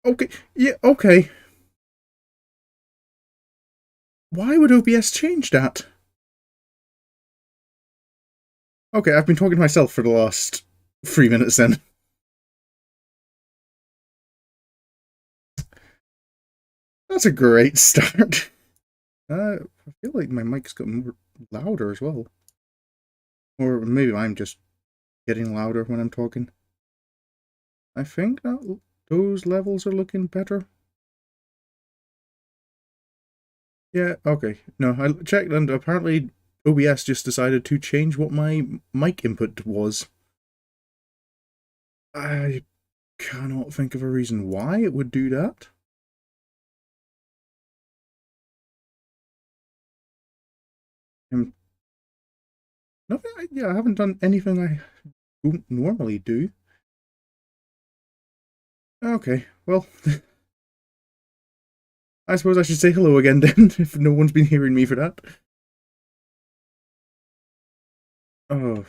Okay, yeah, okay. Why would OBS change that? Okay, I've been talking to myself for the last 3 minutes then. That's a great start. I feel like my mic's gotten more louder as well. Or maybe I'm just getting louder when I'm talking. I think that those levels are looking better. Yeah, okay. No, I checked and apparently OBS just decided to change what my mic input was. I cannot think of a reason why it would do that. Nothing, yeah, I haven't done anything I wouldn't normally do. Okay, well, I suppose I should say hello again then, if no one's been hearing me for that. Oh,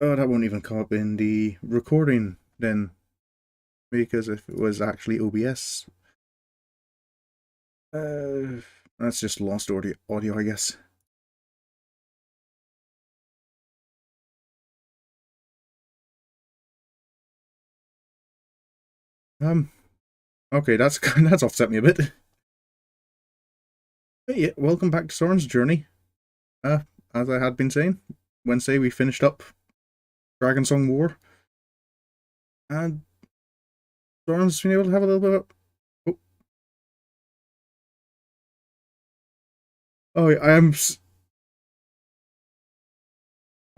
oh, that won't even come up in the recording then, because if it was actually OBS, that's just lost audio, I guess. Okay, that's that's offset me a bit. Hey, yeah, welcome back to Sorin's journey. As I had been saying, Wednesday we finished up Dragonsong War, and Sorin's been able to have a little bit of... Oh, oh I'm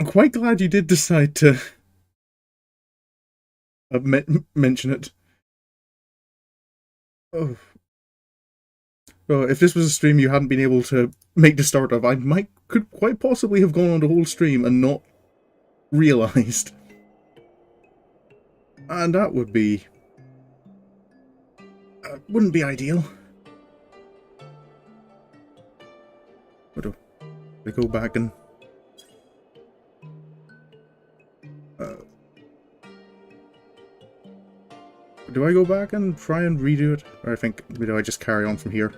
quite glad you did decide to mention it. Oh. Oh, if this was a stream you hadn't been able to make the start of, I could quite possibly have gone on the whole stream and not realised. And that would be... wouldn't be ideal. But do I go back and... do I go back and try and redo it? Or I think, do I just carry on from here?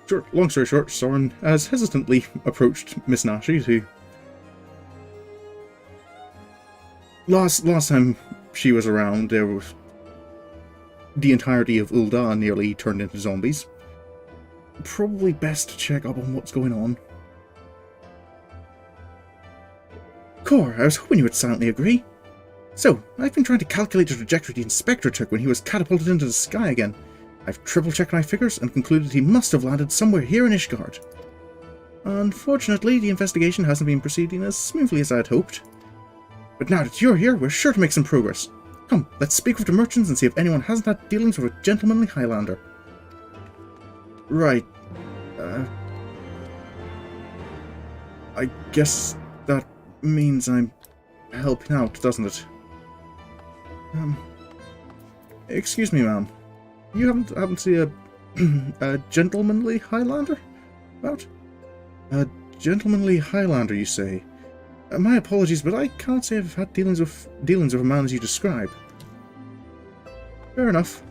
Sure, long story short, Sorin has hesitantly approached Miss Nashi to... Last time she was around, there was... the entirety of Ul'dah nearly turned into zombies. Probably best to check up on what's going on. Cor, I was hoping you would silently agree. So, I've been trying to calculate the trajectory the Inspector took when he was catapulted into the sky again. I've triple-checked my figures and concluded he must have landed somewhere here in Ishgard. Unfortunately, the investigation hasn't been proceeding as smoothly as I had hoped. But now that you're here, we're sure to make some progress. Come, let's speak with the merchants and see if anyone hasn't had dealings with a gentlemanly Highlander. Right. I guess that means I'm helping out, doesn't it? Excuse me, ma'am. You haven't seen a gentlemanly Highlander? What? A gentlemanly Highlander, you say? My apologies, but I can't say I've had dealings with a man as you describe. Fair enough.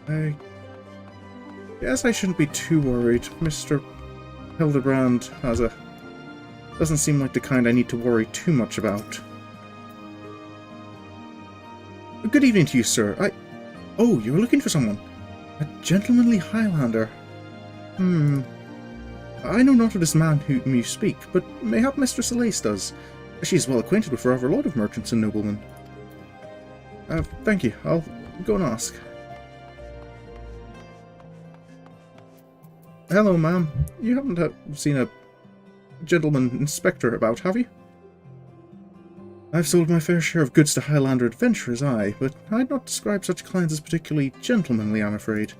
I guess I shouldn't be too worried. Mr. Hildibrand doesn't seem like the kind I need to worry too much about. Good evening to you, sir. Oh, you were looking for someone. A gentlemanly Highlander. I know not of this man whom you speak, but mayhap Mistress Elise does. She is well acquainted with rather a lot of merchants and noblemen. Thank you. I'll go and ask. Hello, ma'am. You haven't seen a gentleman inspector about, have you? I've sold my fair share of goods to Highlander adventurers, aye, but I'd not describe such clients as particularly gentlemanly, I'm afraid.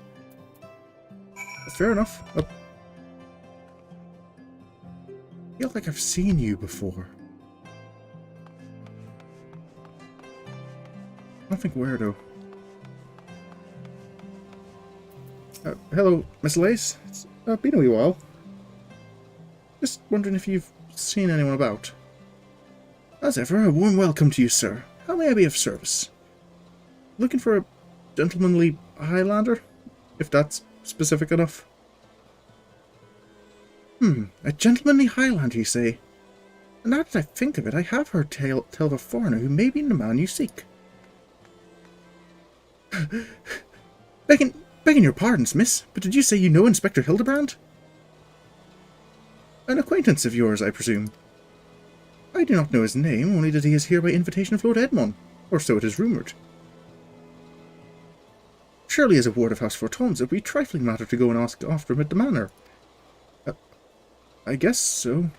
Fair enough. I feel like I've seen you before. I don't think where, though. Hello, Miss Lace. It's been a wee while. Just wondering if you've seen anyone about. As ever, a warm welcome to you, sir. How may I be of service? Looking for a gentlemanly Highlander? If that's specific enough. A gentlemanly Highlander, you say? Now that I think of it, I have heard tell of a foreigner who may be the man you seek. Begging your pardons, miss, but did you say you know Inspector Hildibrand? An acquaintance of yours, I presume. I do not know his name, only that he is here by invitation of Lord Edmund, or so it is rumoured. Surely as a ward of House Fortoms, it would be a trifling matter to go and ask after him at the manor. I guess so.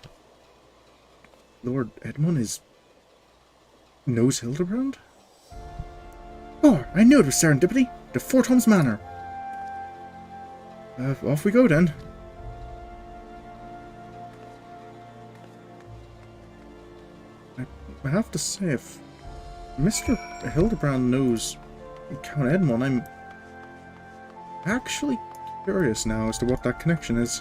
Lord Edmund knows Hildibrand? Oh, I knew it was serendipity. The Fortoms Manor. Off we go then. I have to say, if Mr. Hildibrand knows Count Edmund, I'm actually curious now as to what that connection is.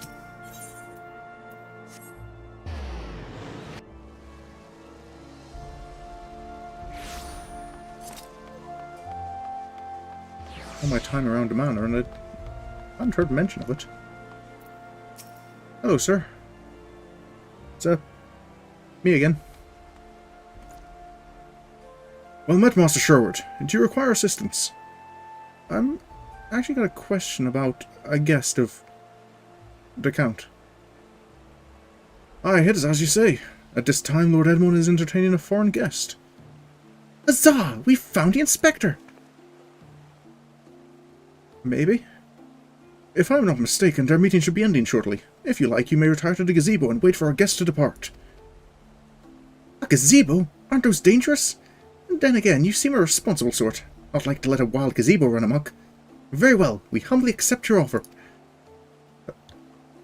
All my time around the manor, and I hadn't heard mention of it. Hello, sir. It's me again. Well met, Master Sherwood. Do you require assistance? I'm actually got a question about a guest of the Count. Aye, it is as you say. At this time, Lord Edmund is entertaining a foreign guest. Huzzah! We've found the Inspector! Maybe. If I'm not mistaken, their meeting should be ending shortly. If you like, you may retire to the gazebo and wait for our guest to depart. A gazebo? Aren't those dangerous? And then again, you seem a responsible sort. Not like to let a wild gazebo run amok. Very well, we humbly accept your offer.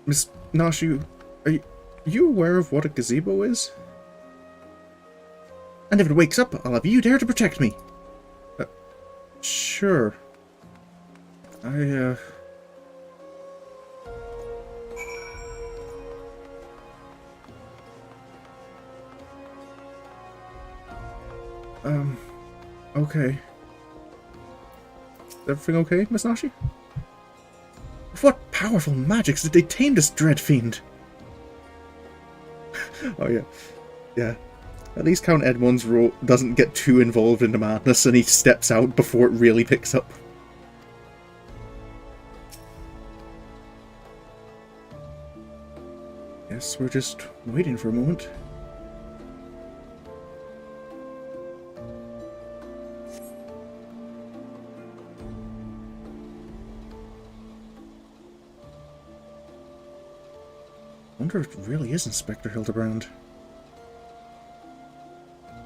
Miss Nash, are you aware of what a gazebo is? And if it wakes up, I'll have you there to protect me. Sure. Okay. Is everything okay, Miss Nashi? With what powerful magics did they tame this dread fiend? Oh yeah. Yeah. At least Count Edmund's role doesn't get too involved in the madness and he steps out before it really picks up. Yes, we're just waiting for a moment. I wonder if it really is Inspector Hildibrand. I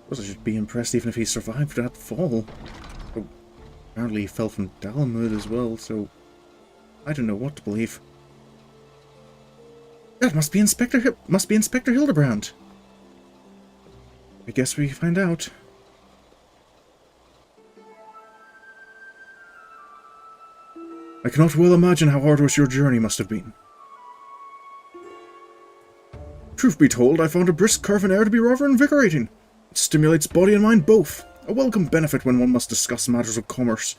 suppose I should be impressed even if he survived that fall. Oh, apparently he fell from Dalmud as well, so I don't know what to believe. That must be Inspector Hildibrand. I guess we find out. I cannot well imagine how arduous your journey must have been. Truth be told, I found a brisk curve in air to be rather invigorating. It stimulates body and mind both. A welcome benefit when one must discuss matters of commerce.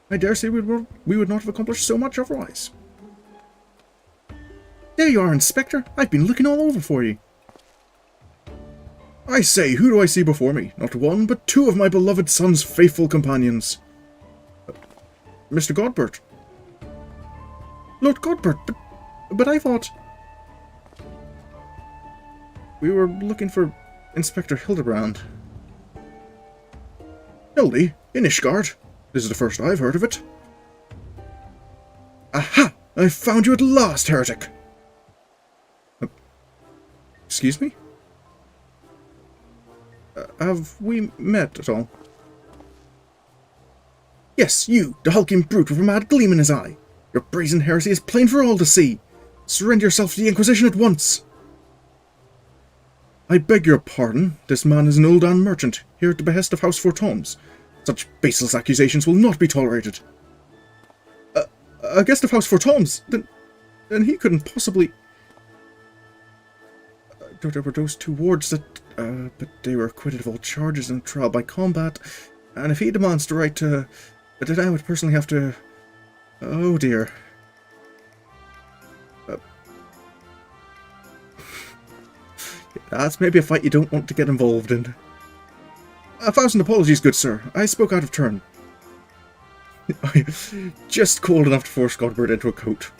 I dare say we would not have accomplished so much otherwise. There you are, Inspector. I've been looking all over for you. I say, who do I see before me? Not one, but two of my beloved son's faithful companions. Mr. Godbert. Lord Godbert, but I thought... We were looking for Inspector Hildibrand. Hildy? In Ishgard? This is the first I've heard of it. Aha! I've found you at last, heretic! Excuse me? Have we met at all? Yes, you, the hulking brute with a mad gleam in his eye. Your brazen heresy is plain for all to see. Surrender yourself to the Inquisition at once. I beg your pardon. This man is an Uldan merchant, here at the behest of House Fortoms. Such baseless accusations will not be tolerated. A guest of House Fortoms? Then And he couldn't possibly... There were those 2 wards that... but they were acquitted of all charges in trial by combat. And if he demands the right to... then I would personally have to... Oh dear. That's maybe a fight you don't want to get involved in. 1,000 apologies, good sir. I spoke out of turn. Just cold enough to force Godbert into a coat.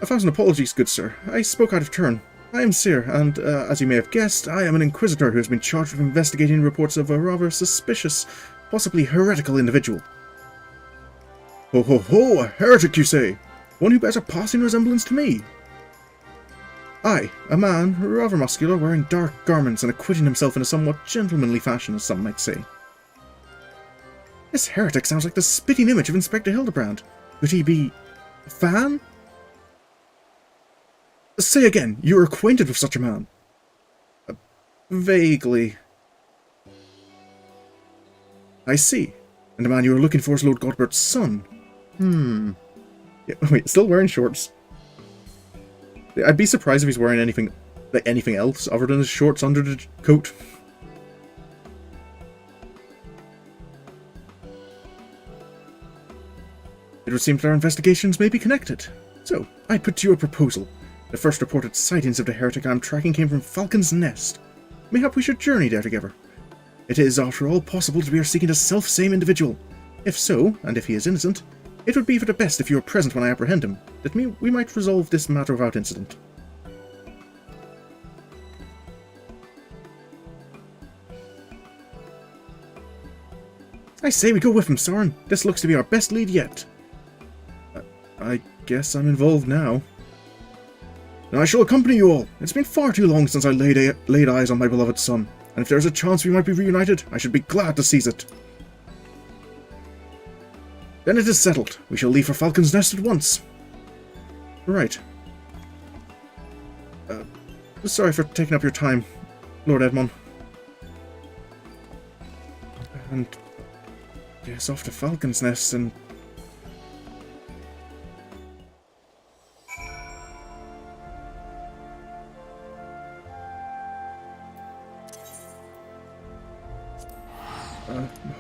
1,000 apologies, good sir. I spoke out of turn. I am Seer, and, as you may have guessed, I am an Inquisitor who has been charged with investigating reports of a rather suspicious, possibly heretical individual. Ho ho ho! A heretic, you say? One who bears a passing resemblance to me? Aye, a man, rather muscular, wearing dark garments and acquitting himself in a somewhat gentlemanly fashion, as some might say. This heretic sounds like the spitting image of Inspector Hildibrand. Could he be... a fan? Say again, you are acquainted with such a man? Vaguely. I see. And the man you are looking for is Lord Godbert's son. Yeah, wait, still wearing shorts? I'd be surprised if he's wearing anything else other than his shorts under the coat. It would seem that our investigations may be connected. So, I put to you a proposal. The first reported sightings of the heretic I'm tracking came from Falcon's Nest. Mayhap we should journey there together. It is, after all, possible that we are seeking the self-same individual. If so, and if he is innocent, it would be for the best if you were present when I apprehend him, that we might resolve this matter without incident. I say we go with him, Sorin. This looks to be our best lead yet. I guess I'm involved now. I shall accompany you all. It's been far too long since I laid eyes on my beloved son, and if there's a chance we might be reunited, I should be glad to seize it. Then it is settled. We shall leave for Falcon's Nest at once. Right. Sorry for taking up your time, Lord Edmond. And yes, off to Falcon's Nest and...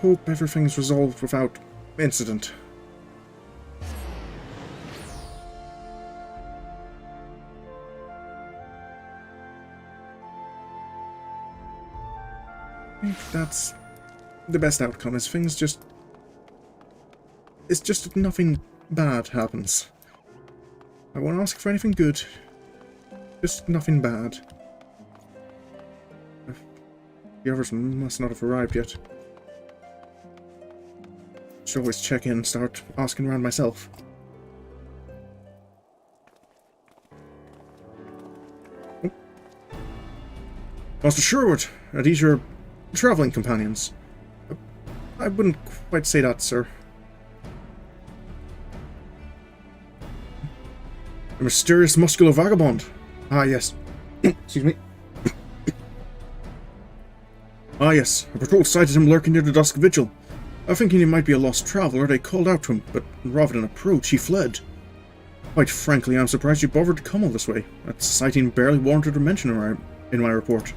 hope everything's resolved without incident. I think that's the best outcome, is things just... it's just that nothing bad happens. I won't ask for anything good. Just nothing bad. The others must not have arrived yet. Should always check in and start asking around myself. Oh. Master Sherwood, are these your travelling companions? I wouldn't quite say that, sir. A mysterious muscular vagabond. Ah, yes. Excuse me. Ah, yes. A patrol sighted him lurking near the dusk vigil. Thinking he might be a lost traveller, they called out to him, but rather than approach, he fled. Quite frankly, I'm surprised you bothered to come all this way. That sighting barely warranted a mention in my report.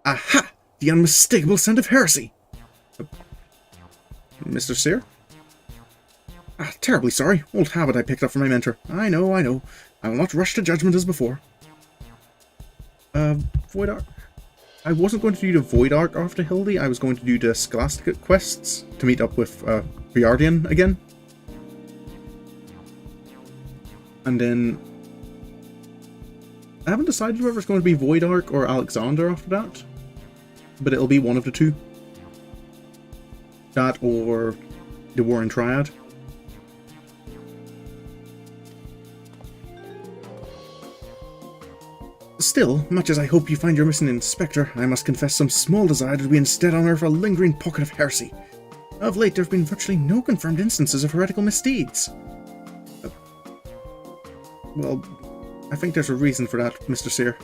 Aha! The unmistakable scent of heresy! Mr. Seer? Ah, terribly sorry. Old habit I picked up from my mentor. I know. I will not rush to judgment as before. Void Ark? I wasn't going to do the Void Ark after Hildy. I was going to do the Scholastic quests to meet up with Briardian again. And then... I haven't decided whether it's going to be Void Ark or Alexander after that. But it'll be one of the two. That or the Warring Triad. Still, much as I hope you find your missing Inspector, I must confess some small desire that we instead unearth a lingering pocket of heresy. Of late, there have been virtually no confirmed instances of heretical misdeeds. Well, I think there's a reason for that, Mr. Seer.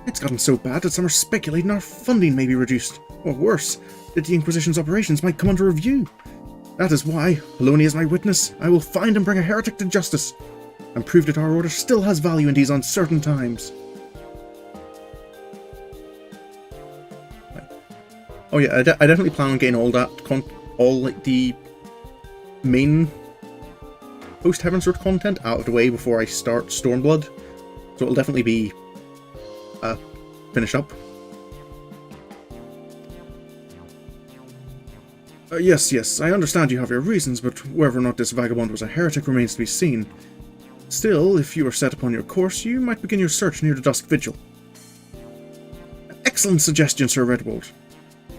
It's gotten so bad that some are speculating our funding may be reduced, or worse, that the Inquisition's operations might come under review. That is why, Poloni is my witness, I will find and bring a heretic to justice, and prove that our order still has value in these uncertain times. Oh yeah, I definitely plan on getting all that, all like the main post-Heavensward content out of the way before I start Stormblood, so it'll definitely be finish up. Yes, I understand you have your reasons, but whether or not this vagabond was a heretic remains to be seen. Still, if you are set upon your course, you might begin your search near the Dusk Vigil. Excellent suggestion, Sir Redwold.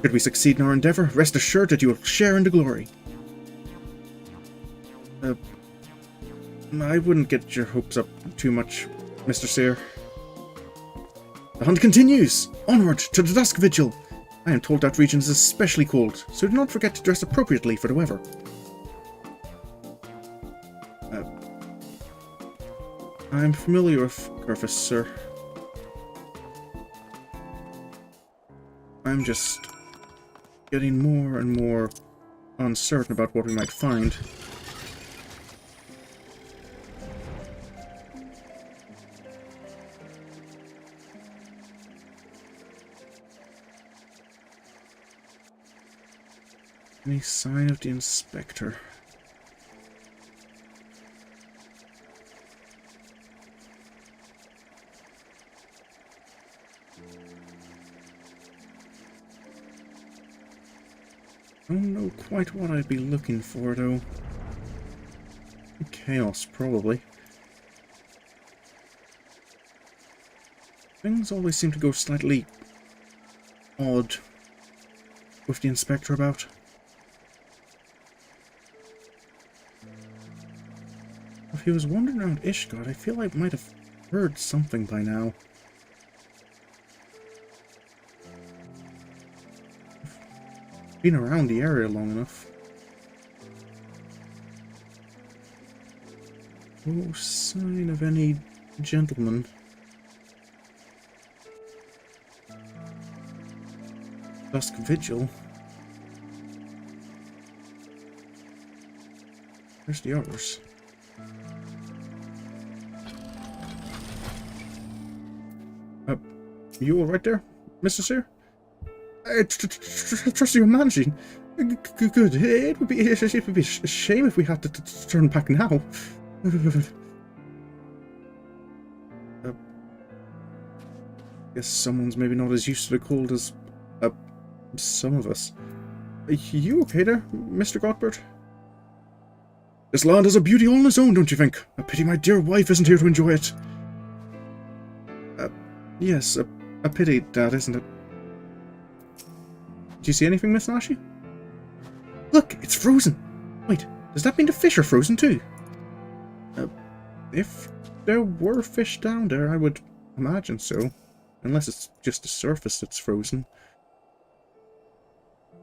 Should we succeed in our endeavour, rest assured that you will share in the glory. I wouldn't get your hopes up too much, Mr. Seer. The hunt continues! Onward to the Dusk Vigil! I am told that region is especially cold, so do not forget to dress appropriately for the weather. I'm familiar with Curvis, sir. I'm just getting more and more uncertain about what we might find. Any sign of the Inspector? I don't know quite what I'd be looking for, though. Chaos, probably. Things always seem to go slightly odd with the Inspector about. If he was wandering around Ishgard, I feel I might have heard something by now. I've been around the area long enough. No sign of any gentleman. Dusk Vigil. Where's the others? You all right there, Mr. Seer? I trust you're managing. Good. It would be a shame if we had to turn back now. Guess someone's maybe not as used to the cold as some of us. Are you okay there, Mr. Godbert? This land has a beauty all on its own, don't you think? A pity my dear wife isn't here to enjoy it. Yes, a pity, Dad, isn't it? Do you see anything, Miss Nashi? Look, it's frozen! Wait, does that mean the fish are frozen too? If there were fish down there, I would imagine so. Unless it's just the surface that's frozen.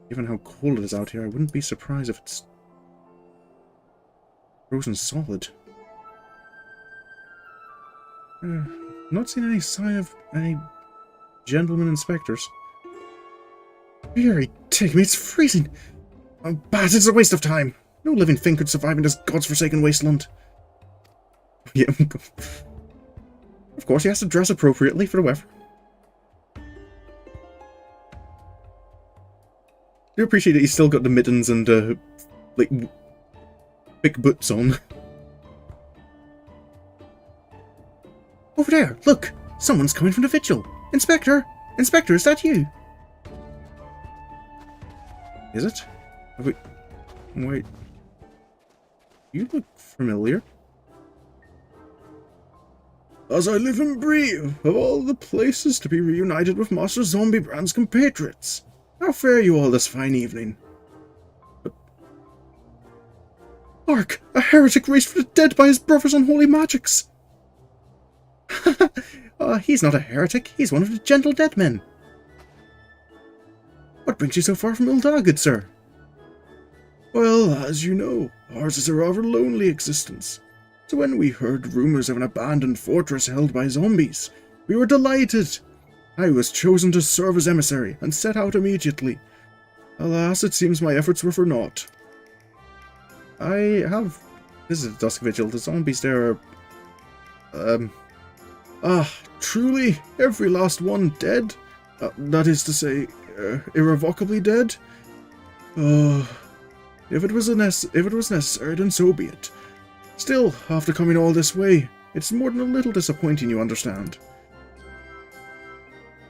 Given how cold it is out here, I wouldn't be surprised if it's frozen solid. Not seen any sign of any gentlemen inspectors. Very take me, it's freezing! Oh, but it's a waste of time! No living thing could survive in this god's-forsaken wasteland. Yeah, of course he has to dress appropriately for the weather. I do appreciate that he's still got the mittens and, like, big boots on. Over there, look! Someone's coming from the vigil! Inspector! Inspector, is that you? Is it? Wait. You look familiar. As I live and breathe, of all the places to be reunited with Master Zombiebrand's compatriots. How fare you all this fine evening? Hark! A heretic raised for the dead by his brother's unholy magics! He's not a heretic, he's one of the gentle dead men. What brings you so far from Ildar, good sir? Well, as you know, ours is a rather lonely existence. So when we heard rumours of an abandoned fortress held by zombies, we were delighted. I was chosen to serve as emissary and set out immediately. Alas, it seems my efforts were for naught. I have visited Dusk Vigil. The zombies there are... truly? Every last one dead? That is to say, irrevocably dead? If it was necessary, then so be it. Still, after coming all this way, it's more than a little disappointing, you understand.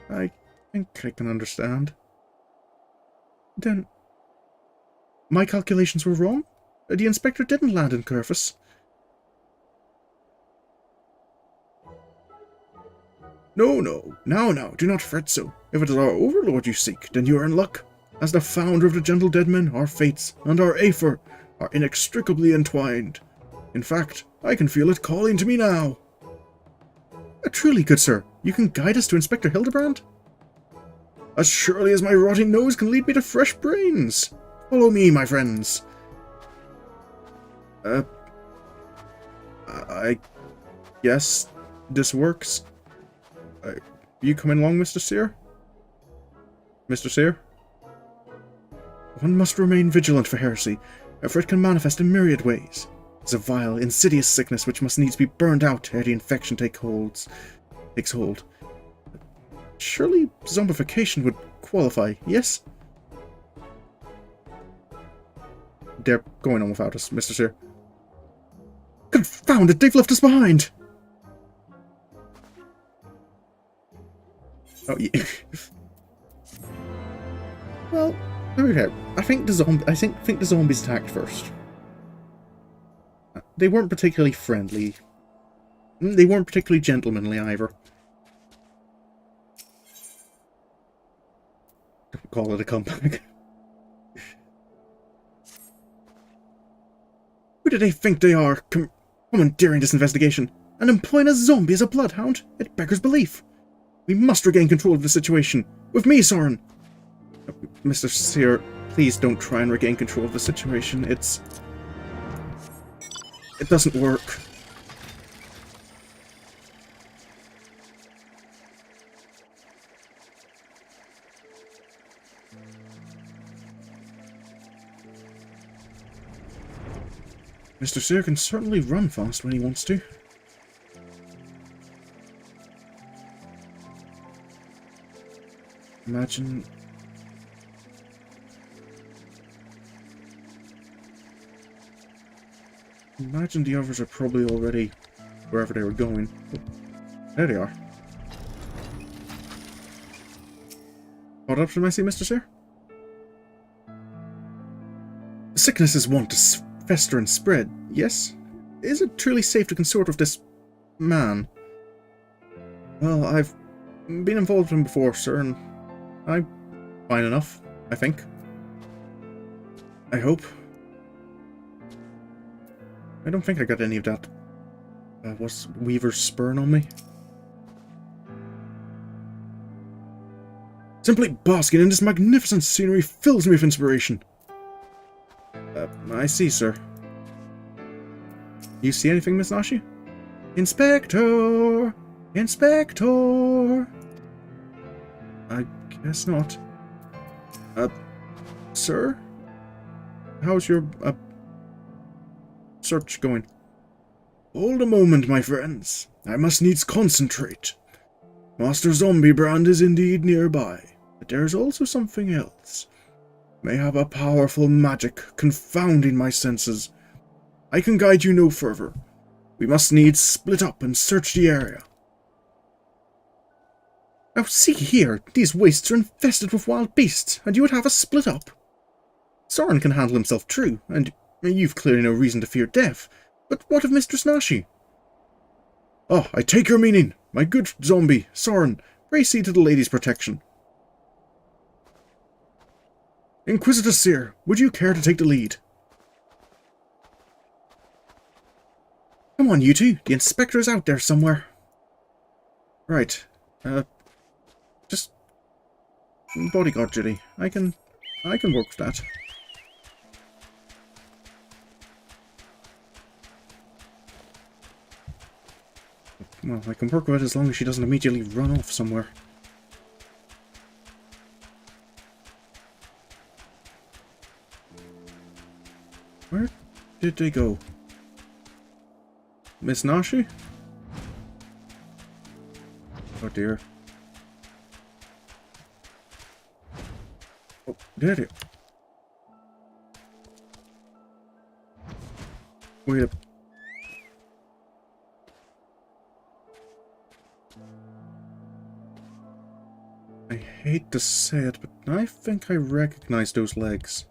I think I can understand. Then, my calculations were wrong? The Inspector didn't land in Kerfus. No, now, do not fret so. If it is our overlord you seek, then you are in luck. As the founder of the Gentle Dead Men, our fates and our Aether are inextricably entwined. In fact, I can feel it calling to me now. Truly, good sir, you can guide us to Inspector Hildibrand? As surely as my rotting nose can lead me to fresh brains. Follow me, my friends. I guess this works. You coming along, Mr. Seer? Mr. Seer? One must remain vigilant for heresy, for it can manifest in myriad ways. It's a vile, insidious sickness which must needs be burned out ere the infection takes hold. Surely zombification would qualify, yes? They're going on without us, Mr. Seer. Confound it, they've left us behind! Oh, yeah. Well, okay. I think the zombies attacked first. They weren't particularly friendly. They weren't particularly gentlemanly either. Don't call it a comeback. Who do they think they are, commandeering this investigation and employing a zombie as a bloodhound? It beggars belief. We must regain control of the situation. With me, Sorin. Mr. Seer, please don't try and regain control of the situation. It doesn't work. Mr. Seer can certainly run fast when he wants to. Imagine the others are probably already wherever they were going. Oh, there they are. What up, I see, Mr. Seer? Sickness is wont to fester and spread, yes? Is it truly safe to consort with this man? Well, I've been involved in him before, sir, and I'm fine enough, I think. I hope. I don't think I got any of that, what's Weaver's Spurn on me? Simply basking in this magnificent scenery fills me with inspiration. I see, sir. You see anything, Miss Nashi? Inspector! Inspector! I guess not. Sir? How's your, search going? Hold a moment, my friends. I must needs concentrate. Master Hildibrand is indeed nearby, but there is also something else. May have a powerful magic confounding my senses. I can guide you no further. We must needs split up and search the area. Now see here, these wastes are infested with wild beasts, and you would have us split up. Sorin can handle himself true, and you've clearly no reason to fear death. But what of Mistress Nashi? Oh, I take your meaning. My good zombie, Sorin, pray see to the lady's protection. Inquisitor Seer, would you care to take the lead? Come on, you two. The Inspector is out there somewhere. Right. Just bodyguard duty. I can work with that. Well, I can work with it as long as she doesn't immediately run off somewhere. Where did they go? Miss Nashi? Oh dear. Oh, there they... Wait up. I hate to say it, but I think I recognize those legs.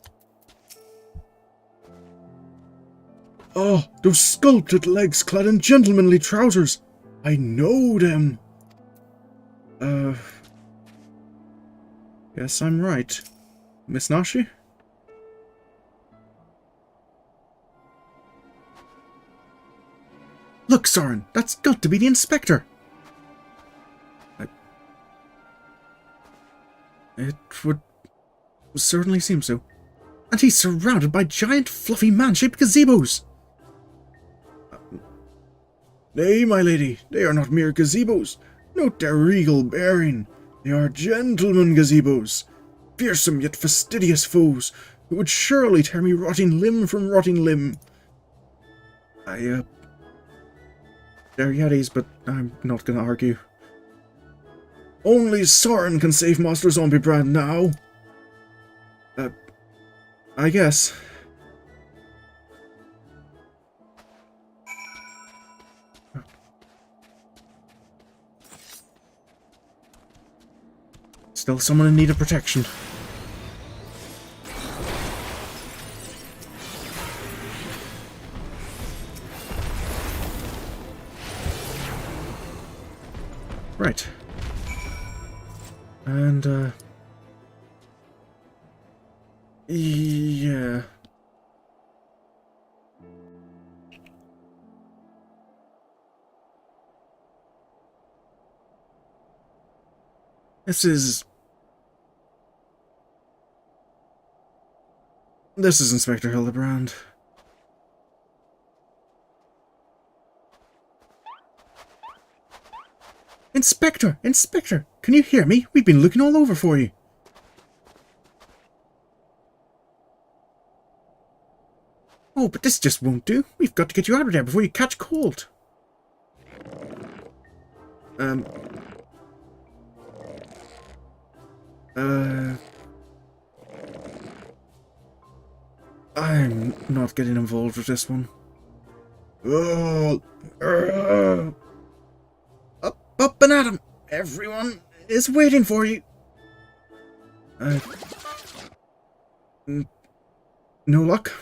Oh, those sculpted legs clad in gentlemanly trousers! I know them! Yes, I'm right. Miss Nashi? Look, Sorin, that's got to be the inspector! It would certainly seem so. And he's surrounded by giant, fluffy, man-shaped gazebos! Nay, my lady, they are not mere gazebos. Note their regal bearing. They are gentlemen gazebos. Fearsome yet fastidious foes, who would surely tear me rotting limb from rotting limb. They're yetis, but I'm not gonna argue. Only Sorin can save Master Zombiebrand now. I guess. Still someone in need of protection. Right. And, yeah. This is Inspector Hildibrand. Inspector! Inspector! Can you hear me? We've been looking all over for you. Oh, but this just won't do. We've got to get you out of there before you catch cold. I'm not getting involved with this one. Up and at 'em! Everyone is waiting for you. No luck?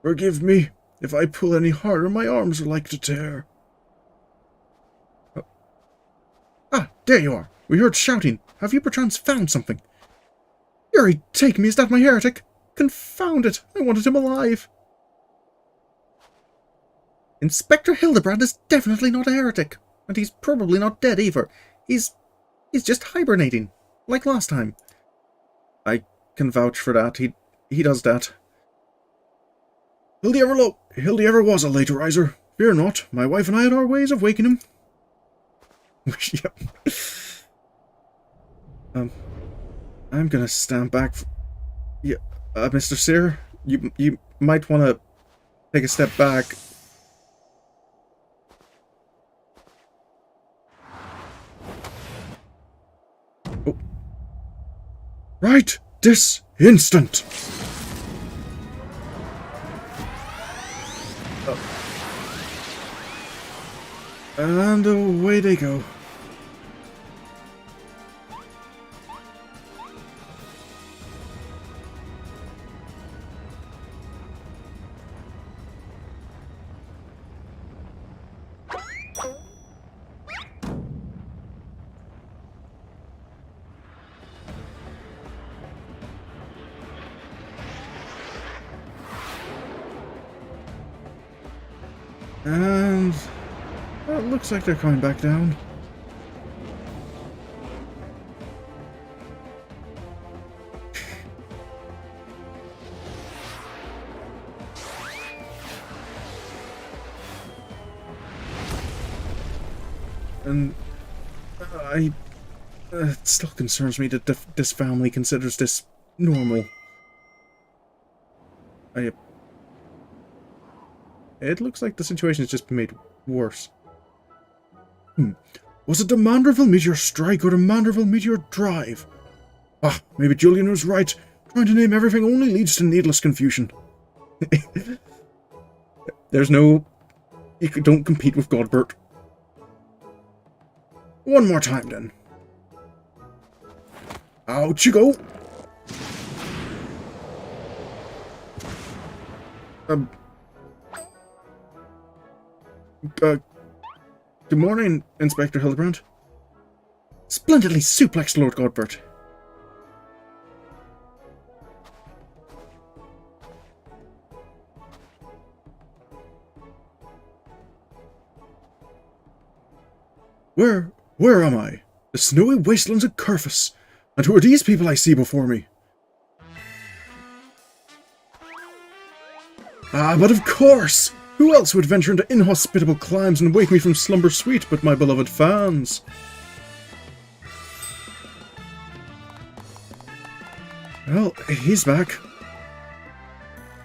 Forgive me. If I pull any harder, my arms are like to tear. Ah, there you are. We heard shouting. Have you perchance found something? Yuri, take me. Is that my heretic? Confound it. I wanted him alive. Inspector Hildibrand is definitely not a heretic. And he's probably not dead either. He's just hibernating. Like last time. I can vouch for that. He does that. Hildy ever was a late riser. Fear not, my wife and I had our ways of waking him. Yep. I'm gonna stand back. Yeah, Mr. Sear, you might want to take a step back. Oh. Right this instant. And away they go. And well, it looks like they're coming back down. And it still concerns me that this family considers this normal. It looks like the situation has just been made worse. Was it the Manderville Meteor Strike or the Manderville Meteor Drive? Ah, maybe Julian was right. Trying to name everything only leads to needless confusion. There's no... You don't compete with Godbert. One more time, then. Out you go! Good morning, Inspector Hildibrand. Splendidly suplexed, Lord Godbert. Where am I? The snowy wastelands of Curfus. And who are these people I see before me? Ah, but of course! Who else would venture into inhospitable climes and wake me from slumber sweet but my beloved fans? Well, he's back.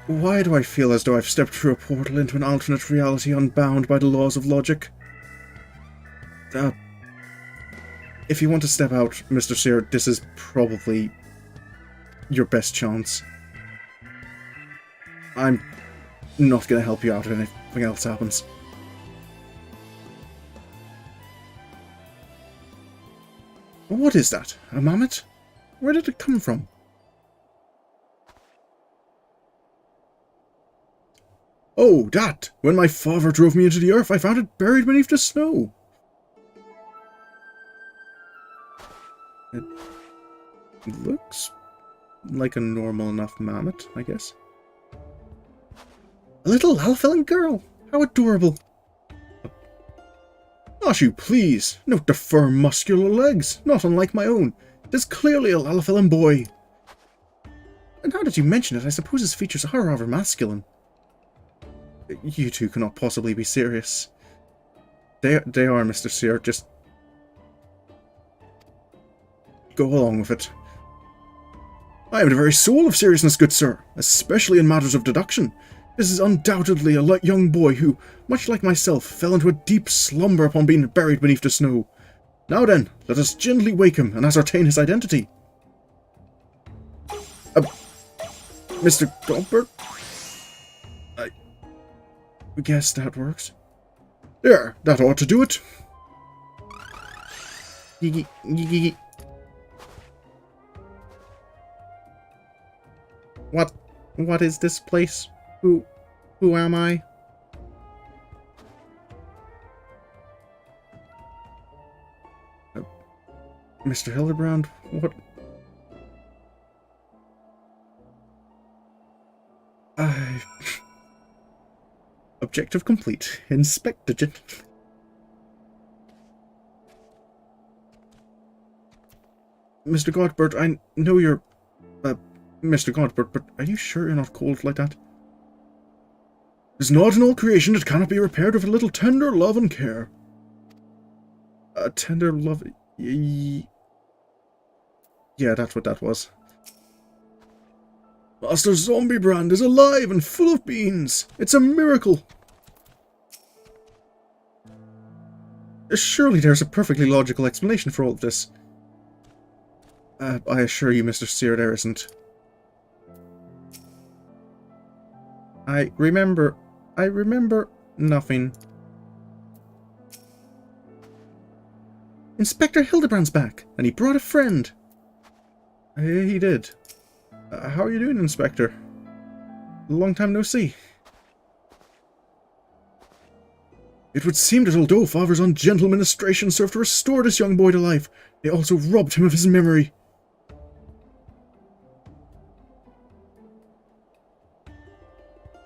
Why do I feel as though I've stepped through a portal into an alternate reality unbound by the laws of logic? If you want to step out, Mr. Sear, this is probably your best chance. I'm not going to help you out if anything else happens. What is that? A mammoth? Where did it come from? Oh, that! When my father drove me into the earth, I found it buried beneath the snow. It looks like a normal enough mammoth, I guess. A little Lalfellin girl! How adorable! Ashu, please! Note the firm, muscular legs, not unlike my own. It is clearly a Lalfellin boy. And now that you mention it, I suppose his features are rather masculine. You two cannot possibly be serious. They are, Mr. Sear. Just go along with it. I am the very soul of seriousness, good sir, especially in matters of deduction. This is undoubtedly a young boy who, much like myself, fell into a deep slumber upon being buried beneath the snow. Now then, let us gently wake him and ascertain his identity. Mr. Godbert? I guess that works. There, that ought to do it. What is this place? Who am I? Mr. Hildibrand, what? Objective complete. Inspect the Mr. Godbert, I know you're... Mr. Godbert, but are you sure you're not cold like that? There's naught in all creation that cannot be repaired with a little tender love and care. Tender love... Yeah, that's what that was. Master Zombiebrand is alive and full of beans. It's a miracle. Surely there's a perfectly logical explanation for all of this. I assure you, Mr. Sear, there isn't. I remember nothing. Inspector Hildibrand's back, and he brought a friend. He did. How are you doing, Inspector? Long time no see. It would seem that although Father's ungentle ministration served to restore this young boy to life, they also robbed him of his memory.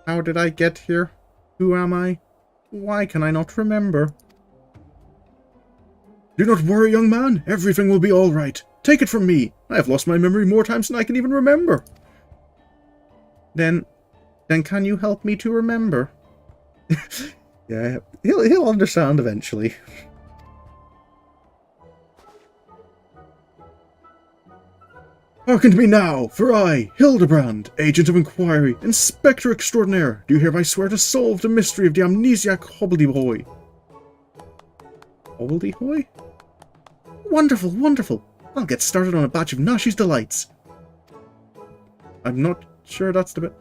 How did I get here? Who am I? Why can I not remember? Do not worry, young man. Everything will be all right. Take it from me. I have lost my memory more times than I can even remember. Then can you help me to remember? Yeah, he'll understand eventually. Hearken to me now, for I, Hildibrand, Agent of Inquiry, Inspector Extraordinaire, do hereby swear to solve the mystery of the amnesiac hobbledehoy. Hobbledehoy? Wonderful, wonderful. I'll get started on a batch of Nashi's delights. I'm not sure that's the bit.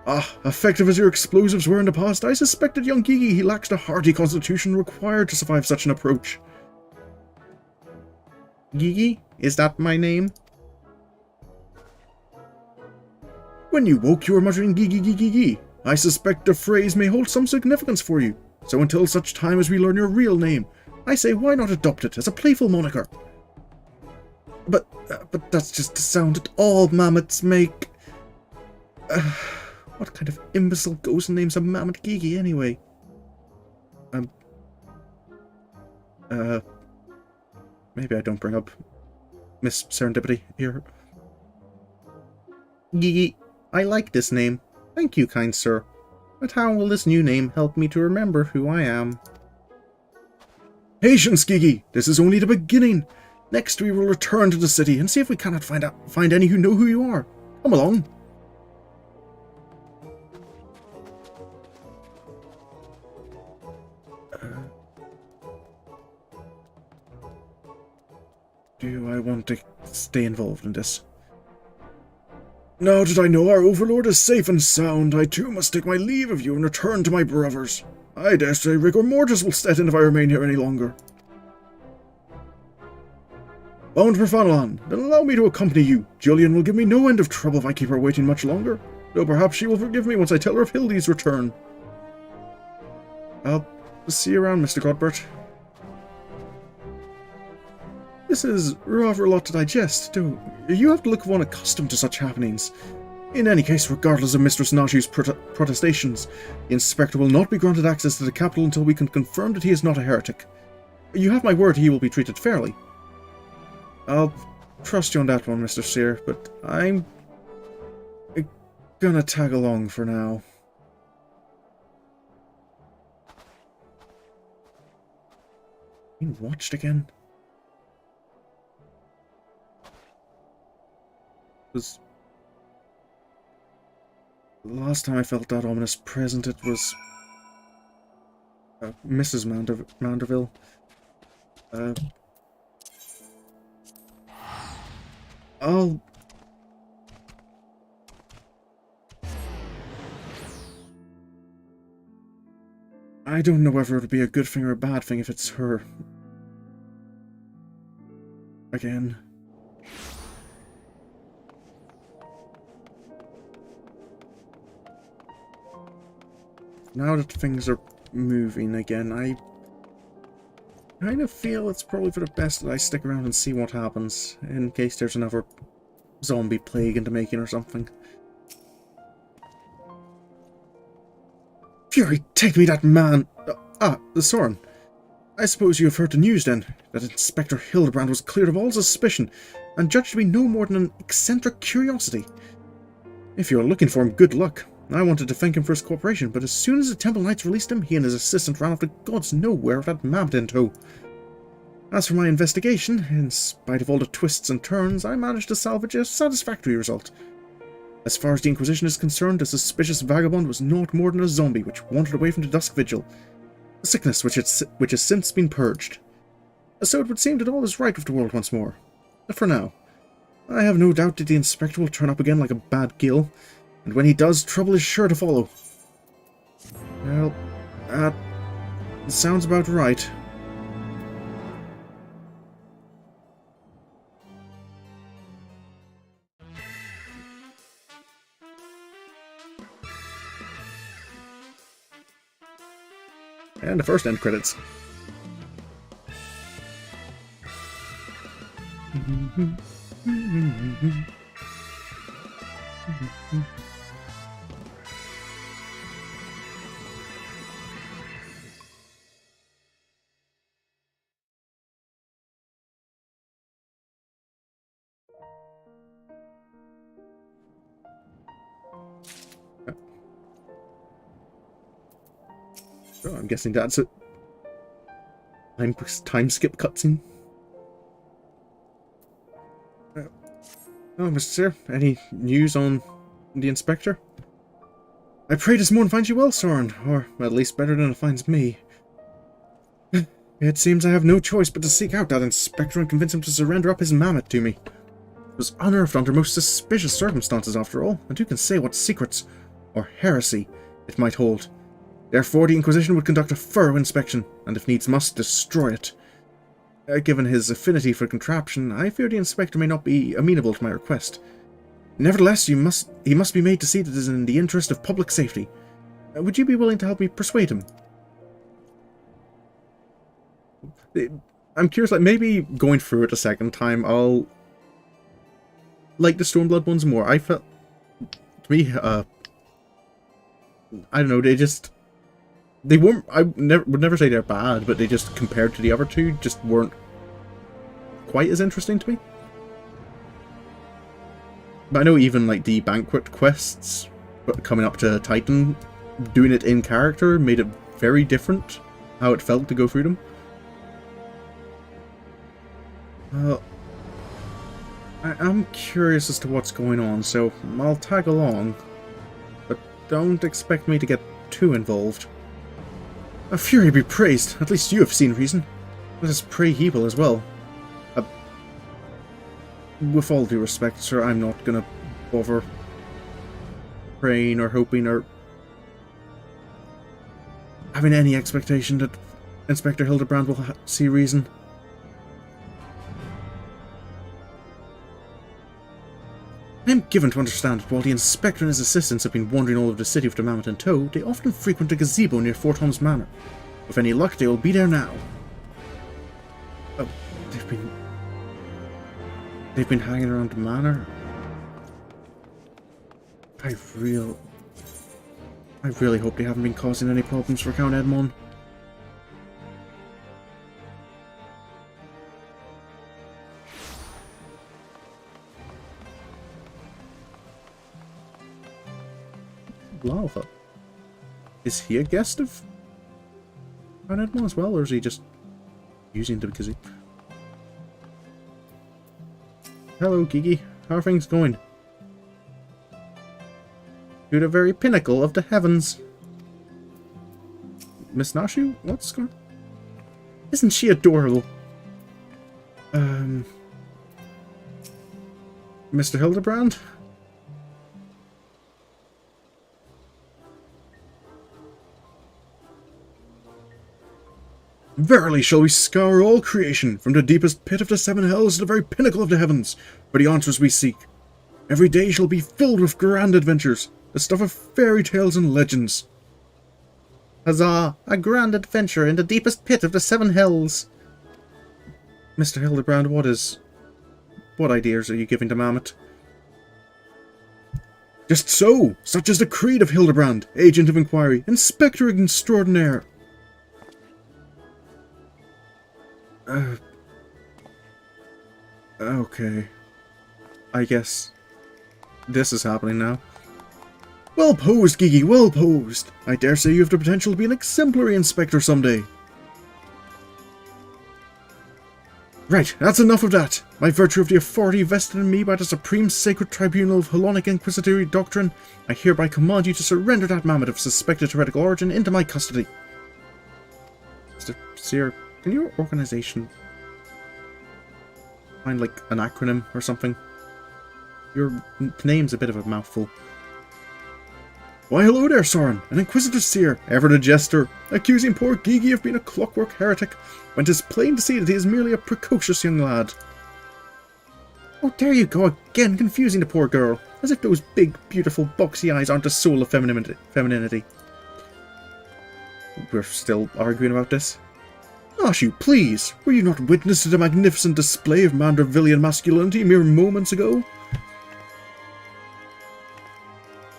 Ah, effective as your explosives were in the past, I suspected young Gigi he lacks the hardy constitution required to survive such an approach. Gigi? Is that my name? When you woke, you were muttering Gigi Gigi Gigi. I suspect the phrase may hold some significance for you. So until such time as we learn your real name, I say why not adopt it as a playful moniker? But that's just the sound that all mammoths make. What kind of imbecile ghost names a mammoth Gigi anyway? Maybe I don't bring up Miss Serendipity here. Gigi, I like this name. Thank you, kind sir. But how will this new name help me to remember who I am? Patience, Gigi! This is only the beginning! Next we will return to the city and see if we cannot find any who know who you are. Come along. Do I want to stay involved in this? Now that I know our overlord is safe and sound, I too must take my leave of you and return to my brothers. I dare say rigor mortis will set in if I remain here any longer. Bound for Fanalan, then allow me to accompany you. Julian will give me no end of trouble if I keep her waiting much longer, though perhaps she will forgive me once I tell her of Hildy's return. I'll see you around, Mr. Godbert. This is rather a lot to digest, though you have to look one accustomed to such happenings. In any case, regardless of Mistress Nashi's protestations, the Inspector will not be granted access to the capital until we can confirm that he is not a heretic. You have my word he will be treated fairly. I'll trust you on that one, Mr. Seer, but I'm gonna tag along for now. Being watched again? Was the last time I felt that ominous presence, it was Mrs. Manderville. I don't know whether it would be a good thing or a bad thing if it's her. Again. Now that things are moving again, I kind of feel it's probably for the best that I stick around and see what happens, in case there's another zombie plague into making or something. Fury, take me that man! The Sorin. I suppose you have heard the news then, that Inspector Hildibrand was cleared of all suspicion, and judged to be no more than an eccentric curiosity. If you are looking for him, good luck. I wanted to thank him for his cooperation, but as soon as the Temple Knights released him, he and his assistant ran off the gods nowhere with that mammoth in tow. As for my investigation, in spite of all the twists and turns, I managed to salvage a satisfactory result. As far as the Inquisition is concerned, the suspicious vagabond was naught more than a zombie which wandered away from the Dusk Vigil, a sickness which has since been purged. So it would seem that all is right with the world once more. For now. I have no doubt that the Inspector will turn up again like a bad gill, and when he does, trouble is sure to follow. Well, that sounds about right. And the first end credits. So I'm guessing that's a time skip cutscene. Oh, Mr. Seer, any news on the Inspector? I pray this morn finds you well, Sorin, or at least better than it finds me. It seems I have no choice but to seek out that Inspector and convince him to surrender up his mammoth to me. It was unearthed under most suspicious circumstances, after all, and who can say what secrets, or heresy, it might hold. Therefore the Inquisition would conduct a thorough inspection, and if needs must, destroy it. Given his affinity for contraption, I fear the Inspector may not be amenable to my request. Nevertheless, he must be made to see that it is in the interest of public safety. Would you be willing to help me persuade him? I'm curious, like, maybe going through it a second time, I'll like the Stormblood ones more. I felt, to me, I don't know, they weren't, would never say they're bad, but they just, compared to the other two, just weren't quite as interesting to me. But I know even, like, the Banquet quests, coming up to Titan, doing it in character made it very different, how it felt to go through them. I'm curious as to what's going on, so I'll tag along. But don't expect me to get too involved. A fury be praised, at least you have seen reason. Let us pray he will as well. With all due respect, sir, I'm not gonna bother praying or hoping or having any expectation that Inspector Hildibrand will see reason. I am given to understand that while the Inspector and his assistants have been wandering all over the city with the mammoth in tow, they often frequent a gazebo near Fort Holmes Manor. With any luck, they will be there now. Oh, they've been hanging around the manor? I really hope they haven't been causing any problems for Count Edmond. Lava. Is he a guest of Count Edmond as well, or is he just using them because he... Hello, Gigi. How are things going? To the very pinnacle of the heavens. Miss Nashu? What's going on? Isn't she adorable? Mr. Hildibrand? Verily shall we scour all creation, from the deepest pit of the seven hells to the very pinnacle of the heavens, for the answers we seek. Every day shall be filled with grand adventures, the stuff of fairy tales and legends. Huzzah! A grand adventure in the deepest pit of the seven hells! Mr. Hildibrand, what ideas are you giving to Mammoth? Just so! Such is the creed of Hildibrand, Agent of Inquiry, Inspector Extraordinaire! Okay. I guess this is happening now. Well posed, Gigi, well posed. I dare say you have the potential to be an exemplary inspector someday. Right, that's enough of that. By virtue of the authority vested in me by the Supreme Sacred Tribunal of Hellenic Inquisitory Doctrine, I hereby command you to surrender that mammoth of suspected heretical origin into my custody. Mr. Seer, can your organization find, like, an acronym or something? Your name's a bit of a mouthful. Why, hello there, Sorin, an Inquisitor Seer, ever the jester, accusing poor Gigi of being a clockwork heretic, when 'tis plain to see that he is merely a precocious young lad. Oh, there you go again, confusing the poor girl, as if those big, beautiful, boxy eyes aren't the soul of femininity. We're still arguing about this? Nashu, please! Were you not witness to the magnificent display of Mandervillian masculinity mere moments ago?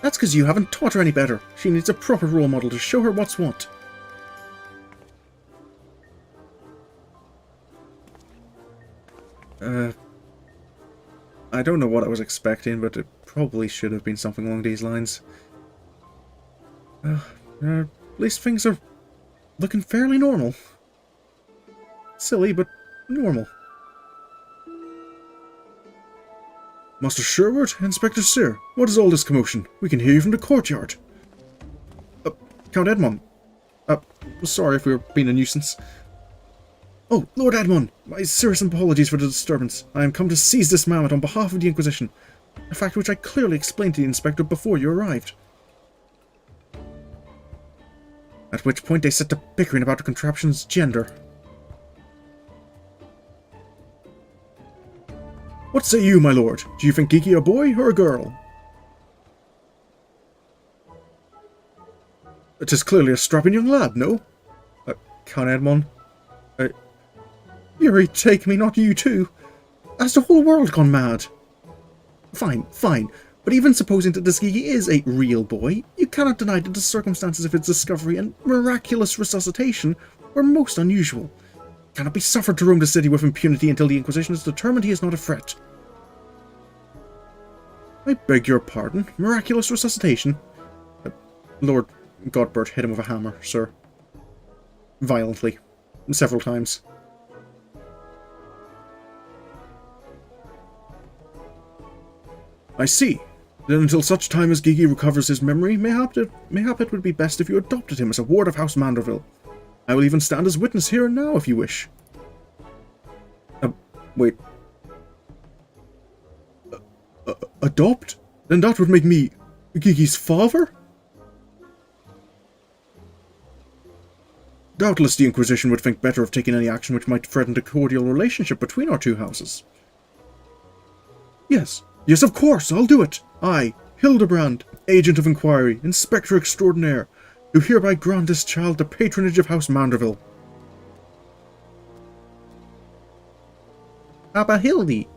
That's because you haven't taught her any better. She needs a proper role model to show her what's what. I don't know what I was expecting, but it probably should have been something along these lines. At least things are looking fairly normal. Silly, but normal. Master Sherwood, Inspector Sir, what is all this commotion? We can hear you from the courtyard. Count Edmond. Sorry if we were being a nuisance. Oh, Lord Edmond, my serious apologies for the disturbance. I am come to seize this mammoth on behalf of the Inquisition, a fact which I clearly explained to the Inspector before you arrived. At which point they set to bickering about the contraption's gender. What say you, my lord? Do you think Kiki a boy or a girl? It is clearly a strapping young lad, no? Count Edmond. Yuri, take me, not you too. Has the whole world gone mad? Fine. But even supposing that this Kiki is a real boy, you cannot deny that the circumstances of its discovery and miraculous resuscitation were most unusual. It cannot be suffered to roam the city with impunity until the Inquisition is determined he is not a threat. I beg your pardon? Miraculous resuscitation? Lord Godbert hit him with a hammer, sir. Violently. Several times. I see. Then until such time as Gigi recovers his memory, mayhap it would be best if you adopted him as a ward of House Manderville. I will even stand as witness here and now if you wish. Wait. Adopt? Then that would make me Gigi's father? Doubtless the Inquisition would think better of taking any action which might threaten the cordial relationship between our two houses. Yes, of course, I'll do it. I, Hildibrand, Agent of Inquiry, Inspector Extraordinaire, do hereby grant this child the patronage of House Manderville. Papa Hildy!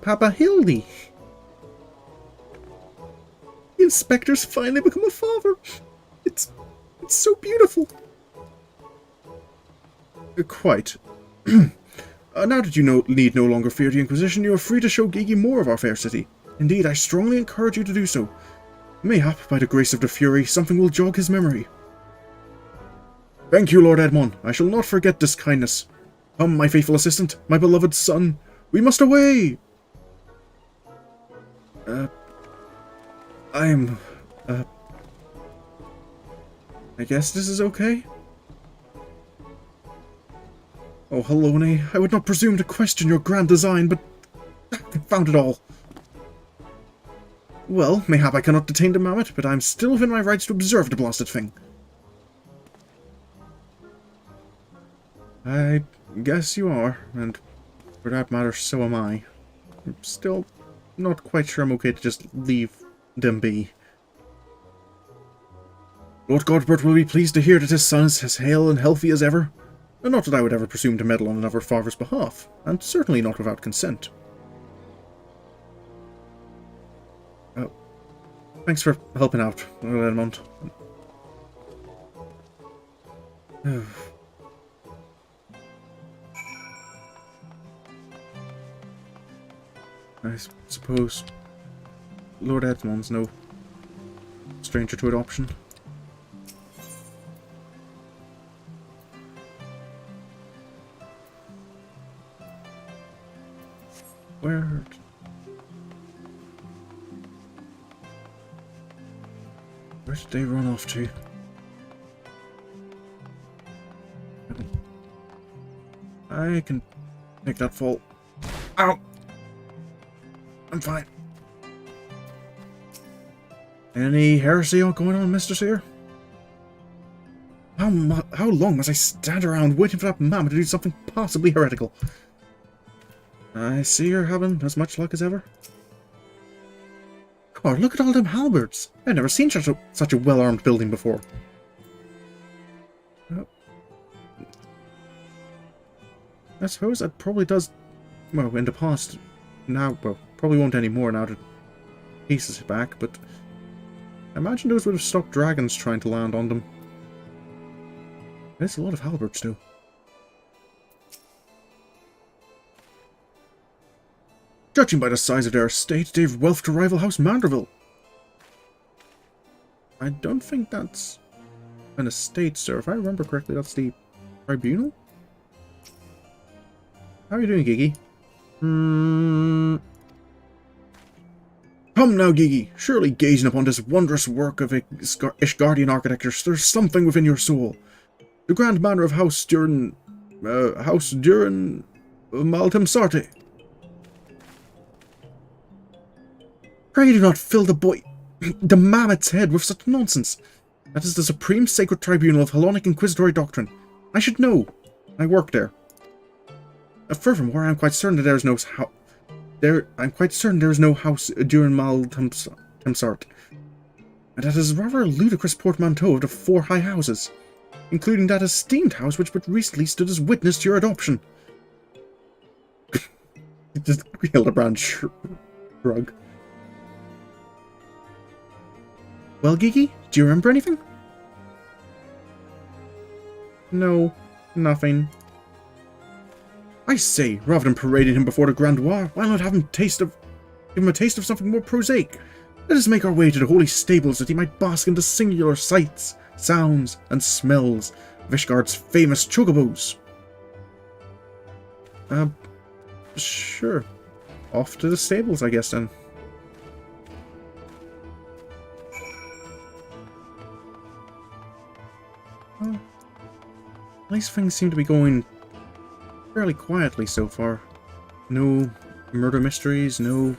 The Inspector's finally become a father. It's so beautiful. Quite. Now that you need no longer fear the Inquisition, you are free to show Gigi more of our fair city. Indeed, I strongly encourage you to do so. Mayhap, by the grace of the Fury, something will jog his memory. Thank you, Lord Edmond. I shall not forget this kindness. Come, my faithful assistant, my beloved son. We must away! I guess this is okay? Oh, Helone, I would not presume to question your grand design, but confound it all. Well, mayhap I cannot detain the mammoth, but I am still within my rights to observe the blasted thing. I guess you are, and for that matter, so am I. I'm still not quite sure I'm okay to just leave them be. Lord Godbert will be pleased to hear that his son is as hale and healthy as ever. And not that I would ever presume to meddle on another father's behalf, and certainly not without consent. Thanks for helping out, Edmond. I suppose Lord Edmond's no stranger to adoption. Where did they run off to? I can make that fall. Ow! I'm fine. Any heresy going on, Mr. Seer? How long must I stand around waiting for that mammoth to do something possibly heretical? I see you're having as much luck as ever. God, look at all them halberds. I've never seen such a well-armed building before. I suppose that probably does, well, in the past, now, well, probably won't anymore now that peace is back, but I imagine those would have stopped dragons trying to land on them. There's a lot of halberds, too. Judging by the size of their estate, they've wealth to rival House Manderville. I don't think that's an estate, sir. If I remember correctly, that's the tribunal? How are you doing, Gigi? Come now, Gigi. Surely gazing upon this wondrous work of Ishgardian architecture, there's something within your soul. The grand manor of House Durin Maltemsarte. Pray do not fill the mammoth's head with such nonsense. That is the supreme sacred tribunal of Hellenic inquisitory doctrine. I should know. I work there. Furthermore, I'm quite certain that there is no house Durin Maltemsarte. And that is rather a ludicrous portmanteau of the 4 high houses, including that esteemed house which but recently stood as witness to your adoption. Just Hildibrand shrug. Well, Gigi, do you remember anything? No, nothing. I say, rather than parading him before the Grand War, why not give him a taste of something more prosaic? Let us make our way to the holy stables that he might bask in the singular sights, sounds, and smells of Ishgard's famous chocobos. Sure. Off to the stables, I guess, then. Well, nice things seem to be going fairly quietly so far. No murder mysteries, no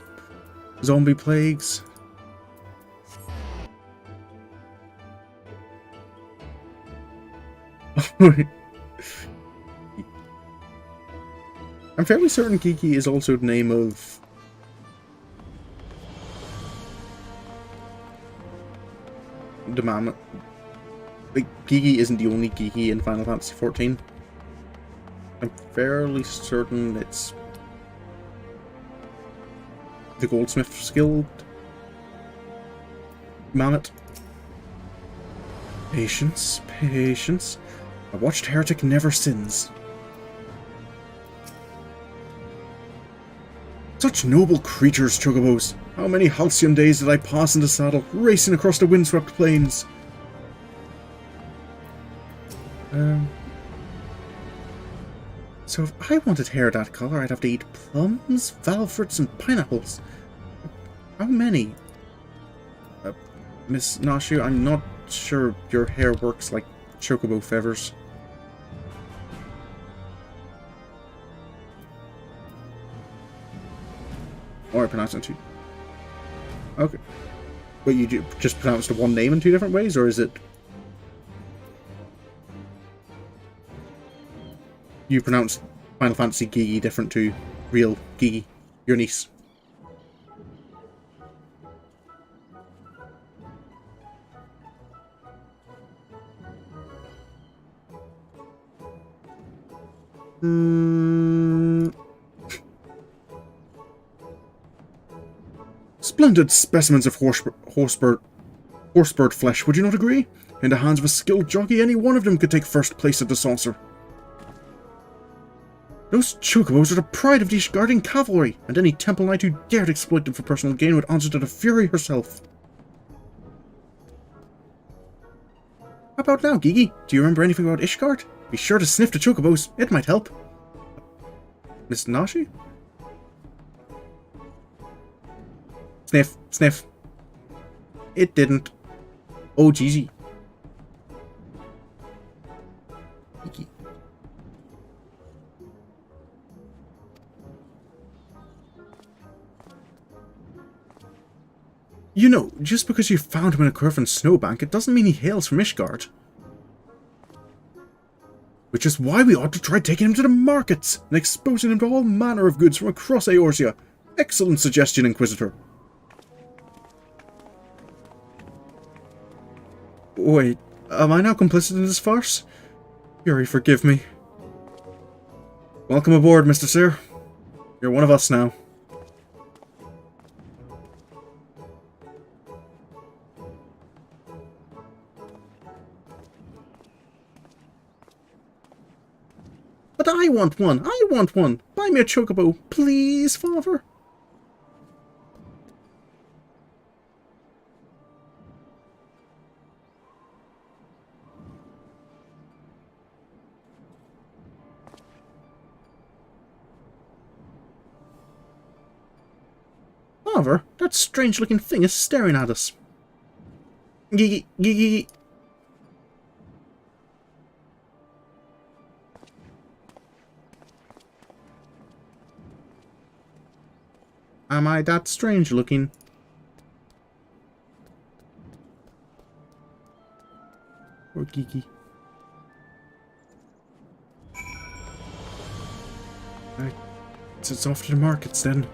zombie plagues. I'm fairly certain Kiki is also the name of the mammoth. Like, Gigi isn't the only Gigi in Final Fantasy XIV. I'm fairly certain it's the Goldsmith's Guild mammoth. Patience, patience. A watched heretic never sins. Such noble creatures, chocobos. How many halcyon days did I pass in the saddle, racing across the windswept plains? So if I wanted hair that colour, I'd have to eat plums, valfruits, and pineapples. How many? Miss Nashu, I'm not sure your hair works like chocobo feathers. Or I pronounce it too. Okay. But you just pronounce the one name in 2 different ways, or is it... You pronounce Final Fantasy Gigi different to real Gigi, your niece? Splendid specimens of horsebird flesh, would you not agree? In the hands of a skilled jockey, any one of them could take first place at the saucer. Those chocobos are the pride of the Ishgardian cavalry, and any temple knight who dared exploit them for personal gain would answer to the Fury herself. How about now, Gigi? Do you remember anything about Ishgard? Be sure to sniff the chocobos, it might help. Miss Nashi? Sniff, sniff. It didn't. Oh, Gigi. Gigi. You know, just because you found him in a curved snowbank, it doesn't mean he hails from Ishgard. Which is why we ought to try taking him to the markets and exposing him to all manner of goods from across Eorzea. Excellent suggestion, Inquisitor. Wait, am I now complicit in this farce? Fury, forgive me. Welcome aboard, Mr. Sir. You're one of us now. But I want one! I want one! Buy me a chocobo, please, father! Father, that strange-looking thing is staring at us. Gee. Am I that strange-looking? Or Geeky? Right, so it's off to the markets then.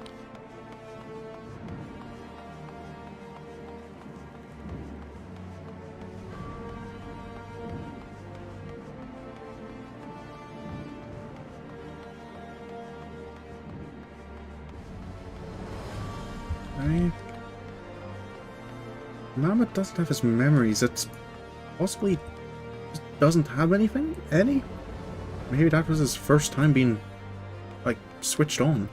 Mammoth doesn't have his memories. It's possibly just doesn't have anything? Maybe that was his first time being, like, switched on.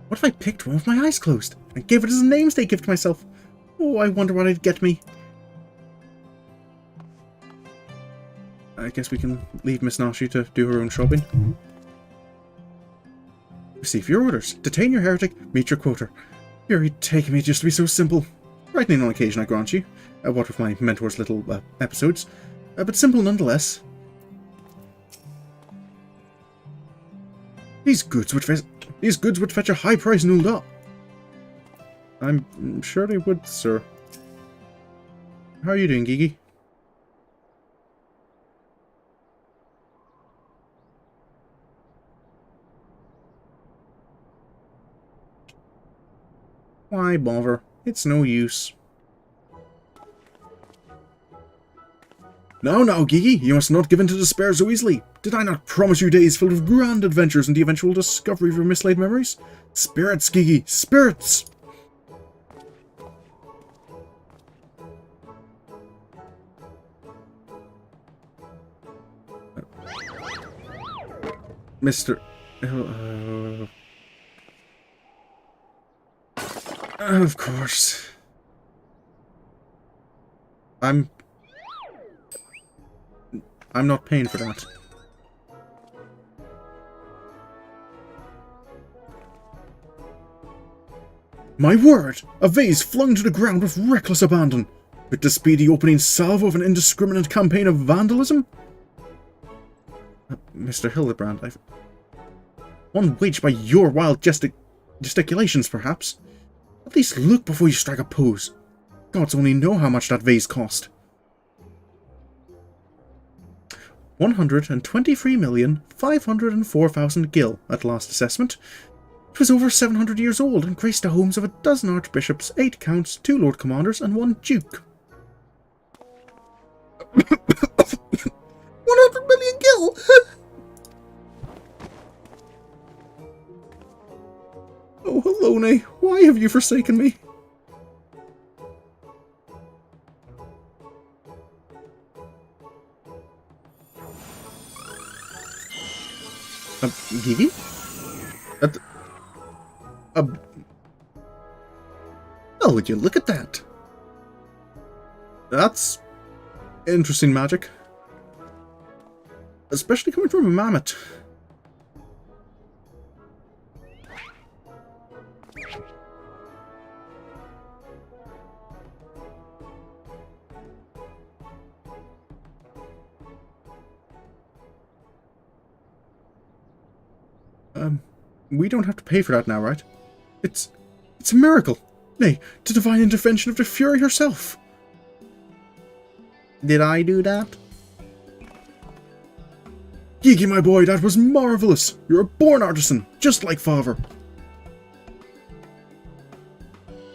What if I picked one with my eyes closed and gave it as a namesake gift to myself? Oh, I wonder what it'd get me. I guess we can leave Miss Nashi to do her own shopping. Receive your orders. Detain your heretic. Meet your quota. You're taking me just to be so simple. Frightening on occasion, I grant you. What with my mentor's little episodes. But simple nonetheless. These goods would fetch a high price, no doubt. I'm sure they would, sir. How are you doing, Gigi? Why bother? It's no use. Now, Gigi, you must not give in to despair so easily. Did I not promise you days filled with grand adventures and the eventual discovery of your mislaid memories? Spirits, Gigi, spirits! Mr. Of course. I'm not paying for that. My word! A vase flung to the ground with reckless abandon. Could this be the opening salvo of an indiscriminate campaign of vandalism? Mr. Hildibrand, one waged by your wild gesticulations, perhaps. At least look before you strike a pose. Gods only know how much that vase cost. 123,504,000 gil at last assessment. It was over 700 years old and graced the homes of a dozen archbishops, 8 counts, 2 lord commanders, and 1 duke. 100 million gil! Oh, Helone, why have you forsaken me? Gigi? Oh, would you look at that? That's interesting magic. Especially coming from a mammoth. We don't have to pay for that now, right? It's a miracle. Nay, the divine intervention of the Fury herself. Did I do that? Gigi, my boy, that was marvelous. You're a born artisan, just like father.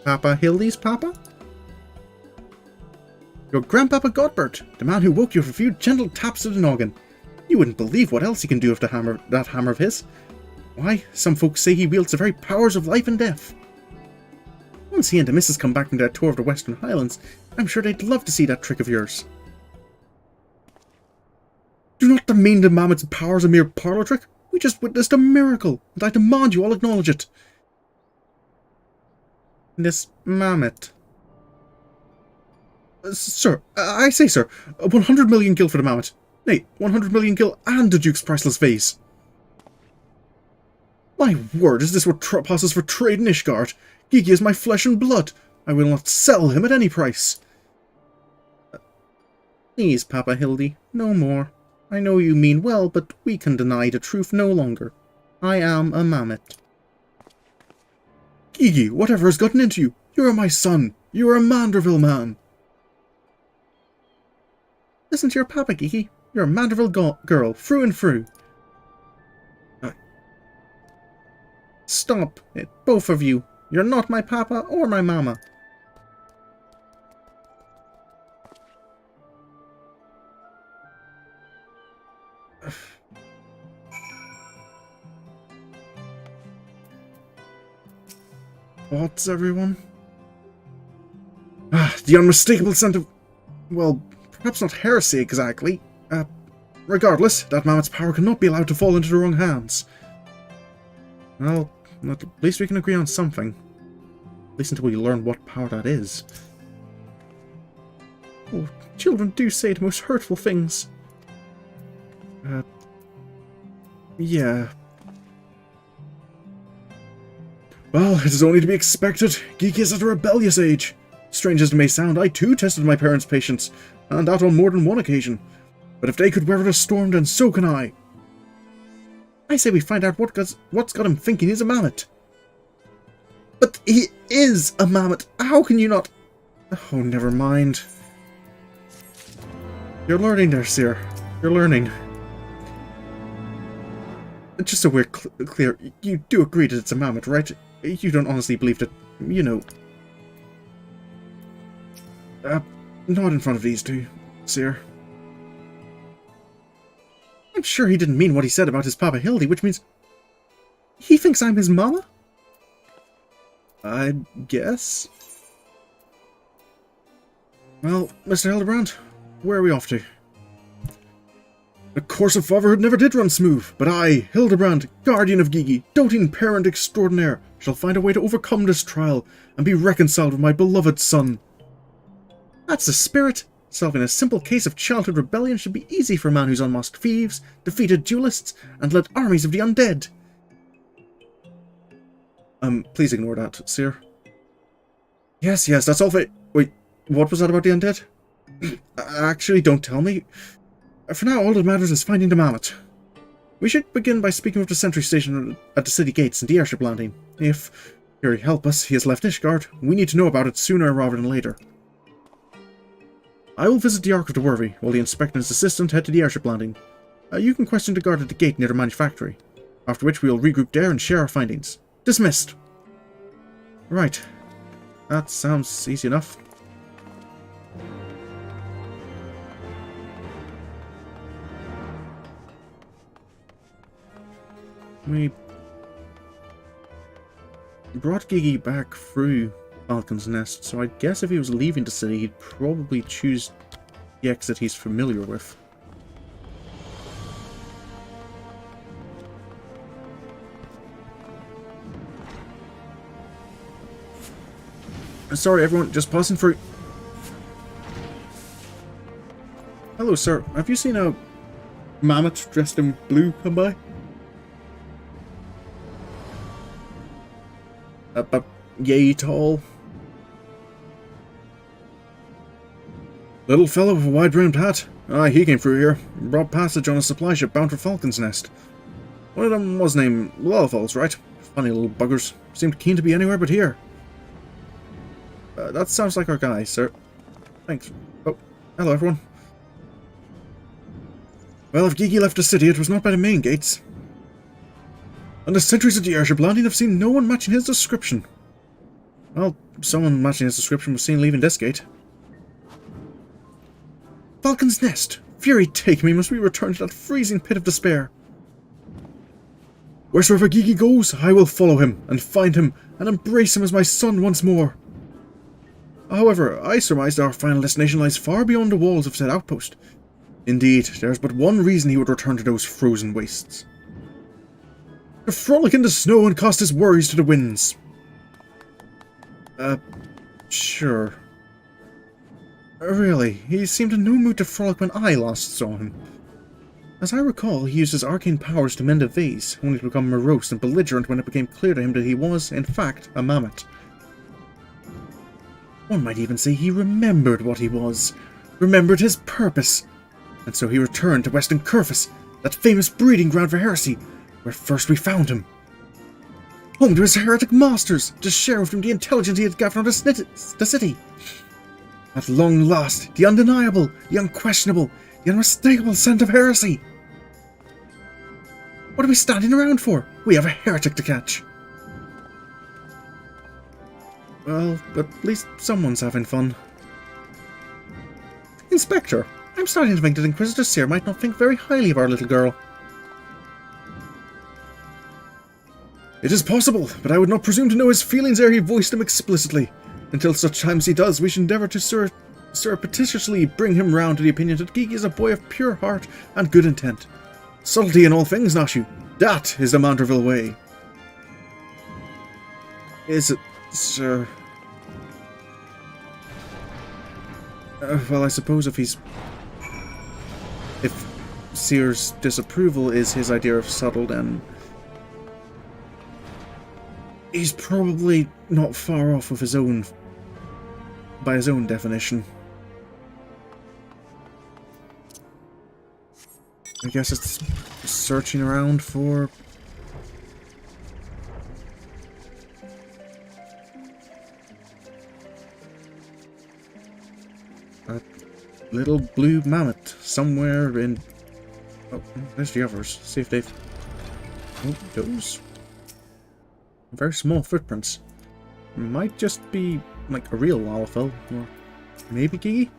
Papa Hildy's papa? Your grandpapa Godbert, the man who woke you with a few gentle taps of the noggin. You wouldn't believe what else he can do with that hammer of his. Why, some folks say he wields the very powers of life and death. Once he and the missus come back from their tour of the Western Highlands, I'm sure they'd love to see that trick of yours. Do not demean the mammoth's powers a mere parlour trick. We just witnessed a miracle, and I demand you all acknowledge it. This mammoth. Sir, I say, sir, 100 million gil for the mammoth. Nay, 100 million gil and the Duke's priceless vase. My word, is this what passes for trade in Ishgard? Gigi is my flesh and blood. I will not sell him at any price. Please, Papa Hildy, no more. I know you mean well, but we can deny the truth no longer. I am a mammoth. Gigi, whatever has gotten into you? You are my son. You are a Manderville man. Listen to your papa, Gigi. You're a Manderville girl, through and through. Stop it, both of you. You're not my papa or my mama. What's everyone? The unmistakable scent of... well, perhaps not heresy exactly. Regardless, that mammoth's power cannot be allowed to fall into the wrong hands. Well, at least we can agree on something. At least until we learn what power that is. Oh, children do say the most hurtful things. Yeah. Well, it is only to be expected. Gigi is at a rebellious age. Strange as it may sound, I too tested my parents' patience, and that on more than one occasion. But if they could weather the storm, then so can I. I say we find out what's got him thinking he's a mammoth. But he is a mammoth. How can you not... Oh, never mind. You're learning there, Seer. You're learning. Just so we're clear, you do agree that it's a mammoth, right? You don't honestly believe that, you know... not in front of these two, Seer. I'm sure he didn't mean what he said about his Papa Hildy, which means... he thinks I'm his mama? I guess? Well, Mr. Hildibrand, where are we off to? The course of fatherhood never did run smooth, but I, Hildibrand, guardian of Gigi, doting parent extraordinaire, shall find a way to overcome this trial and be reconciled with my beloved son. That's the spirit. Solving a simple case of childhood rebellion should be easy for a man who's unmasked thieves, defeated duelists, and led armies of the undead. Please ignore that, Seer. Yes, that's all for... Wait, what was that about the undead? Actually, don't tell me. For now, all that matters is finding the mammoth. We should begin by speaking with the sentry station at the city gates and the airship landing. If, Fury help us, he has left Ishgard, we need to know about it sooner rather than later. I will visit the Ark of the Worthy, while the inspector and his assistant head to the airship landing. You can question the guard at the gate near the manufactory, after which we will regroup there and share our findings. Dismissed! Right. That sounds easy enough. We brought Gigi back through Falcon's Nest, so I guess if he was leaving the city, he'd probably choose the exit he's familiar with. Sorry everyone, just passing through. Hello sir, have you seen a mammoth dressed in blue come by? About yay tall. Little fellow with a wide-brimmed hat. Aye, he came through here. Brought passage on a supply ship bound for Falcon's Nest. One of them was named Lawfalls, right? Funny little buggers. Seemed keen to be anywhere but here. That sounds like our guy, sir. Thanks. Oh, hello everyone. Well, if Gigi left the city, it was not by the main gates. And the sentries at the airship landing have seen no one matching his description. Well, someone matching his description was seen leaving this gate. Falcon's Nest! Fury take me, must we return to that freezing pit of despair? Wheresoever Gigi goes, I will follow him, and find him, and embrace him as my son once more. However, I surmise that our final destination lies far beyond the walls of said outpost. Indeed, there is but one reason he would return to those frozen wastes. To frolic in the snow and cast his worries to the winds. Sure. Really, he seemed in no mood to frolic when I last saw him. As I recall, he used his arcane powers to mend a vase, only to become morose and belligerent when it became clear to him that he was, in fact, a mammoth. One might even say he remembered what he was, remembered his purpose, and so he returned to Western Curfus, that famous breeding ground for heresy, where first we found him. Home to his heretic masters, to share with them the intelligence he had gathered on the city. At long last, the undeniable, the unquestionable, the unmistakable scent of heresy. What are we standing around for? We have a heretic to catch. Well, at least someone's having fun. Inspector, I'm starting to think that Inquisitor Seer might not think very highly of our little girl. It is possible, but I would not presume to know his feelings ere he voiced them explicitly. Until such time as he does, we should endeavour to surreptitiously bring him round to the opinion that Gigi is a boy of pure heart and good intent. Subtlety in all things, Nashu. That is the Manderville way. Is it, sir? Well, I suppose if Seer's disapproval is his idea of subtle, then he's probably not far off with his own, by his own definition. I guess it's searching around for a little blue mammoth somewhere in... Oh, there's the others. See if they've... Oh, those... very small footprints. Might just be like a real Lalafell, or maybe Gigi?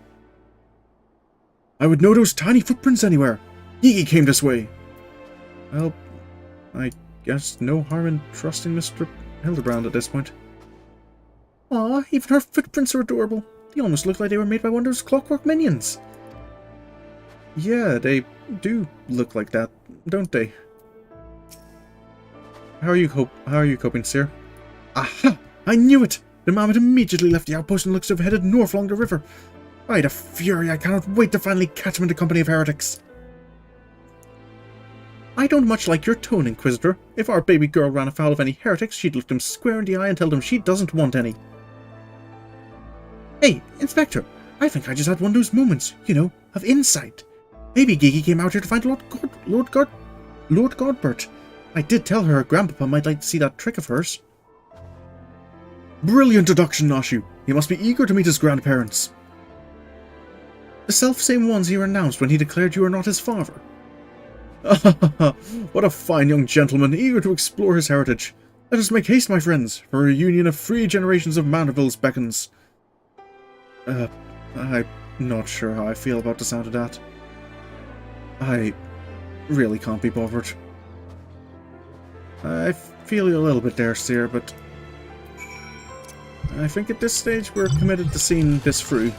I would know those tiny footprints anywhere. Gigi came this way. Well, I guess no harm in trusting Mr. Hildibrand at this point. Aw, even her footprints are adorable. They almost look like they were made by one of those clockwork minions. Yeah, they do look like that, don't they? How are you coping, sir? Aha! I knew it! The mammoth immediately left the outpost and looks to have headed north along the river. By the fury, I cannot wait to finally catch him in the company of heretics. I don't much like your tone, Inquisitor. If our baby girl ran afoul of any heretics, she'd look them square in the eye and tell them she doesn't want any. Hey, Inspector, I think I just had one of those moments, you know, of insight. Maybe Gigi came out here to find Lord Godbert. I did tell her grandpapa might like to see that trick of hers. Brilliant deduction, Nashu. He must be eager to meet his grandparents. The self-same ones he renounced when he declared you were not his father. What a fine young gentleman, eager to explore his heritage. Let us make haste, my friends, for a reunion of 3 generations of Mandervilles beckons. I'm not sure how I feel about the sound of that. I really can't be bothered. I feel you a little bit there, Seer, but I think at this stage we're committed to seeing this through.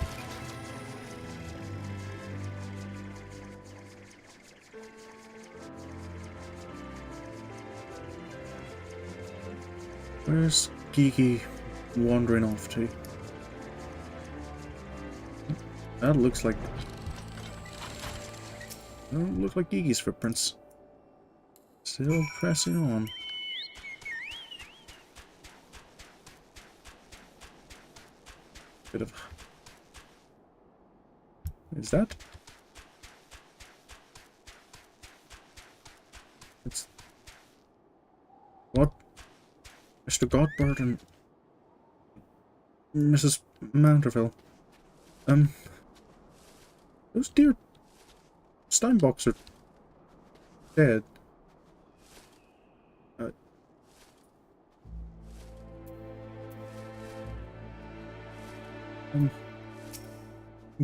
Where's Gigi wandering off to? That looks like... Don't look like Gigi's footprints. Still pressing on. Bit of... Is that? It's... What? Mr. Godbert and... Mrs. Manderville. Those dear Steinbocks are dead.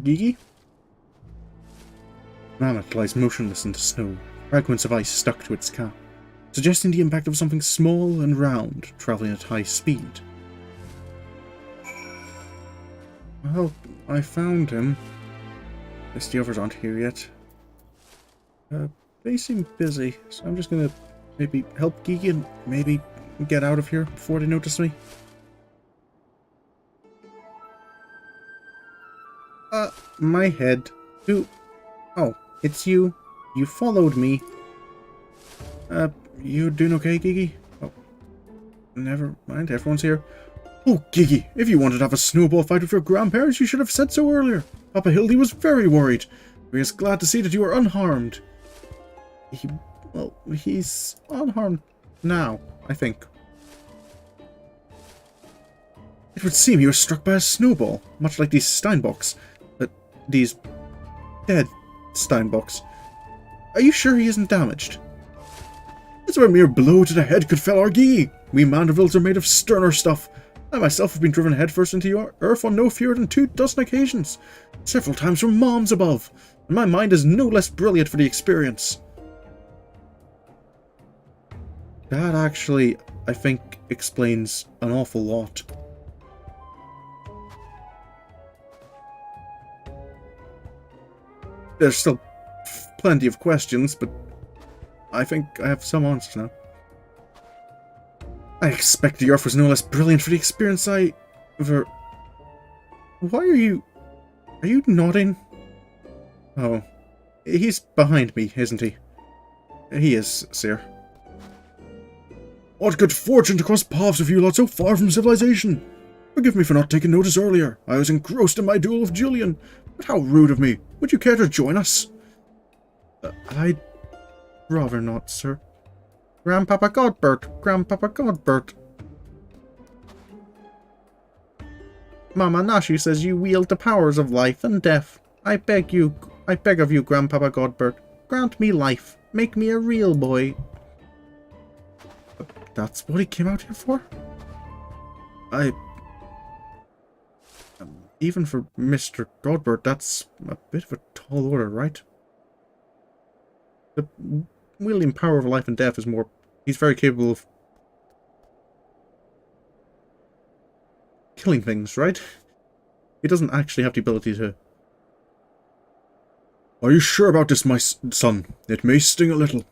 Gigi? Mammoth lies motionless in the snow, fragments of ice stuck to its cap, suggesting the impact of something small and round, travelling at high speed. Well, I found him. Guess the others aren't here yet. They seem busy, so I'm just gonna maybe help Gigi and maybe get out of here before they notice me. My head. Who? Oh, it's you. You followed me. You doing okay, Gigi? Oh, never mind, everyone's here. Oh, Gigi, if you wanted to have a snowball fight with your grandparents, you should have said so earlier. Papa Hildy was very worried. He is glad to see that you are unharmed. He's unharmed now, I think. It would seem he was struck by a snowball, much like these Steinbocks. These dead Steinbocks. Are you sure he isn't damaged? It's a mere blow to the head could fell our Gigi. We Mandervilles are made of sterner stuff. I myself have been driven headfirst into your earth on no fewer than 24 occasions, several times from moms above, and my mind is no less brilliant for the experience. That actually, I think, explains an awful lot. There's still plenty of questions, but I think I have some answers now. I expect the Earth was no less brilliant for the experience I ever... Why are you nodding? Oh, he's behind me, isn't he? He is, sir. What good fortune to cross paths with you lot so far from civilization! Forgive me for not taking notice earlier. I was engrossed in my duel with Julian. But how rude of me. Would you care to join us? I'd rather not, sir. Grandpapa Godbert! Grandpapa Godbert! Mama Nashi says you wield the powers of life and death. I beg of you, Grandpapa Godbert. Grant me life. Make me a real boy. That's what he came out here for? Even for Mr. Godbert, that's a bit of a tall order, right? The wielding power of life and death is more... He's very capable of killing things, right? He doesn't actually have the ability to... Are you sure about this, my son? It may sting a little.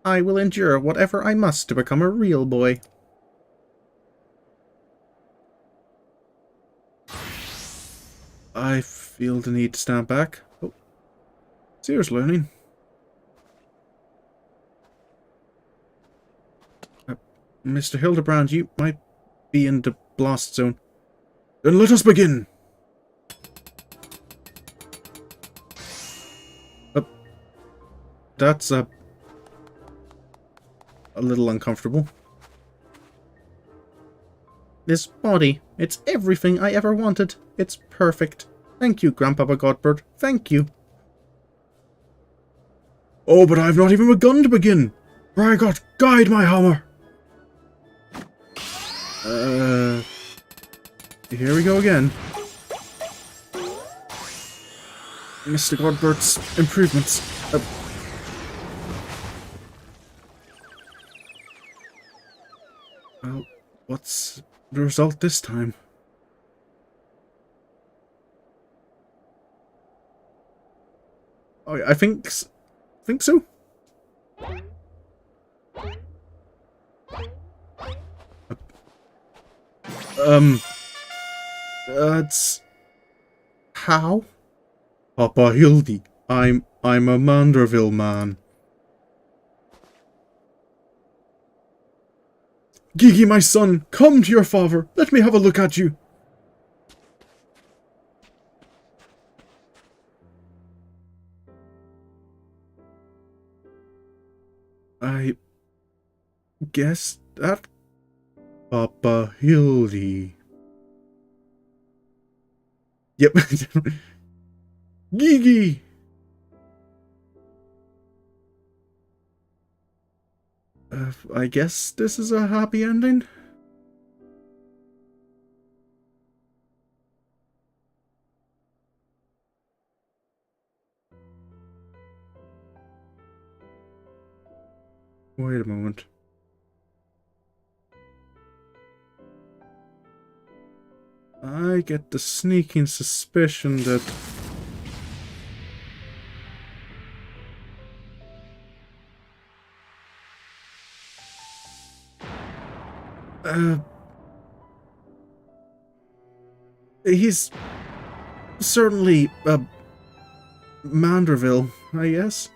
I will endure whatever I must to become a real boy. I feel the need to stand back. Oh. Seer's learning. Mr. Hildibrand, you might be in the blast zone. Then let us begin! That's a little uncomfortable. This body, it's everything I ever wanted. It's perfect. Thank you, Grandpapa Godbert. Thank you. Oh, but I've not even begun to begin. Rygot, guide my hammer. Here we go again. Mr. Godbert's improvements. Well, what's the result this time? Oh, I think so. That's how? Papa Hildy, I'm a Manderville man. Gigi, my son, come to your father. Let me have a look at you. I guess that Papa Hildy. Yep. Gigi! I guess this is a happy ending? Wait a moment. I get the sneaking suspicion that... he's certainly Manderville, I guess.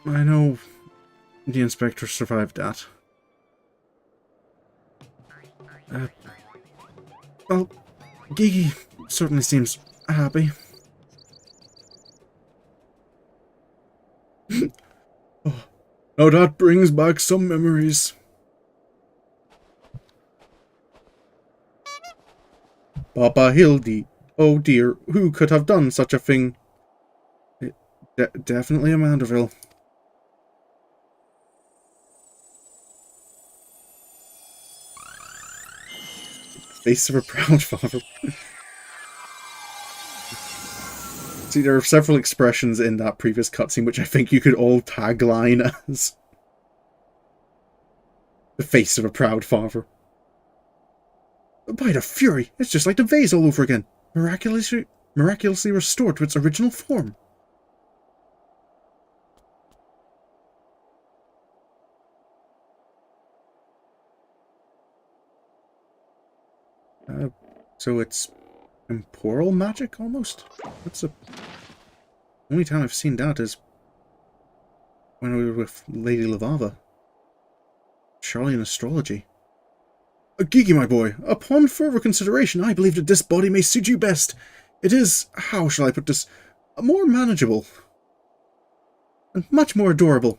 I know the inspector survived that. Well, Gigi certainly seems happy. Oh, now that brings back some memories. Papa Hildy. Oh dear, who could have done such a thing? Definitely a Manderville. Face of a proud father. See, there are several expressions in that previous cutscene which I think you could all tagline as the face of a proud father. By the fury, it's just like the vase all over again. Miraculously restored to its original form. So it's temporal magic, almost? That's the only time I've seen that is when we were with Lady Lavava. Charlie in astrology. Gigi, my boy, upon further consideration, I believe that this body may suit you best. It is, how shall I put this, more manageable. And much more adorable.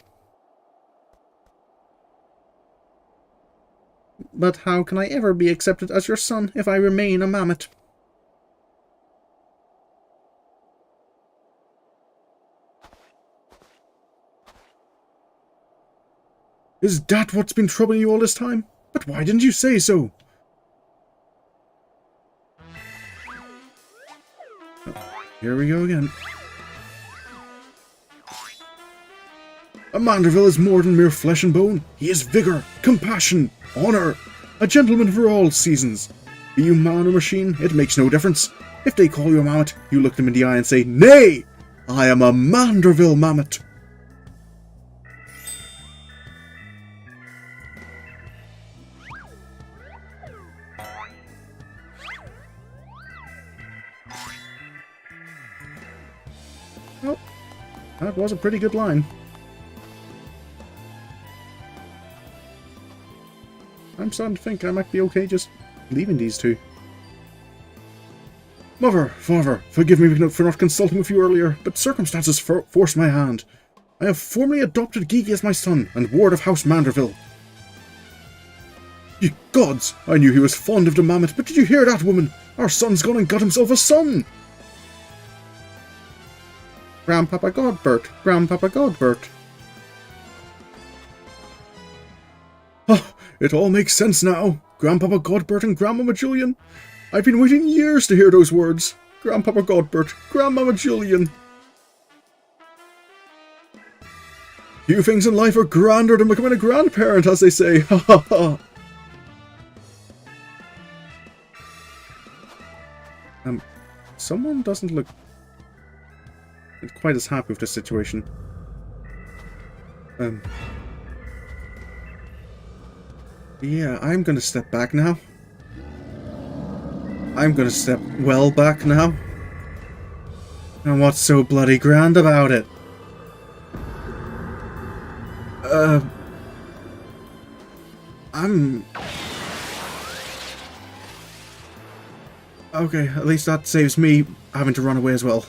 But how can I ever be accepted as your son if I remain a mammoth? Is that what's been troubling you all this time? But why didn't you say so? Oh, here we go again. A Manderville is more than mere flesh and bone. He is vigour, compassion, honour, a gentleman for all seasons. Be you man or machine, it makes no difference. If they call you a mammoth, you look them in the eye and say, "Nay, I am a Manderville mammoth." Well, that was a pretty good line. I'm starting to think I might be okay just leaving these two. Mother, father, forgive me for not consulting with you earlier, but circumstances forced my hand. I have formally adopted Gigi as my son and ward of House Manderville. Ye gods! I knew he was fond of the mammoth, but did you hear that, woman? Our son's gone and got himself a son! Grandpapa Godbert, Grandpapa Godbert. Ah, it all makes sense now. Grandpapa Godbert and Grandmama Julian. I've been waiting years to hear those words. Grandpapa Godbert, Grandmama Julian. Few things in life are grander than becoming a grandparent, as they say. Ha ha ha. Someone doesn't look quite as happy with the situation. Yeah, I'm gonna step back now. I'm gonna step well back now. And what's so bloody grand about it? Okay, at least that saves me having to run away as well.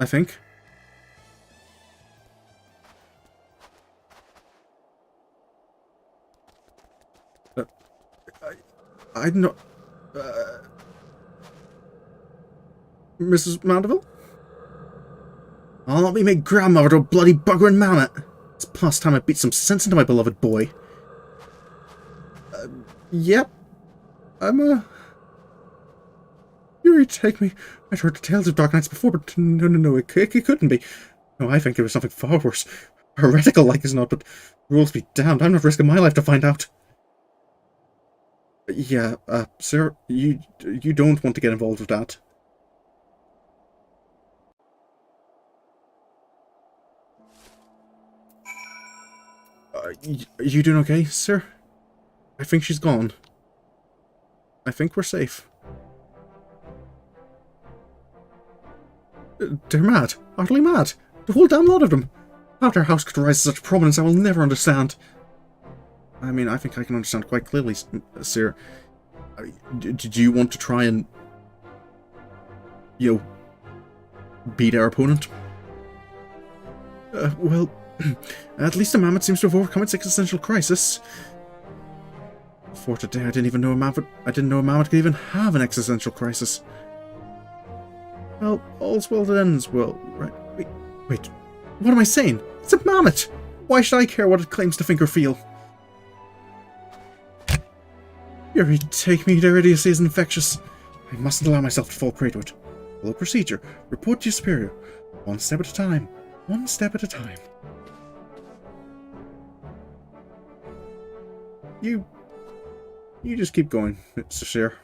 I think. I'm not... Mrs. Mandeville? I'll not be made grandmother to a bloody buggering mammoth. It's past time I beat some sense into my beloved boy. Yep. You take me. I'd heard the tales of Dark Knights before, but no, it couldn't be. No, I think it was something far worse. Heretical like as not, but rules be damned. I'm not risking my life to find out. Yeah, sir, you don't want to get involved with that. You doing okay, sir? I think she's gone. I think we're safe. They're mad. Utterly mad. The whole damn lot of them. How their house could rise to such prominence I will never understand. I mean, I think I can understand quite clearly, sir. Did you want to try and, beat our opponent? Well, at least the mammoth seems to have overcome its existential crisis. Before today, I didn't know a mammoth could even have an existential crisis. Well, all's well that ends well, right? Wait, what am I saying? It's a mammoth! Why should I care what it claims to think or feel? Fury, take me, their idiocy is infectious. I mustn't allow myself to fall prey to it. Follow procedure. Report to your superior. One step at a time. One step at a time. You just keep going, Mr. Sear.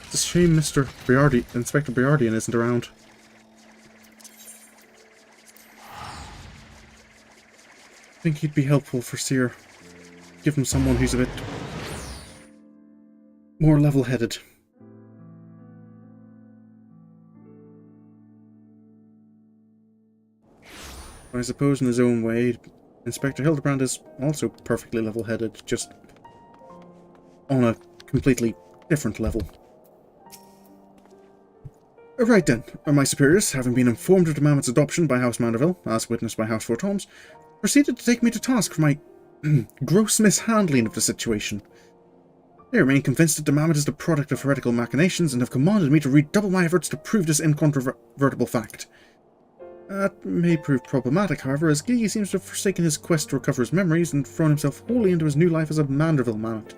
It's a shame Inspector Briardian isn't around. I think he'd be helpful for Sear. Give him someone who's a bit more level-headed. I suppose in his own way, Inspector Hildibrand is also perfectly level-headed, just on a completely different level. Right then, my superiors, having been informed of the mammoth's adoption by House Mandeville, as witnessed by House Four Tomes, proceeded to take me to task for my gross mishandling of the situation. They remain convinced that the mammoth is the product of heretical machinations and have commanded me to redouble my efforts to prove this incontrovertible fact. That may prove problematic, however, as Gigi seems to have forsaken his quest to recover his memories and thrown himself wholly into his new life as a Mandeville mammoth,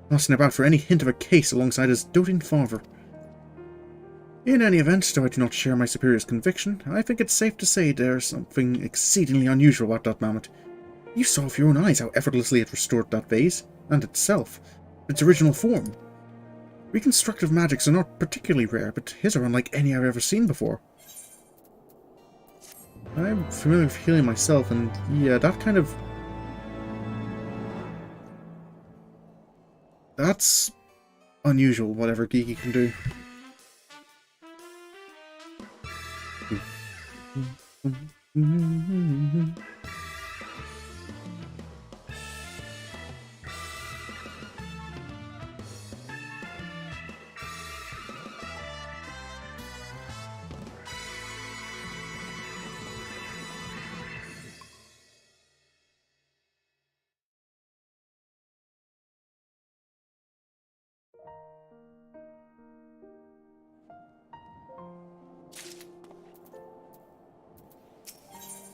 tossing about for any hint of a case alongside his doting father. In any event, though I do not share my superior's conviction, I think it's safe to say there's something exceedingly unusual about that mammoth. You saw with your own eyes how effortlessly it restored that vase, and itself, its original form. Reconstructive magics are not particularly rare, but his are unlike any I've ever seen before. I'm familiar with healing myself, and yeah, that kind of... that's unusual, whatever Gigi can do.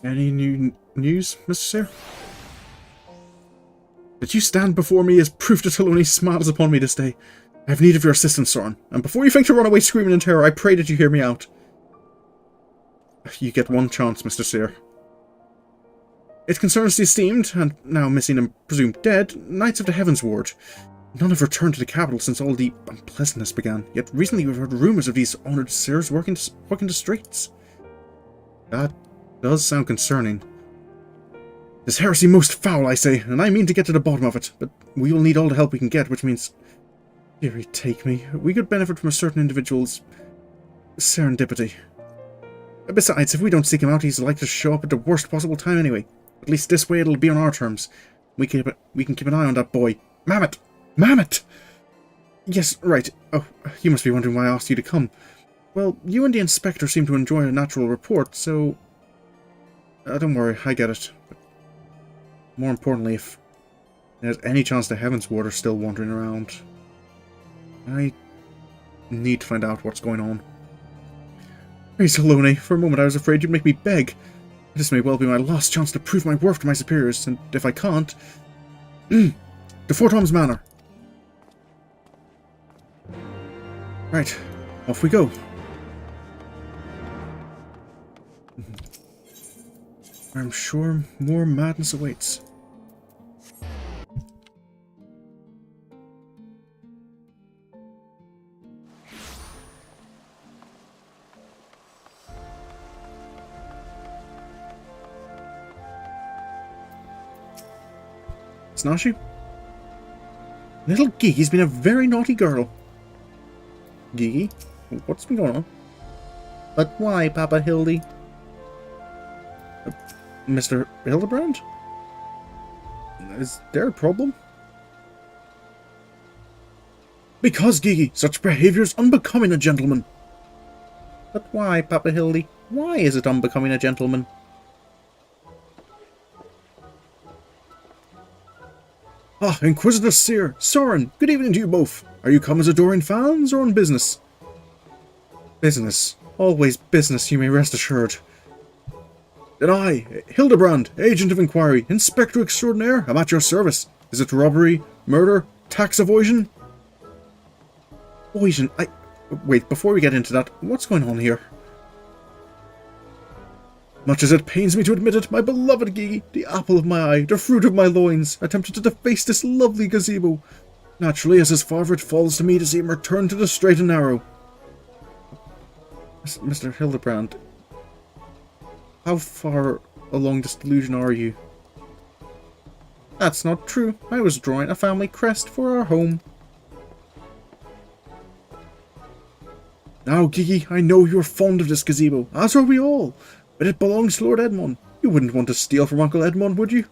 Any new news, Mr. Sir? That you stand before me as proof that Trelawney smiles upon me this day. I have need of your assistance, Sorin, and before you think to run away screaming in terror, I pray that you hear me out. You get one chance, Mr. Sear. It concerns the esteemed, and now missing and presumed dead, Knights of the Heavens Ward. None have returned to the capital since all the unpleasantness began, yet recently we've heard rumours of these honoured sirs working the streets. That does sound concerning. This heresy most foul, I say, and I mean to get to the bottom of it, but we will need all the help we can get, which means... Dearie, take me. We could benefit from a certain individual's... serendipity. Besides, if we don't seek him out, he's likely to show up at the worst possible time anyway. At least this way it'll be on our terms. We can keep an eye on that boy. Mammoth! Mammoth! Yes, right. Oh, you must be wondering why I asked you to come. Well, you and the Inspector seem to enjoy a natural rapport, so... don't worry, I get it. But more importantly, if there's any chance the Heavens Ward are still wandering around, I need to find out what's going on. Praise Alone, for a moment I was afraid you'd make me beg. This may well be my last chance to prove my worth to my superiors, and if I can't... to Fort Holmes Manor. Right, off we go. I'm sure more madness awaits. Snashy? Little Gigi's been a very naughty girl. Gigi? What's been going on? But why, Papa Hildy? Mr. Hildibrand? Is there a problem? Because, Gigi, such behaviour is unbecoming a gentleman. But why, Papa Hildy? Why is it unbecoming a gentleman? Ah, Inquisitor Seer, Sorin, good evening to you both. Are you come as adoring fans or on business? Business. Always business, you may rest assured. Then I, Hildibrand, Agent of Inquiry, Inspector Extraordinaire, am at your service. Is it robbery, murder, tax evasion? Evasion, Wait, before we get into that, what's going on here? Much as it pains me to admit it, my beloved Gigi, the apple of my eye, the fruit of my loins, attempted to deface this lovely gazebo. Naturally, as his father, it falls to me to see him return to the straight and narrow. Mr. Hildibrand, how far along this delusion are you? That's not true. I was drawing a family crest for our home. Now, Gigi, I know you're fond of this gazebo, as are we all. But it belongs to Lord Edmond. You wouldn't want to steal from Uncle Edmond, would you?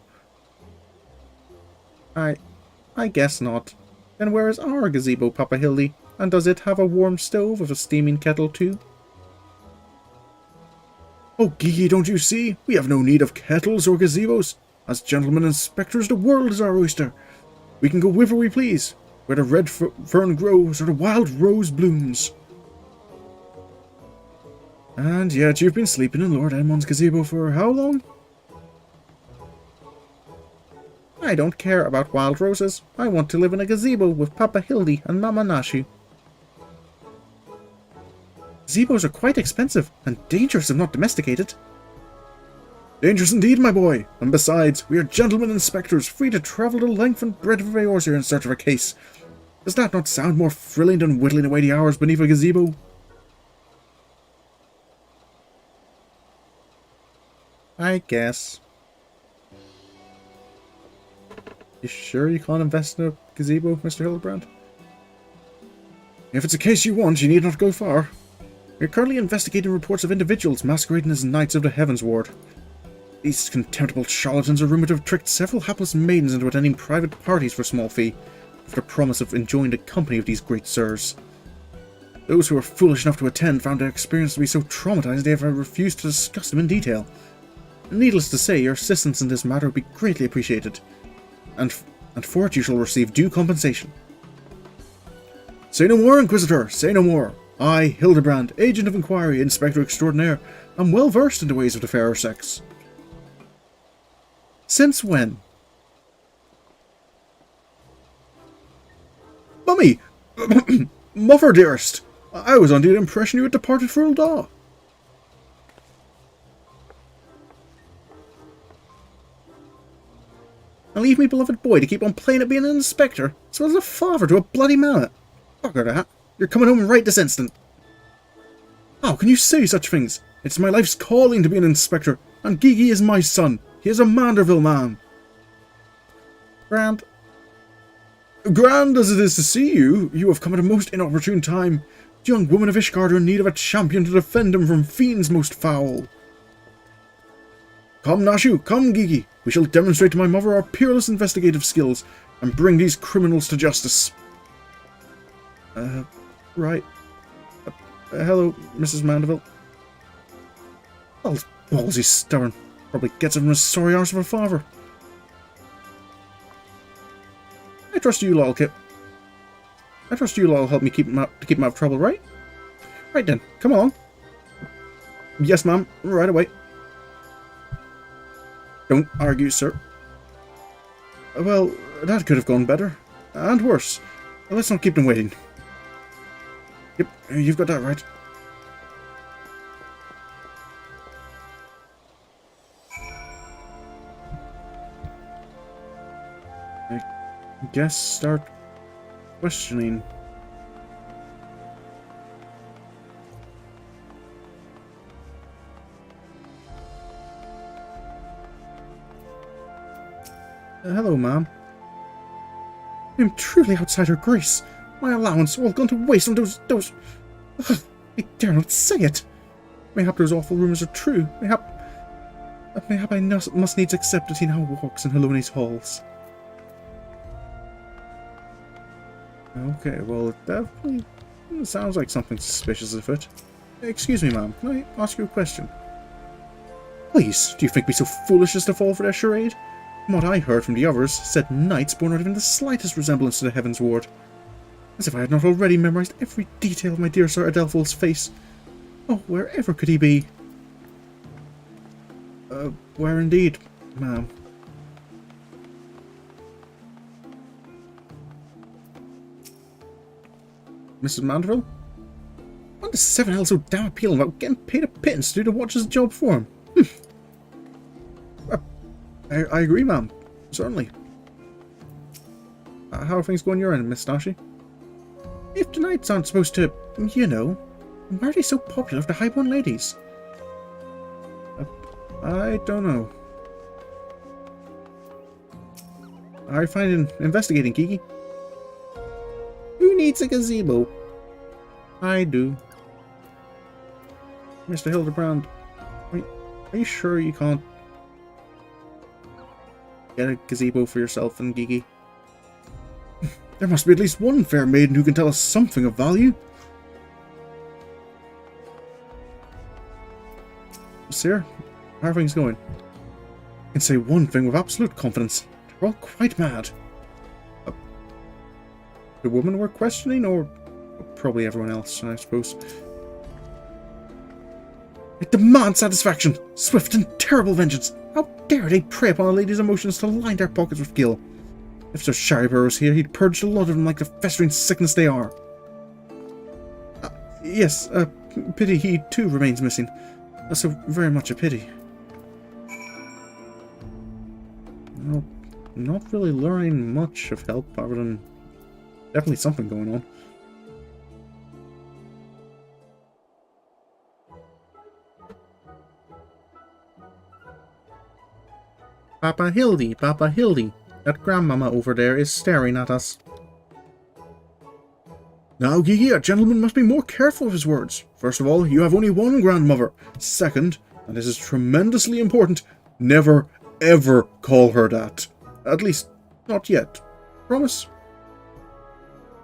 I guess not. Then where is our gazebo, Papa Hildy? And does it have a warm stove with a steaming kettle too? Oh, Gigi, don't you see? We have no need of kettles or gazebos. As gentlemen inspectors, the world is our oyster. We can go whither we please, where the red fern grows or the wild rose blooms. And yet you've been sleeping in Lord Edmond's gazebo for how long? I don't care about wild roses. I want to live in a gazebo with Papa Hildy and Mama Nashi. Gazebos are quite expensive and dangerous if not domesticated. Dangerous indeed, my boy. And besides, we are gentlemen inspectors, free to travel the length and breadth of Eorzea in search of a case. Does that not sound more thrilling than whittling away the hours beneath a gazebo? I guess. You sure you can't invest in a gazebo, Mr. Hildibrand? If it's a case you want, you need not go far. We're currently investigating reports of individuals masquerading as Knights of the Heavens Ward. These contemptible charlatans are rumoured to have tricked several hapless maidens into attending private parties for a small fee, with the promise of enjoying the company of these great sirs. Those who were foolish enough to attend found their experience to be so traumatizing they have refused to discuss them in detail. Needless to say, your assistance in this matter would be greatly appreciated, and for it you shall receive due compensation. Say no more, Inquisitor, say no more. I, Hildibrand, Agent of Inquiry, Inspector Extraordinaire, am well versed in the ways of the fairer sex. Since when? Mummy! Mother dearest! I was under the impression you had departed for Ul'dah. And leave me beloved boy to keep on playing at being an inspector, so as a father to a bloody mallet. Bugger that. You're coming home right this instant. How can you say such things? It's my life's calling to be an inspector, and Gigi is my son. He is a Manderville man. Grand as it is to see you, you have come at a most inopportune time. The young woman of Ishgard are in need of a champion to defend him from fiends most foul. Come, Nashu, come, Gigi. We shall demonstrate to my mother our peerless investigative skills, and bring these criminals to justice. Right. Hello, Mrs. Mandeville. Well, ballsy stubborn. Probably gets it from his sorry arse of her father. I trust you lot, Kip. I trust you lot will help me keep him out of trouble, right? Right then, come along. Yes, ma'am. Right away. Don't argue, sir. Well, that could have gone better. And worse. Let's not keep them waiting. Yep, you've got that right. I guess start questioning. Hello, ma'am. I'm truly outside her grace. My allowance all gone to waste on those... Ugh, I dare not say it. Mayhap those awful rumours are true. Mayhap I must needs accept that he now walks in Halloweenies halls. Okay, well, it definitely sounds like something suspicious afoot. Excuse me, ma'am. Can I ask you a question? Please, do you think me so foolish as to fall for their charade? From what I heard from the others, said knights bore not even the slightest resemblance to the Heaven's Ward. As if I had not already memorized every detail of my dear Sir Adelpho's face. Oh, wherever could he be? Where indeed, ma'am? Mrs. Mandeville? What does 7 L so damn appealing about getting paid a pittance to do the watch's job for him? I agree, ma'am. Certainly. How are things going your end, Miss Nashi? If the knights aren't supposed to, you know, why are they so popular with the highborn ladies? I don't know. How are you finding investigating, Kiki? Who needs a gazebo? I do. Mr. Hildibrand, are you sure you can't get a gazebo for yourself and Gigi? There must be at least one fair maiden who can tell us something of value. Sir, how are things going? I can say one thing with absolute confidence. They're all quite mad. The woman we're questioning, or probably everyone else, I suppose. I demand satisfaction! Swift and terrible vengeance! How dare they prey upon a lady's emotions to line their pockets with gil? If Sir Sharibur was here, he'd purge the lot of them like the festering sickness they are. Yes, pity he too remains missing. So very much a pity. Well, not really learning much of help, other than definitely something going on. Papa Hildy, Papa Hildy. That grandmama over there is staring at us. Now, Gigi, a gentleman must be more careful of his words. First of all, you have only one grandmother. Second, and this is tremendously important, never, ever call her that. At least, not yet. Promise?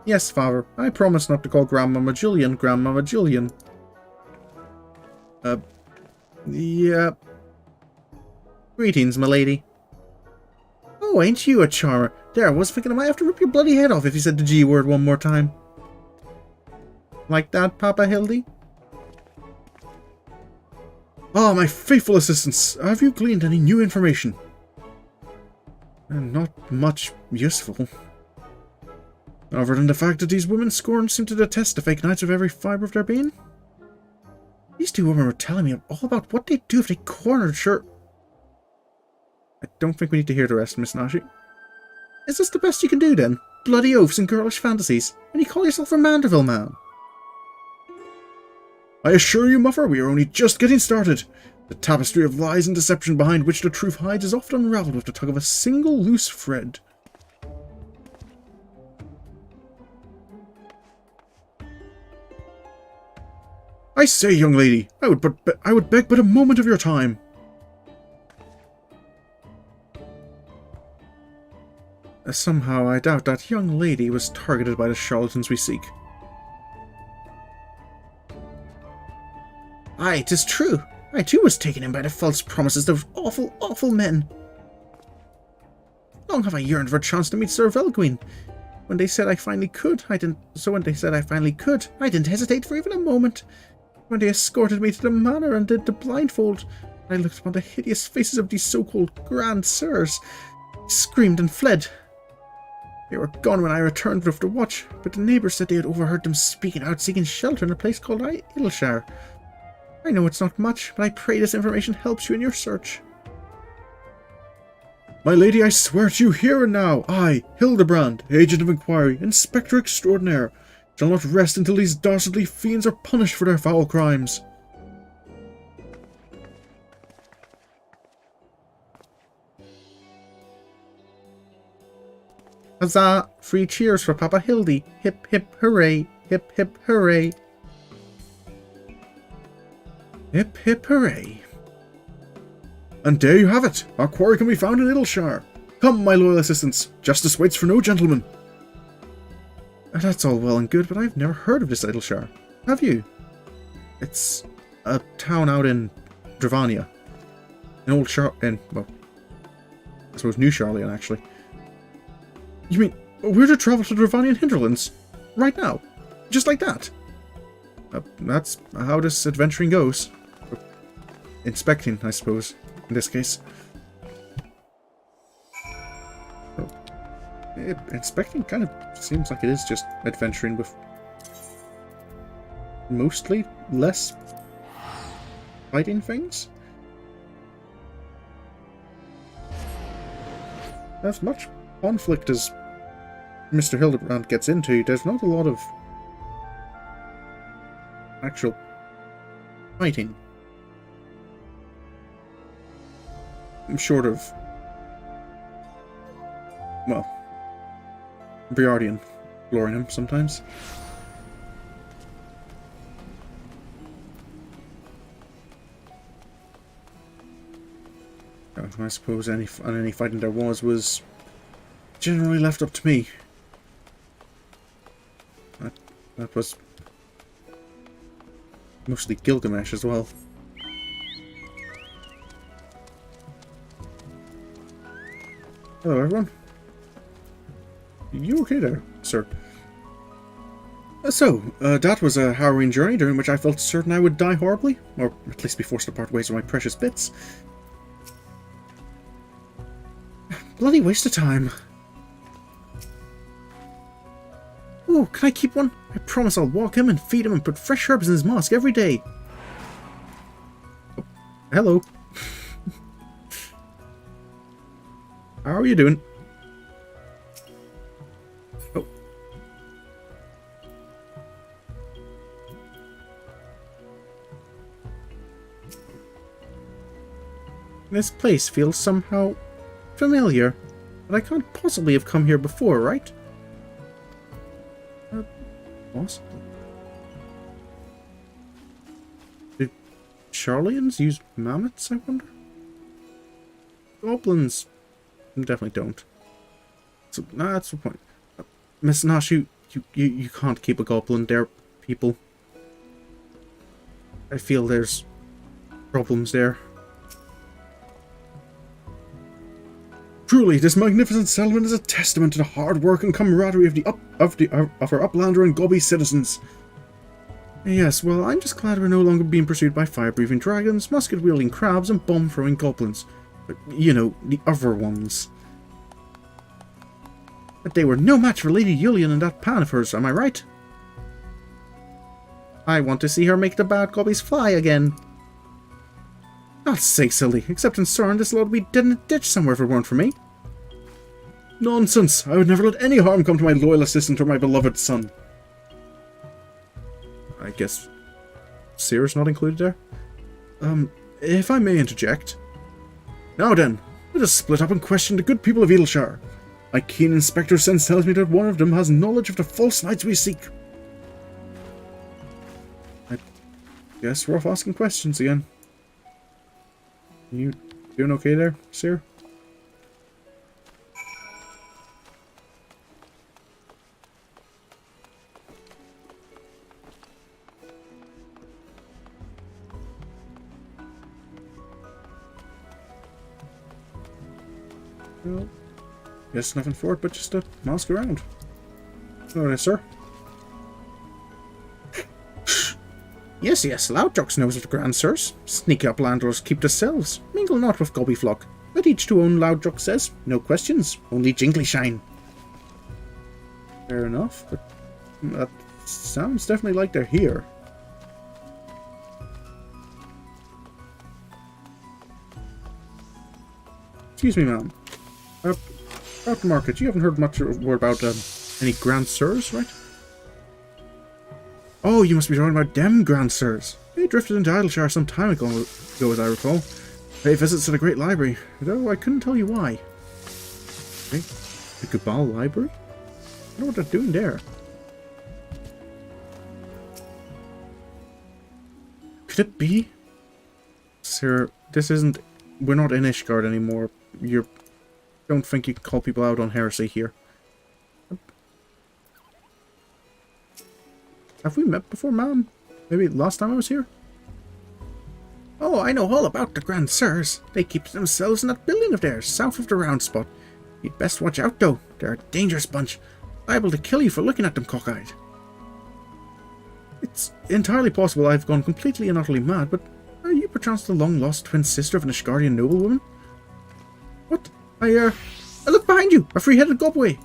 Yes, father. I promise not to call Grandmama Julian Grandmama Julian. Yeah. Greetings, milady. Oh, ain't you a charmer? There, I was thinking I might have to rip your bloody head off if you said the G word one more time. Like that, Papa Hildy? Ah, my faithful assistants. Have you gleaned any new information? Not much useful. Other than the fact that these women scorn seem to detest the fake knights with every fibre of their being. These two women were telling me all about what they'd do if they cornered Sure. I don't think we need to hear the rest, Miss Nashi. Is this the best you can do, then? Bloody oaths and girlish fantasies? And you call yourself a Mandeville man? I assure you, Muffer, we are only just getting started. The tapestry of lies and deception behind which the truth hides is often unravelled with the tug of a single loose thread. I say, young lady, I would beg but a moment of your time. Somehow I doubt that young lady was targeted by the charlatans we seek. Aye, 'tis true. I too was taken in by the false promises of awful, awful men. Long have I yearned for a chance to meet Sir Velguin. When they said I finally could, I didn't hesitate for even a moment. When they escorted me to the manor and did the blindfold, I looked upon the hideous faces of these so-called grand sirs, screamed and fled. They were gone when I returned with the watch, but the neighbours said they had overheard them speaking out seeking shelter in a place called Idleshire. I know it's not much, but I pray this information helps you in your search. My lady, I swear to you here and now, I, Hildibrand, Agent of Inquiry, Inspector Extraordinaire, shall not rest until these dastardly fiends are punished for their foul crimes. Huzzah! Free cheers for Papa Hildy! Hip hip hooray! Hip hip hooray! Hip hip hooray! And there you have it! Our quarry can be found in Idleshire! Come, my loyal assistants! Justice waits for no gentleman! That's all well and good, but I've never heard of this Idleshire. Have you? It's a town out in Dravania. Well, I suppose New Charlian, actually. You mean, we're to travel to Dravanian hinterlands? Right now? Just like that? That's how this adventuring goes. Inspecting, I suppose, in this case. Inspecting kind of seems like it is just adventuring with mostly less fighting things. As much conflict as Mr. Hildibrand gets into, there's not a lot of actual fighting. Short of, well, Briardian glorying him sometimes. I suppose any fighting there was generally left up to me. That was mostly Gilgamesh as well. Hello, everyone. You okay there, sir? That was a harrowing journey during which I felt certain I would die horribly, or at least be forced to part ways with my precious bits. Bloody waste of time. Oh, can I keep one? I promise I'll walk him and feed him and put fresh herbs in his mask every day. Oh, hello. How are you doing? Oh. This place feels somehow familiar, but I can't possibly have come here before, right? Possibly. Did Charlians use mammoths, I wonder? Goblins definitely don't. So that's the point. Miss Nash, you can't keep a goblin there, people. I feel there's problems there. Truly, this magnificent settlement is a testament to the hard work and camaraderie of our Uplander and Gobby citizens. Yes, well, I'm just glad we're no longer being pursued by fire-breathing dragons, musket-wielding crabs, and bomb-throwing goblins. But, you know, the other ones. But they were no match for Lady Yulian and that pan of hers, am I right? I want to see her make the bad gobbies fly again. I'll say silly, except in Sorin this lot would be dead in a ditch somewhere if it weren't for me. Nonsense! I would never let any harm come to my loyal assistant or my beloved son. I guess Seer's not included there? If I may interject. Now then, let us split up and question the good people of Idleshire. My keen inspector sense tells me that one of them has knowledge of the false knights we seek. I guess we're off asking questions again. You doing okay there, Seer? Well, guess nothing for it but just to mouse around. Alright, sir. Yes, yes, Loudjocks knows of the Grand Sirs. Sneaky uplanders keep to selves. Mingle not with gobby flock. Let each to own, Loudjock says. No questions, only jingly shine. Fair enough, but that sounds definitely like they're here. Excuse me, ma'am. About the market, you haven't heard much word about any Grand Sirs, right? Oh, you must be talking about them Grand Sirs. They drifted into Idleshire some time ago, as I recall. Pay visits to the Great Library, though I couldn't tell you why. Okay. The Cabal Library? I wonder what they're doing there. Could it be? Sir, this isn't... We're not in Ishgard anymore. You don't think you can call people out on heresy here. Have we met before, ma'am? Maybe last time I was here? Oh, I know all about the Grand Sirs. They keep themselves in that building of theirs, south of the round spot. You'd best watch out, though. They're a dangerous bunch. Liable to kill you for looking at them cockeyed. It's entirely possible I've gone completely and utterly mad, but are you perchance the long-lost twin sister of an Ishgardian noblewoman? What? Look behind you! A free-headed gobway!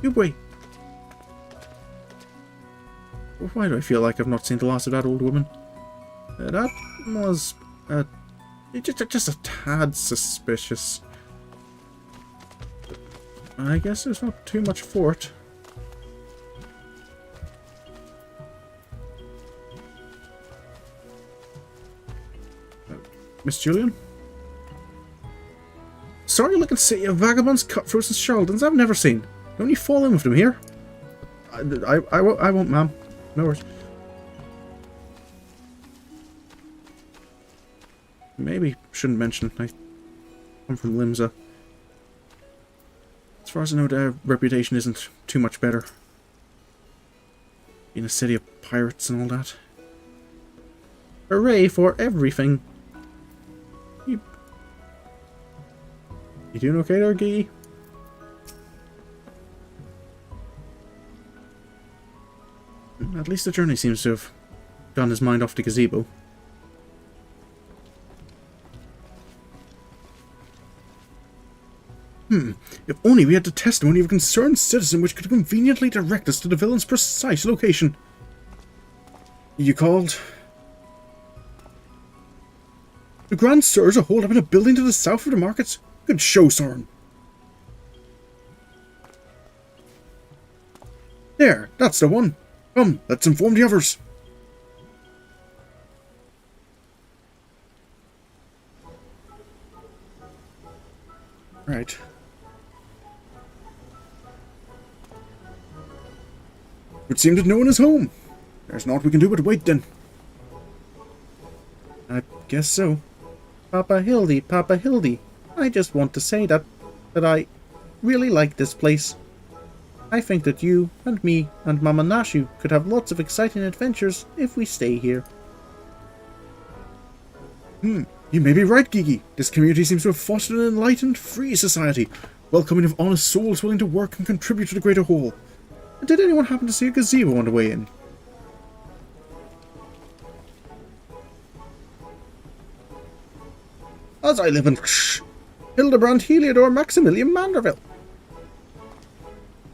Gobway! Why do I feel like I've not seen the last of that old woman? That was just a tad suspicious. I guess there's not too much for it. Miss Julian? Sorry looking city of vagabonds, cutthroats and charlatans I've never seen. Don't you fall in with them here? I won't, ma'am. No worries. Maybe shouldn't mention I come from Limsa. As far as I know, their reputation isn't too much better. Being a city of pirates and all that. Hooray for everything! You doing okay there, Gee? At least the journey seems to have gotten his mind off the gazebo. If only we had the testimony of a concerned citizen which could conveniently direct us to the villain's precise location. You called? The Grand Sirs are holed up in a building to the south of the markets? Good show, Sorin. There, that's the one. Come, let's inform the others. Right. Would seem that no one is home. There's naught we can do but wait then. I guess so. Papa Hildy, I just want to say that I really like this place. I think that you and me and Mama Nashu could have lots of exciting adventures if we stay here. You may be right, Gigi. This community seems to have fostered an enlightened, free society, welcoming of honest souls willing to work and contribute to the greater whole. Did anyone happen to see a gazebo on the way in? As I live in Hildibrand, Heliodor, Maximilian Manderville.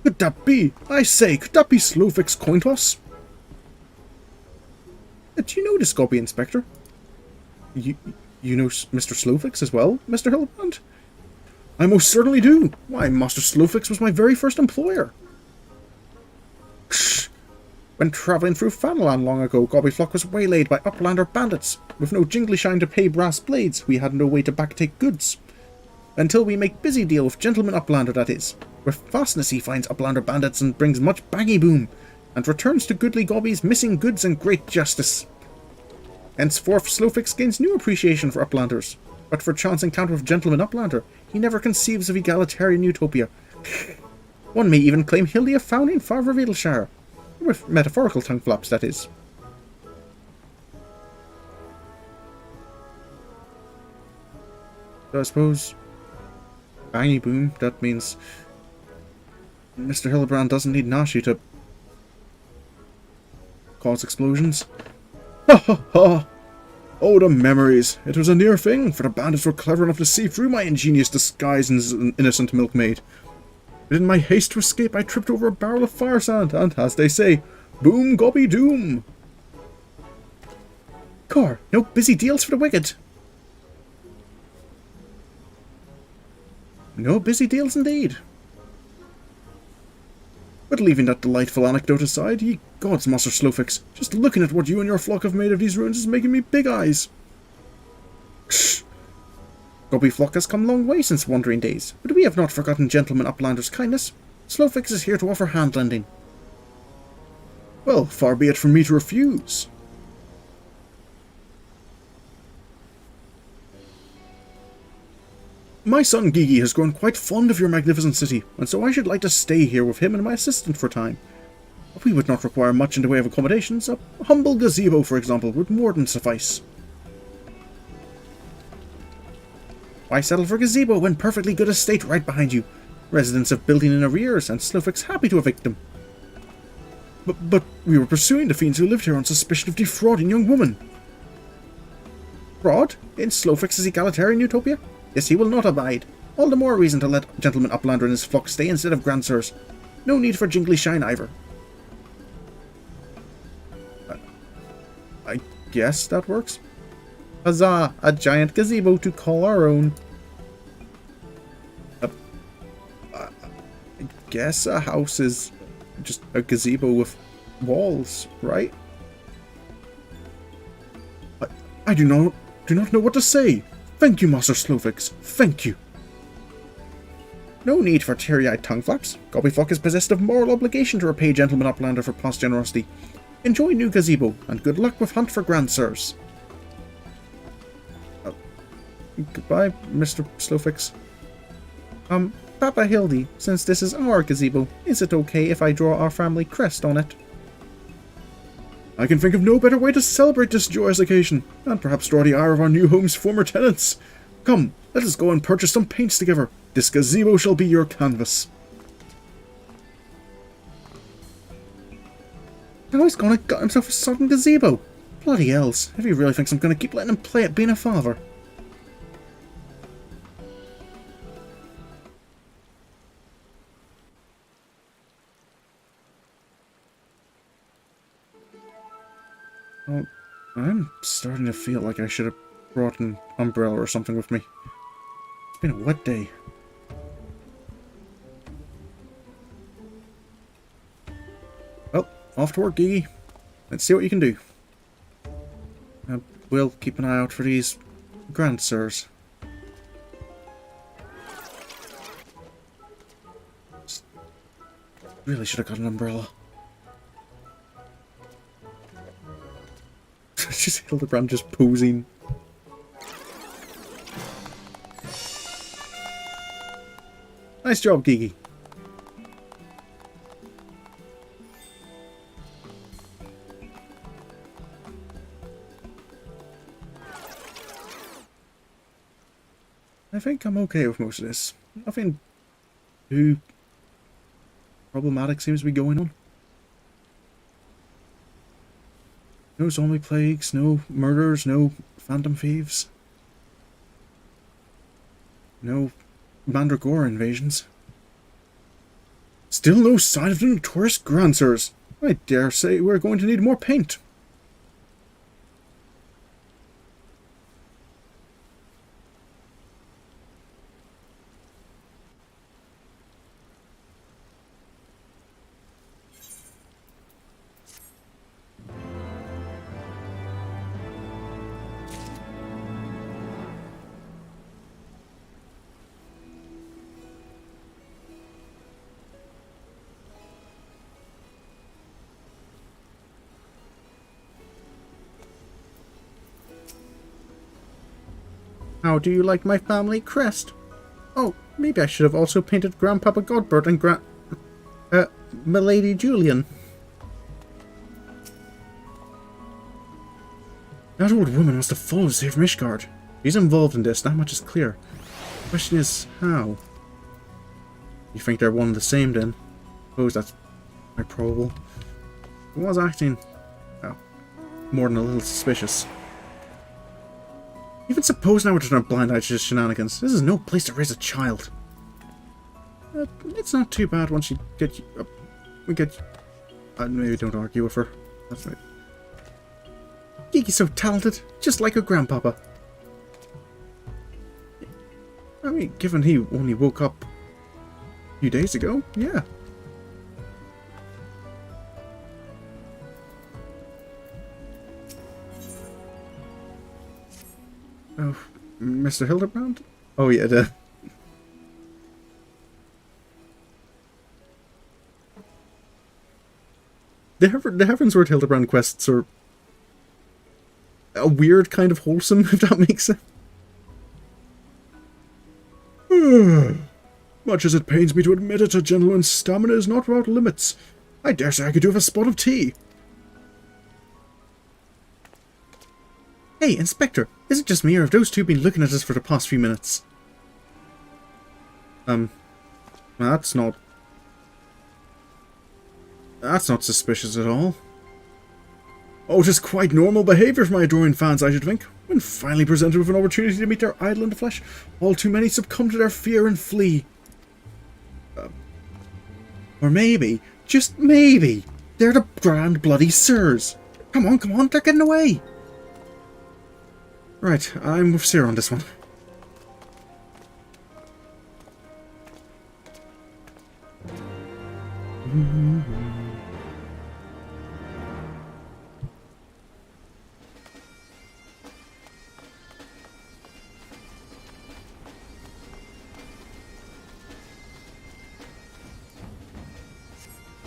Could that be? I say, could that be Slovik's coin toss? Do you know this Gobby Inspector? You know Mr. Slovix as well, Mr. Hildebrand? I most certainly do. Why, Master Slovix was my very first employer. When travelling through Fanalan long ago, Gobbyflock was waylaid by uplander bandits. With no jingly shine to pay brass blades, we had no way to backtake goods. Until we make busy deal with gentleman uplander, that is. With fastness he finds uplander bandits and brings much baggy boom, and returns to goodly Gobby's missing goods and great justice. Henceforth Slowfix gains new appreciation for uplanders, but for chance encounter with gentleman uplander, he never conceives of egalitarian utopia. One may even claim Hildy a founding father of Idleshire. With metaphorical tongue flops, that is. So I suppose... Bangy boom, that means... Mr. Hildebrand doesn't need Nashi to... cause explosions. Ha ha ha! Oh, the memories! It was a near thing, for the bandits were clever enough to see through my ingenious disguise as an innocent milkmaid. But in my haste to escape, I tripped over a barrel of fire sand, and, as they say, boom gobby doom! Cor, no busy deals for the wicked! No busy deals indeed. But leaving that delightful anecdote aside, ye gods, Master Slowfix, just looking at what you and your flock have made of these ruins is making me big eyes. Ksh! Gobby flock has come a long way since wandering days, but we have not forgotten gentleman Uplander's kindness. Slowfix is here to offer hand-lending. Well, far be it from me to refuse. My son Gigi has grown quite fond of your magnificent city, and so I should like to stay here with him and my assistant for a time. We would not require much in the way of accommodations. A humble gazebo, for example, would more than suffice. Why settle for gazebo when perfectly good estate right behind you? Residents have building in arrears, and Slowfix happy to evict them. But we were pursuing the fiends who lived here on suspicion of defrauding young women. Fraud? In Slowfix's egalitarian utopia? Yes, he will not abide. All the more reason to let Gentleman Uplander and his flock stay instead of grandsires. No need for jingly shine either. I guess that works. Huzzah! A giant gazebo to call our own. I guess a house is just a gazebo with walls, right? I do not know what to say. Thank you, Master Slowfix. Thank you. No need for teary-eyed tongue flaps. Gobbyfuck is possessed of moral obligation to repay Gentleman Uplander for past generosity. Enjoy new gazebo, and good luck with hunt for grandsires. Goodbye, Mr. Slowfix. Papa Hildy, since this is our gazebo, is it okay if I draw our family crest on it? I can think of no better way to celebrate this joyous occasion, and perhaps draw the ire of our new home's former tenants. Come, let us go and purchase some paints together. This gazebo shall be your canvas. Now he's gonna gut himself a sodden gazebo. Bloody hells, if he really thinks I'm gonna keep letting him play at being a father. Well, I'm starting to feel like I should have brought an umbrella or something with me. It's been a wet day. Well, off to work, Gigi. Let's see what you can do. We'll keep an eye out for these grandsires. Really should have got an umbrella. Just Hildibrand just posing. Nice job, Gigi. I think I'm okay with most of this. Nothing too problematic seems to be going on. No zombie plagues, no murders, no phantom thieves. No Mandragora invasions. Still no sign of the notorious grandsires. I dare say we're going to need more paint. How do you like my family crest? Oh, maybe I should have also painted Grandpapa Godbert and Milady Julian. That old woman must have fallen to save Mishgard. She's involved in this, that much is clear. The question is, how? You think they're one and the same then? Suppose that's quite probable. Who was acting? Oh. more than a little suspicious. Even supposing I were to turn a blind eye to his shenanigans, this is no place to raise a child. It's not too bad once you get... maybe don't argue with her. That's right. Kiki's so talented, just like her grandpapa. I mean, given he only woke up a few days ago, yeah. Oh, Mr. Hildibrand? Oh yeah, the Heavensward Hildibrand quests are a weird kind of wholesome, if that makes sense. Much as it pains me to admit it, a gentleman's stamina is not without limits. I dare say I could do with a spot of tea. Hey, Inspector, is it just me, or have those two been looking at us for the past few minutes? That's not suspicious at all. Oh, it is quite normal behaviour for my adoring fans, I should think. When finally presented with an opportunity to meet their idol in the flesh, all too many succumb to their fear and flee. Or maybe, just maybe, they're the Grand Bloody Sirs. Come on, they're getting away. Right, I'm with Sir on this one.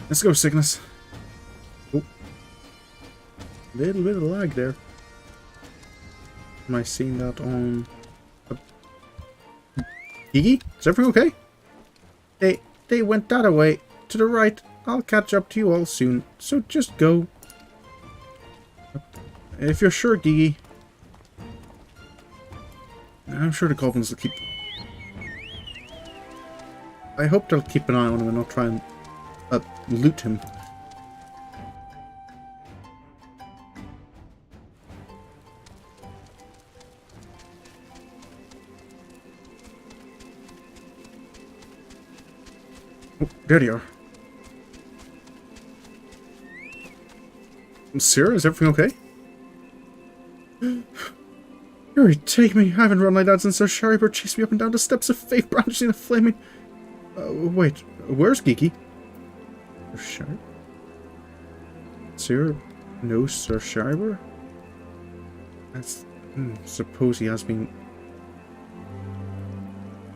Let's go, Cygnus. Oh. Little bit of lag there. Am I seeing that on... Gigi? Is everything okay? They went that away. To the right. I'll catch up to you all soon. So just go. If you're sure, Gigi. I'm sure the goblins will keep... I hope they'll keep an eye on him and not try and loot him. Oh, there you are. Sarah, is everything okay? Hurry, take me. I haven't run like that since Sir Sharibert chased me up and down the steps of faith brandishing a flaming... wait, where's Geeky? Sir Sharibert? Sarah knows Sir Sharibert? That's... suppose he has been...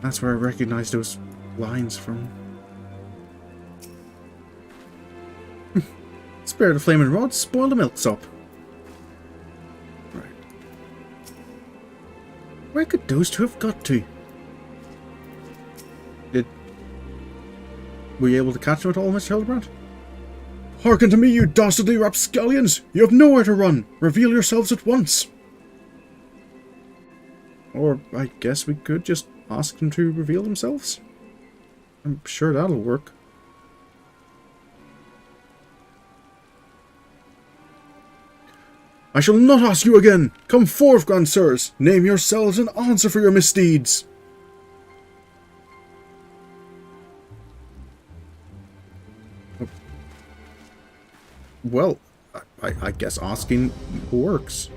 That's where I recognize those lines from. Spare the flaming rod, spoil the milksop. Right. Where could those two have got to? Were you able to catch them at all, Mr. Hildibrand? Hearken to me, you dastardly rapscallions! You have nowhere to run! Reveal yourselves at once! Or, I guess we could just ask them to reveal themselves? I'm sure that'll work. I shall not ask you again! Come forth, grand sirs! Name yourselves and answer for your misdeeds! Well, I guess asking works.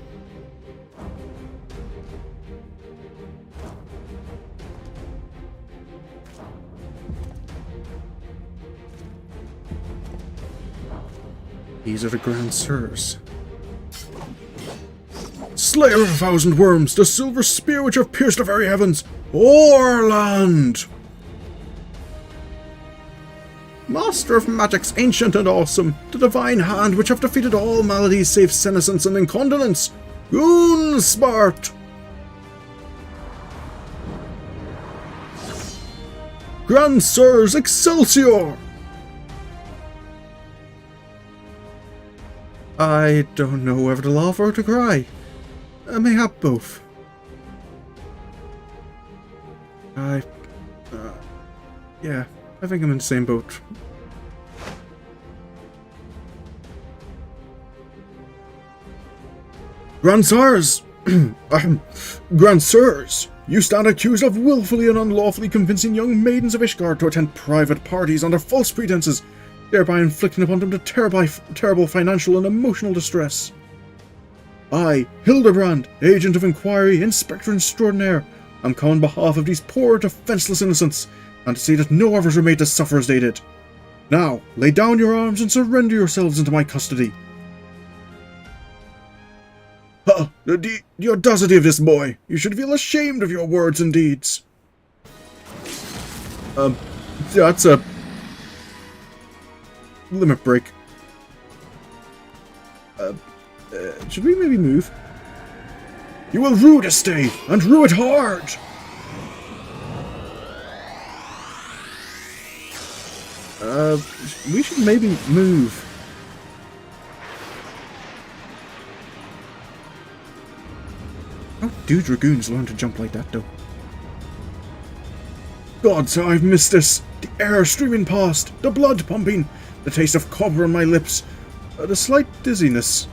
These are the grand sirs. Slayer of 1,000 worms, the silver spear which have pierced the very heavens, Orland! Master of magics ancient and awesome, the divine hand which have defeated all maladies save senescence and incontinence, Goonspart! Grand Sirs, Excelsior! I don't know whether to laugh or to cry. Mayhap both. Yeah, I think I'm in the same boat. Grandsires! Grandsirs! You stand accused of willfully and unlawfully convincing young maidens of Ishgard to attend private parties under false pretenses, thereby inflicting upon them the terrible financial and emotional distress. I, Hildibrand, Agent of Inquiry, Inspector Extraordinaire, am come on behalf of these poor, defenceless innocents, and to say that no others were made to suffer as they did. Now, lay down your arms and surrender yourselves into my custody. The audacity of this boy! You should feel ashamed of your words and deeds. That's a limit break. Should we maybe move? You will rue this day, and rue it hard! We should maybe move. How do dragoons learn to jump like that, though? Gods, how I've missed this! The air streaming past, the blood pumping, the taste of copper on my lips, the slight dizziness.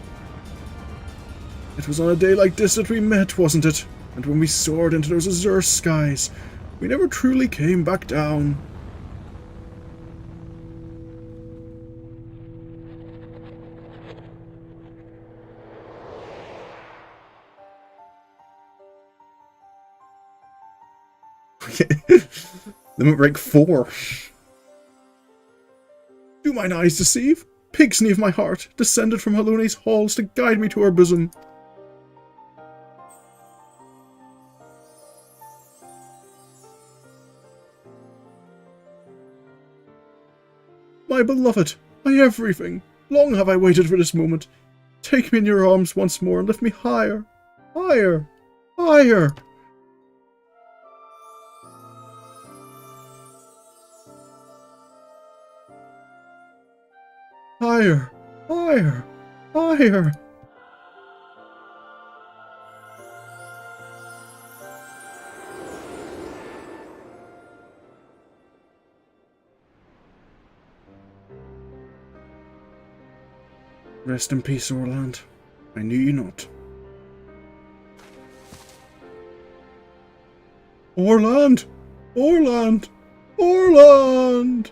It was on a day like this that we met, wasn't it? And when we soared into those azure skies, we never truly came back down. Limit break 4. Do mine eyes deceive? Pigsney of my heart, descended from Halune's halls to guide me to her bosom. My beloved, my everything, long have I waited for this moment. Take me in your arms once more and lift me higher, higher, higher. Higher, higher, higher. Rest in peace, Orland. I knew you not. Orland! Orland! Orland!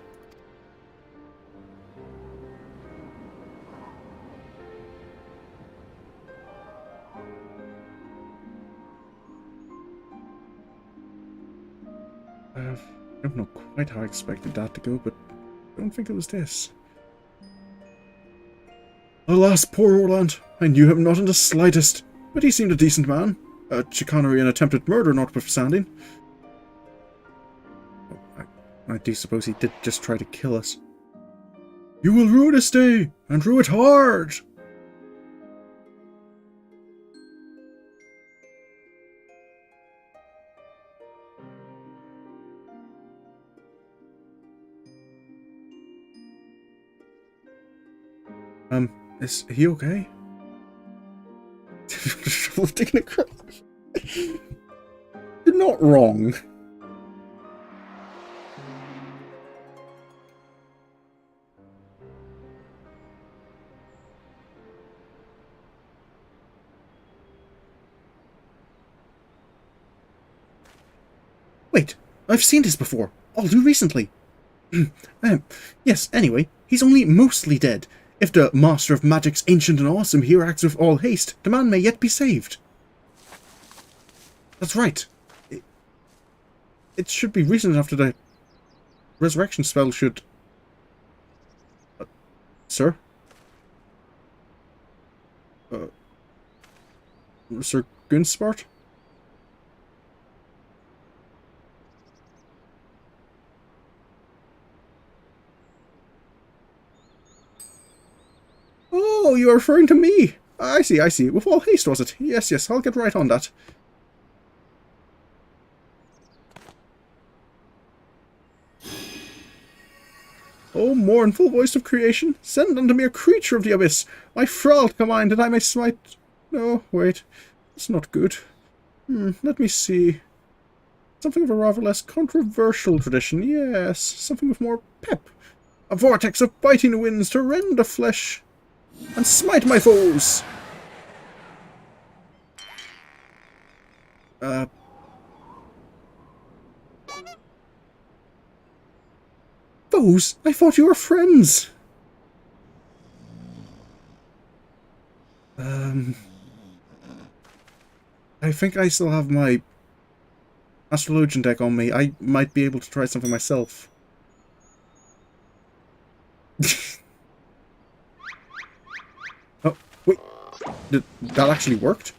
I don't know quite how I expected that to go, but I don't think it was this. Alas, poor Orland. I knew him not in the slightest, but he seemed a decent man. Chicanery and attempted murder notwithstanding. I do suppose he did just try to kill us. You will rue this day, and rue it hard! Is he okay? Taking a crap. You're not wrong. Wait, I've seen this before. All too recently. Yes, anyway, he's only mostly dead. If the Master of Magic's ancient and awesome here acts with all haste, the man may yet be saved. That's right. It should be recent after the resurrection spell should... Sir? Sir Gunsport? Oh, you are referring to me. I see, I see. With all haste, was it? Yes, yes, I'll get right on that. O mournful voice of creation, send unto me a creature of the abyss, my fraught command, that I may smite... No, wait, that's not good. Let me see. Something of a rather less controversial tradition, yes. Something with more pep. A vortex of biting winds to rend the flesh and smite my foes. Foes? I thought you were friends! I think I still have my Astrologian deck on me. I might be able to try something myself. Oh, wait. That actually worked?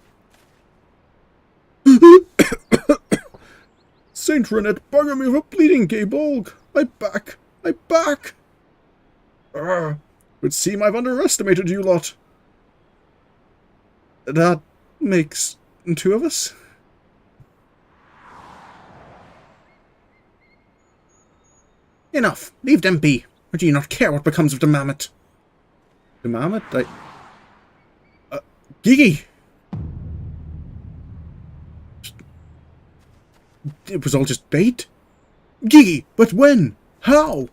Saint Renette, bugger me with a bleeding gay bulg. I back. Would seem I've underestimated you lot. That makes 2 of us? Enough. Leave them be. Or do you not care what becomes of the mammoth? The mammoth? Gigi! It was all just bait? Gigi! But when? How?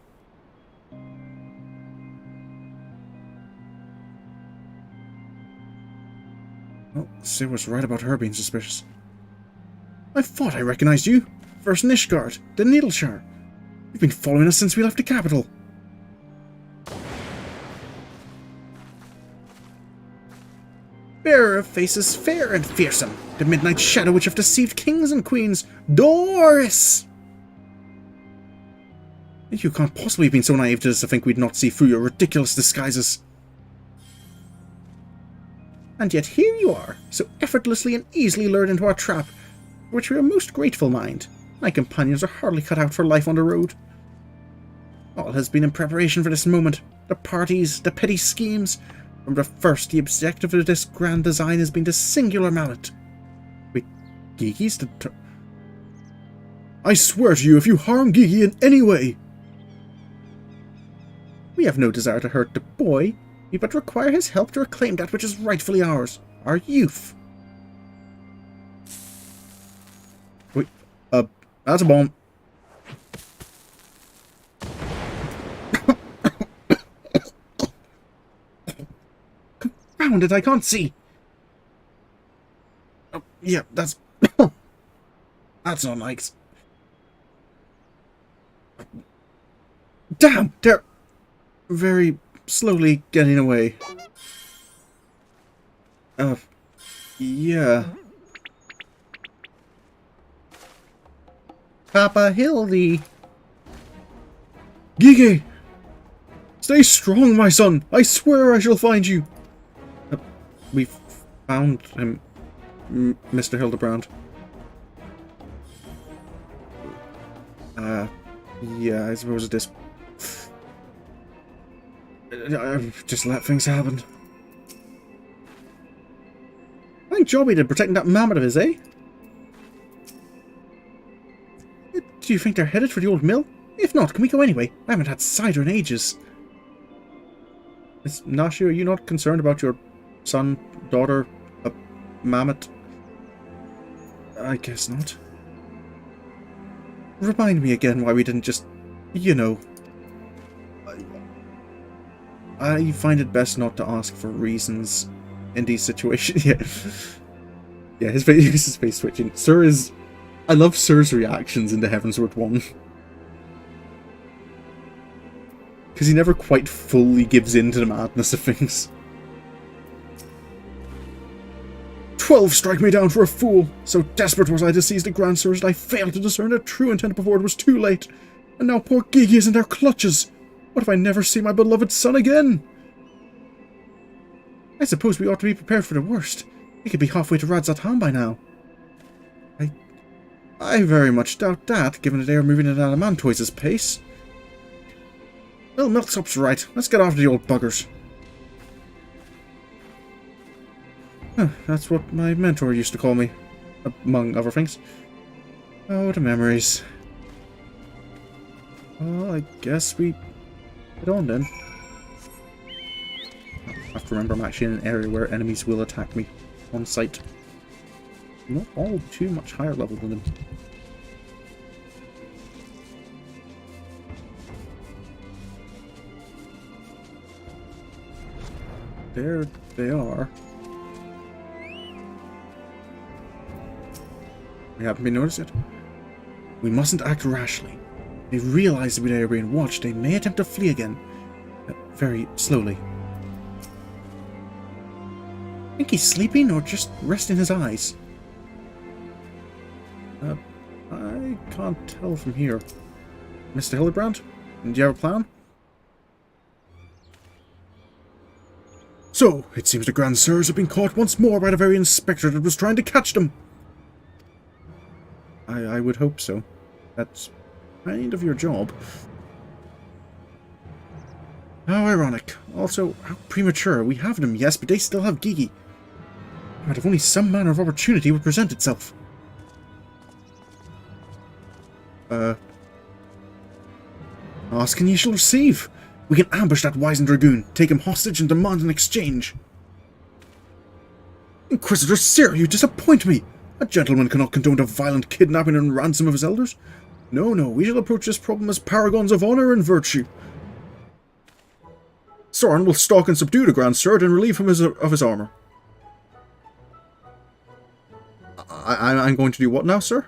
Well, Sid was right about her being suspicious. I thought I recognized you. First Nishgard, then Needleshire. You've been following us since we left the capital. Bearer of faces fair and fearsome, the midnight shadow which have deceived kings and queens, Doris! You can't possibly have been so naive to think we'd not see through your ridiculous disguises. And yet here you are, so effortlessly and easily lured into our trap, for which we are most grateful, mind. My companions are hardly cut out for life on the road. All has been in preparation for this moment. The parties, the petty schemes. From the first, the objective of this grand design has been the singular mallet. Wait, Gigi's the... I swear to you, if you harm Gigi in any way... We have no desire to hurt the boy. We but require his help to reclaim that which is rightfully ours. Our youth. Wait, that's a bomb. Confound it, I can't see. Oh, yeah, that's... that's not nice. Damn, they're very slowly getting away. Yeah. Papa Hildy. Gigi! Stay strong, my son! I swear I shall find you! We've found him, Mr. Hildibrand. Yeah, I suppose it is. I've just let things happen. Fine job he did protecting that mammoth of his, eh? Do you think they're headed for the old mill? If not, can we go anyway? I haven't had cider in ages. Miss Nashi, are you not concerned about your son, daughter, a mammoth? I guess not. Remind me again why we didn't just, you know... I find it best not to ask for reasons in these situations. Yeah, yeah. His face switching. Sir is. I love Sir's reactions in the Heavensward one because he never quite fully gives in to the madness of things. 12 strike me down for a fool. So desperate was I to seize the Grand Sirs that I failed to discern their true intent before it was too late. And now poor Gigi is in their clutches. What if I never see my beloved son again? I suppose we ought to be prepared for the worst. We could be halfway to Radzatham by now. I very much doubt that, given that they are moving at Adamantoise's pace. Well, Milksop's right. Let's get after the old buggers. Huh, that's what my mentor used to call me, among other things. Oh, the memories. Well, I guess we... Get on then. I have to remember I'm actually in an area where enemies will attack me on sight. Not all too much higher level than them. There they are. We haven't been noticed yet. We mustn't act rashly. If they realize that we are being watched, they may attempt to flee again. Very slowly. Think he's sleeping or just resting his eyes? I can't tell from here. Mr. Hildibrand, do you have a plan? So, it seems the Grand Sirs have been caught once more by the very inspector that was trying to catch them. I would hope so. That's kind of your job. How ironic. Also, how premature. We have them, yes, but they still have Gigi. But if only some manner of opportunity would present itself. Ask and ye shall receive. We can ambush that wizened dragoon, take him hostage and demand an exchange. Inquisitor Sir, you disappoint me. A gentleman cannot condone the violent kidnapping and ransom of his elders. No, we shall approach this problem as paragons of honour and virtue. Sorin will stalk and subdue the Grand Sir and relieve him of his armour. I'm going to do what now, sir?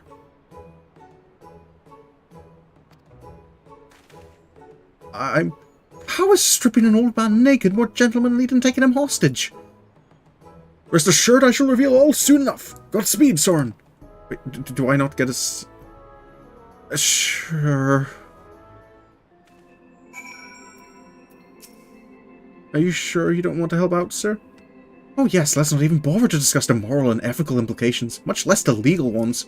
How is stripping an old man naked more gentlemanly than taking him hostage? Rest assured I shall reveal all soon enough. Godspeed, Sorin. Wait, do I not get a... Sure. Are you sure you don't want to help out, sir? Oh yes, let's not even bother to discuss the moral and ethical implications, much less the legal ones.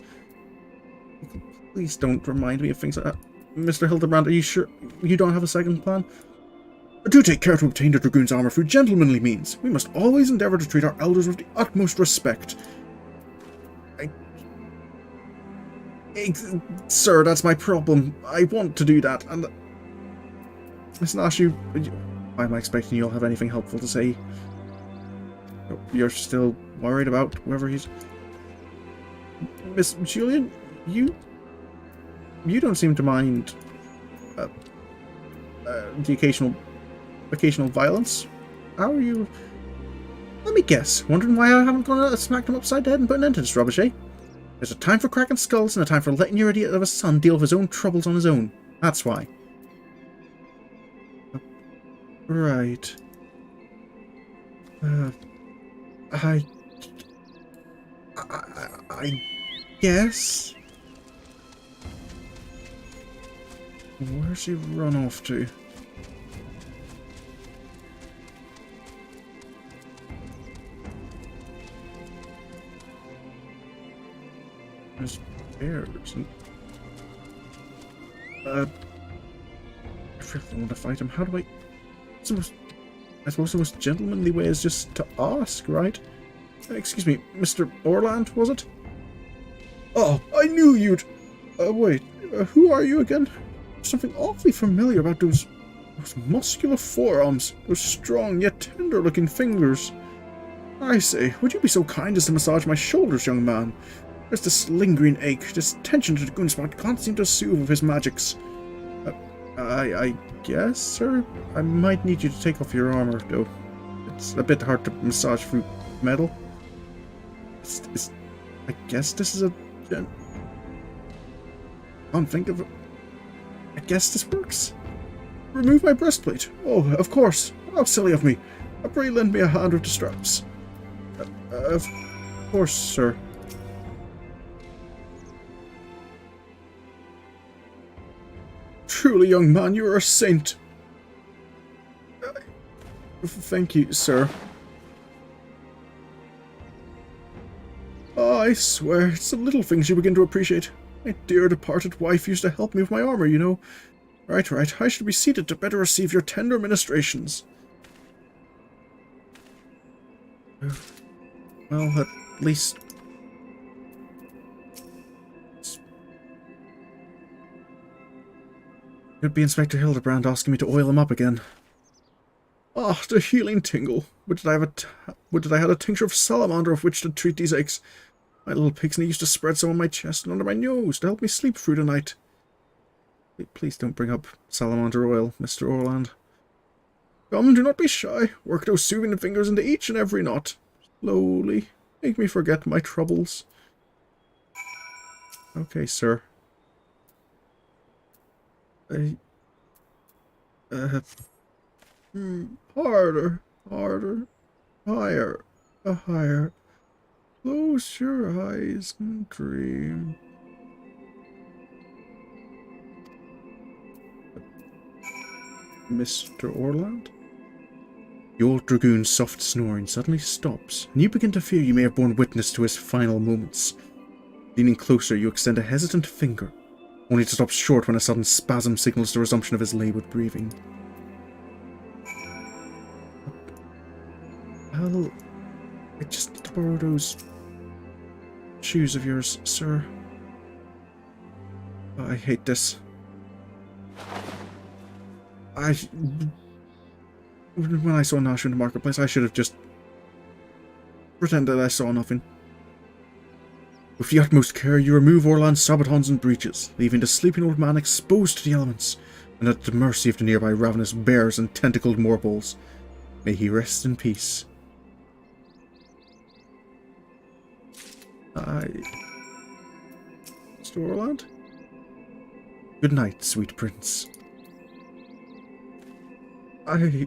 Please don't remind me of things like that. Mr. Hildibrand, are you sure you don't have a second plan? Do take care to obtain the Dragoon's armour through gentlemanly means. We must always endeavour to treat our elders with the utmost respect. Sir, that's my problem. I want to do that, and... Listen, Ashu, why am I expecting you'll have anything helpful to say? You're still worried about whoever he's... Miss Julian, you don't seem to mind the occasional violence. How are you? Let me guess. Wondering why I haven't gone out and smacked him upside the head and put an end to this rubbish, eh? There's a time for cracking skulls and a time for letting your idiot of a son deal with his own troubles on his own. That's why. Right. I guess. Where's he run off to? There's bears and... I really want to fight him. How do I... I suppose the most gentlemanly way is just to ask, right? Excuse me, Mr. Orland, was it? Oh, I knew you'd... wait, who are you again? Something awfully familiar about those muscular forearms, those strong yet tender-looking fingers. I say, would you be so kind as to massage my shoulders, young man? There's this lingering ache, this tension to the goonspot can't seem to soothe with his magics. I guess, sir? I might need you to take off your armor, though. It's a bit hard to massage through metal. I guess this is a... Can't think of... I guess this works. Remove my breastplate. Oh, of course. How silly of me. Pray lend me a hand with the straps. Of course, sir. Truly, young man, you are a saint. Thank you, sir. Oh, I swear, it's the little things you begin to appreciate. My dear departed wife used to help me with my armor, you know. Right, I should be seated to better receive your tender ministrations. Well, at least... Could be Inspector Hildibrand asking me to oil him up again. Ah, the healing tingle. Would that I had a tincture of salamander of which to treat these aches. My little pixie used to spread some on my chest and under my nose to help me sleep through the night. Please don't bring up salamander oil, Mr. Orland. Come, do not be shy. Work those soothing fingers into each and every knot. Slowly. Make me forget my troubles. Okay, sir. Harder, harder, higher, higher. Close your eyes and dream. Mr. Orland? The old dragoon's soft snoring suddenly stops, and you begin to fear you may have borne witness to his final moments. Leaning closer, you extend a hesitant finger, only to stop short when a sudden spasm signals the resumption of his laboured breathing. Well, I just need to borrow those shoes of yours, sir. Oh, I hate this. When I saw Nash in the marketplace, I should have just pretended I saw nothing. With the utmost care, you remove Orland's sabatons and breeches, leaving the sleeping old man exposed to the elements, and at the mercy of the nearby ravenous bears and tentacled moorballs. May he rest in peace. Mr. Orland? Good night, sweet prince. I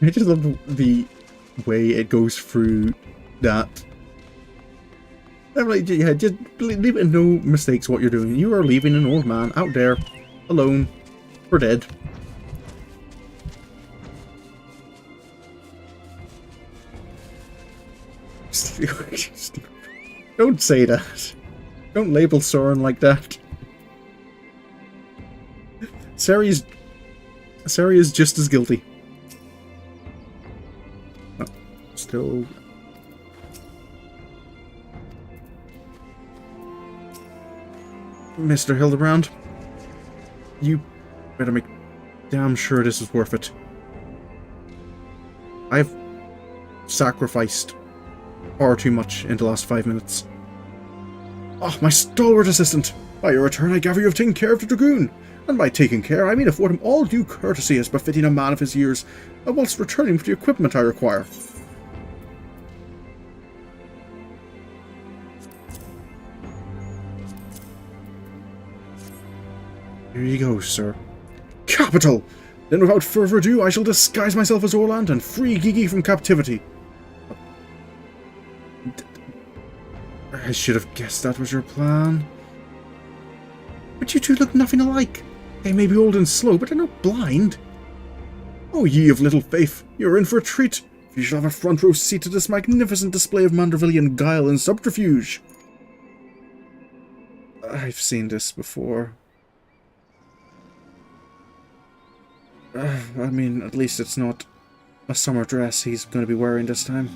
just love the way it goes through that. I'm like, yeah, just leave it no mistakes what you're doing. You are leaving an old man out there, alone, for dead. Don't say that. Don't label Sorin like that. Sari is just as guilty. Oh, still. Mr. Hildibrand, you better make damn sure this is worth it. I've sacrificed far too much in the last 5 minutes. Oh, my stalwart assistant! By your return, I gather you have taken care of the dragoon. And by taking care, I mean afford him all due courtesy as befitting a man of his years, whilst returning with the equipment I require. Here you go, sir. Capital! Then without further ado, I shall disguise myself as Orland and free Gigi from captivity. I should have guessed that was your plan. But you two look nothing alike. They may be old and slow, but they're not blind. Oh, ye of little faith, you're in for a treat. You shall have a front row seat to this magnificent display of Mandervillian guile and subterfuge. I've seen this before. I mean, at least it's not a summer dress he's going to be wearing this time.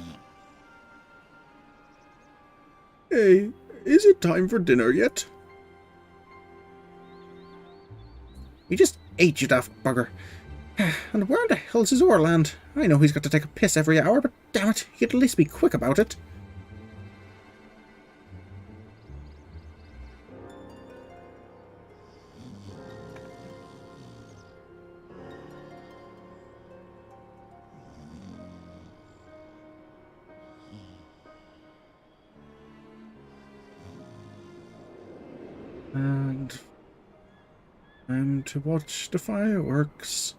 Hey, is it time for dinner yet? We just ate, you daft bugger. And where the hell's his Orland? I know he's got to take a piss every hour, but damn it, he'd at least be quick about it. And time to watch the fireworks.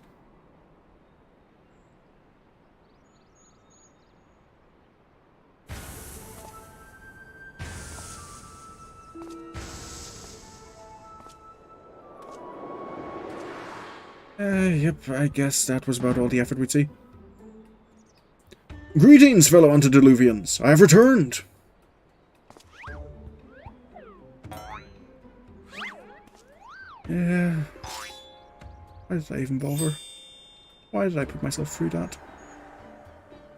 Yep, I guess that was about all the effort we'd see. Greetings, fellow antediluvians. I have returned. Yeah. Why did I even bother? Why did I put myself through that?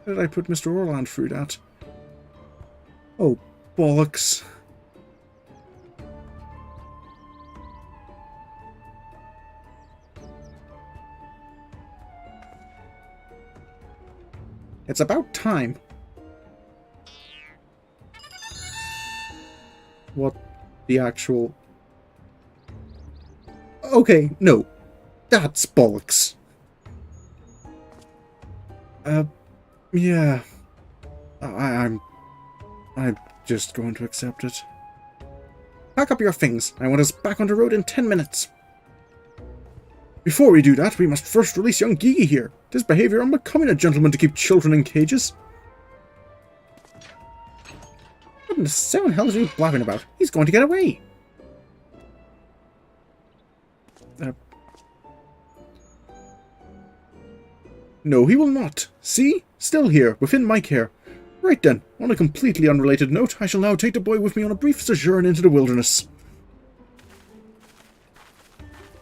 Why did I put Mr. Orland through that? Oh, bollocks. It's about time. What the actual... Okay, no. That's bollocks. Yeah. I'm just going to accept it. Pack up your things. I want us back on the road in 10 minutes. Before we do that, we must first release young Gigi here. It is behaviour unbecoming a gentleman to keep children in cages. What in the seven hell is he blabbing about? He's going to get away. No, he will not. See? Still here, within my care. Right then, on a completely unrelated note, I shall now take the boy with me on a brief sojourn into the wilderness.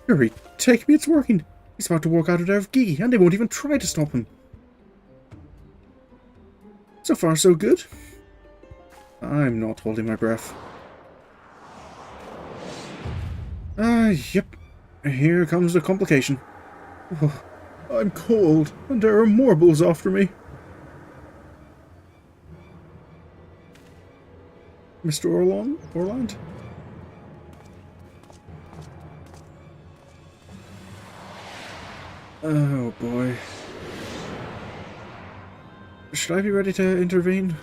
Hurry, take me, it's working. He's about to walk out of there with Gigi, and they won't even try to stop him. So far, so good. I'm not holding my breath. Yep. Here comes the complication. Oh, I'm cold, and there are morbals after me. Mr. Orland? Oh boy. Should I be ready to intervene?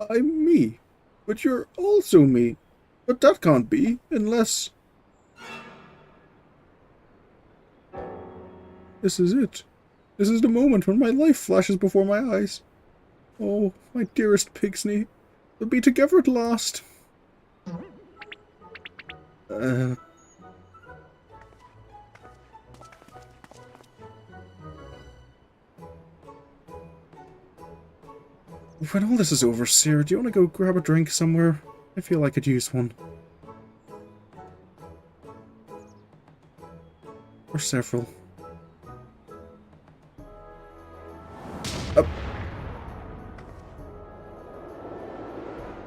I'm me. But you're also me. But that can't be, unless... This is it. This is the moment when my life flashes before my eyes. Oh, my dearest Pigsney. We'll be together at last. When all this is over, Sarah, do you want to go grab a drink somewhere? I feel I could use one. Or several.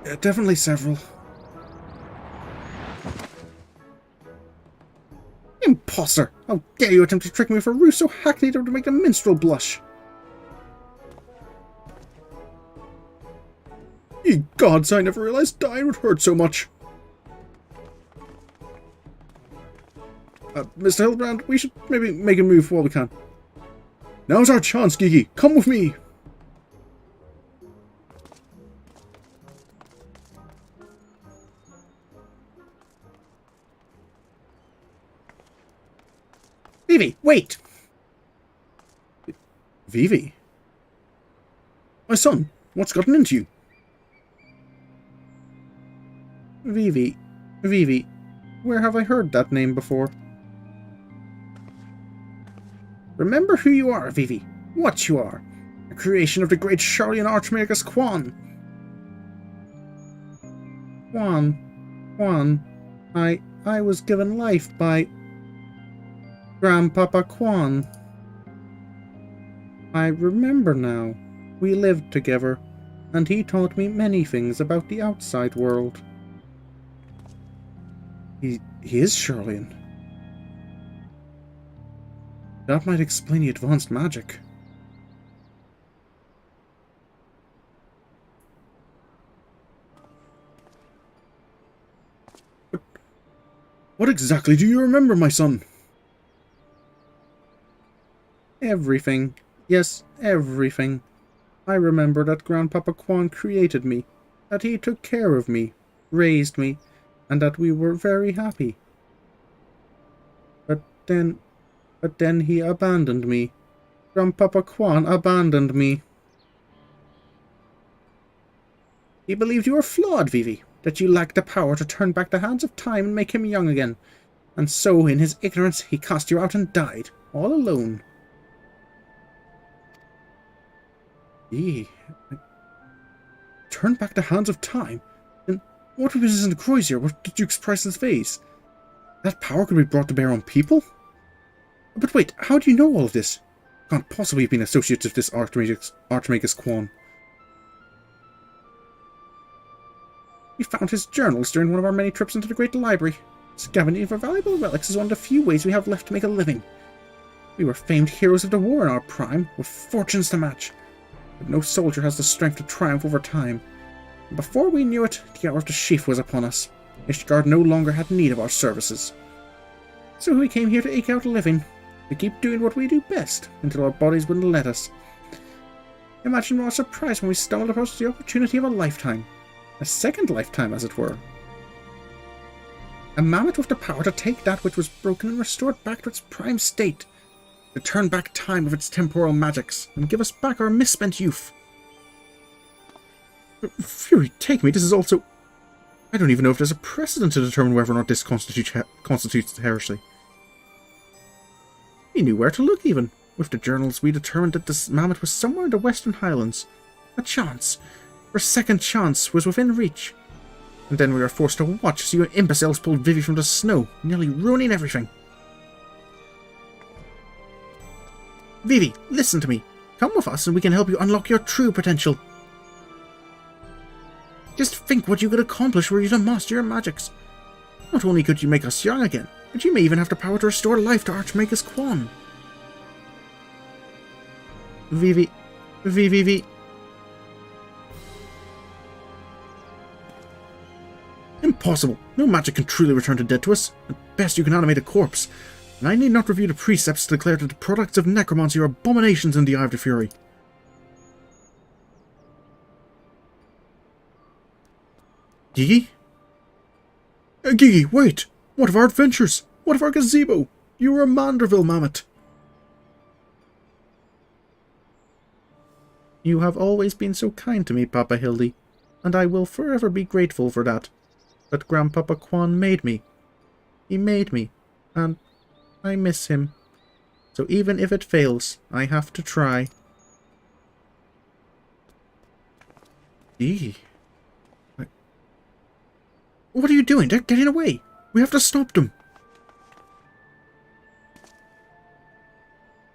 Yeah, definitely several. Imposter! How dare you attempt to trick me with a ruse so hackneyed or to make the minstrel blush? Ye gods, I never realized dying would hurt so much. Mr. Hildibrand, we should maybe make a move while we can. Now's our chance, Gigi. Come with me. Vivi, wait! Vivi? My son, what's gotten into you? Vivi, where have I heard that name before? Remember who you are, Vivi. What you are. A creation of the great Charlian Archmagus Quan. Quan. I was given life by Grandpapa Quan. I remember now. We lived together, and he taught me many things about the outside world. He is Charlian. That might explain the advanced magic. But what exactly do you remember, my son? Everything. Yes, everything. I remember that Grandpapa Quan created me, that he took care of me, raised me, and that we were very happy. But then he abandoned me. Grandpapa Quan abandoned me. He believed you were flawed, Vivi, that you lacked the power to turn back the hands of time and make him young again. And so, in his ignorance, he cast you out and died, all alone. Turn back the hands of time? Then what was in the Crozier with the Duke's priceless vase? That power could be brought to bear on people? But wait, how do you know all of this? Can't possibly have been associated with this Archmagus Quan. We found his journals during one of our many trips into the Great Library. Scavenging for valuable relics is one of the few ways we have left to make a living. We were famed heroes of the war in our prime, with fortunes to match. but no soldier has the strength to triumph over time. And before we knew it, the hour of the sheaf was upon us. Ishgard no longer had need of our services. So we came here to eke out a living, to keep doing what we do best, until our bodies wouldn't let us. Imagine our surprise when we stumbled across the opportunity of a lifetime. A second lifetime, as it were. A mammoth with the power to take that which was broken and restore it back to its prime state. To turn back time of its temporal magics, and give us back our misspent youth. Fury, take me, this is also... I don't even know if there's a precedent to determine whether or not this constitutes heresy. We knew where to look, even. With the journals, we determined that this mammoth was somewhere in the Western Highlands. A chance. Our second chance was within reach. And then we were forced to watch as you imbeciles pulled Vivi from the snow, nearly ruining everything. Vivi, listen to me. Come with us and we can help you unlock your true potential. Just think what you could accomplish were you to master your magics. Not only could you make us young again, but you may even have the power to restore life to Archmagus Quan. Vivi. Impossible. No magic can truly return the dead to us. At best you can animate a corpse. And I need not review the precepts to declare that the products of necromancy are abominations in the eye of the Fury. Gigi? Gigi, wait! What of our adventures? What of our gazebo? You were a Manderville mammoth. You have always been so kind to me, Papa Hildy, and I will forever be grateful for that. But Grandpapa Quan made me. He made me, and I miss him. So even if it fails, I have to try. Eee. What are you doing? They're getting away. We have to stop them.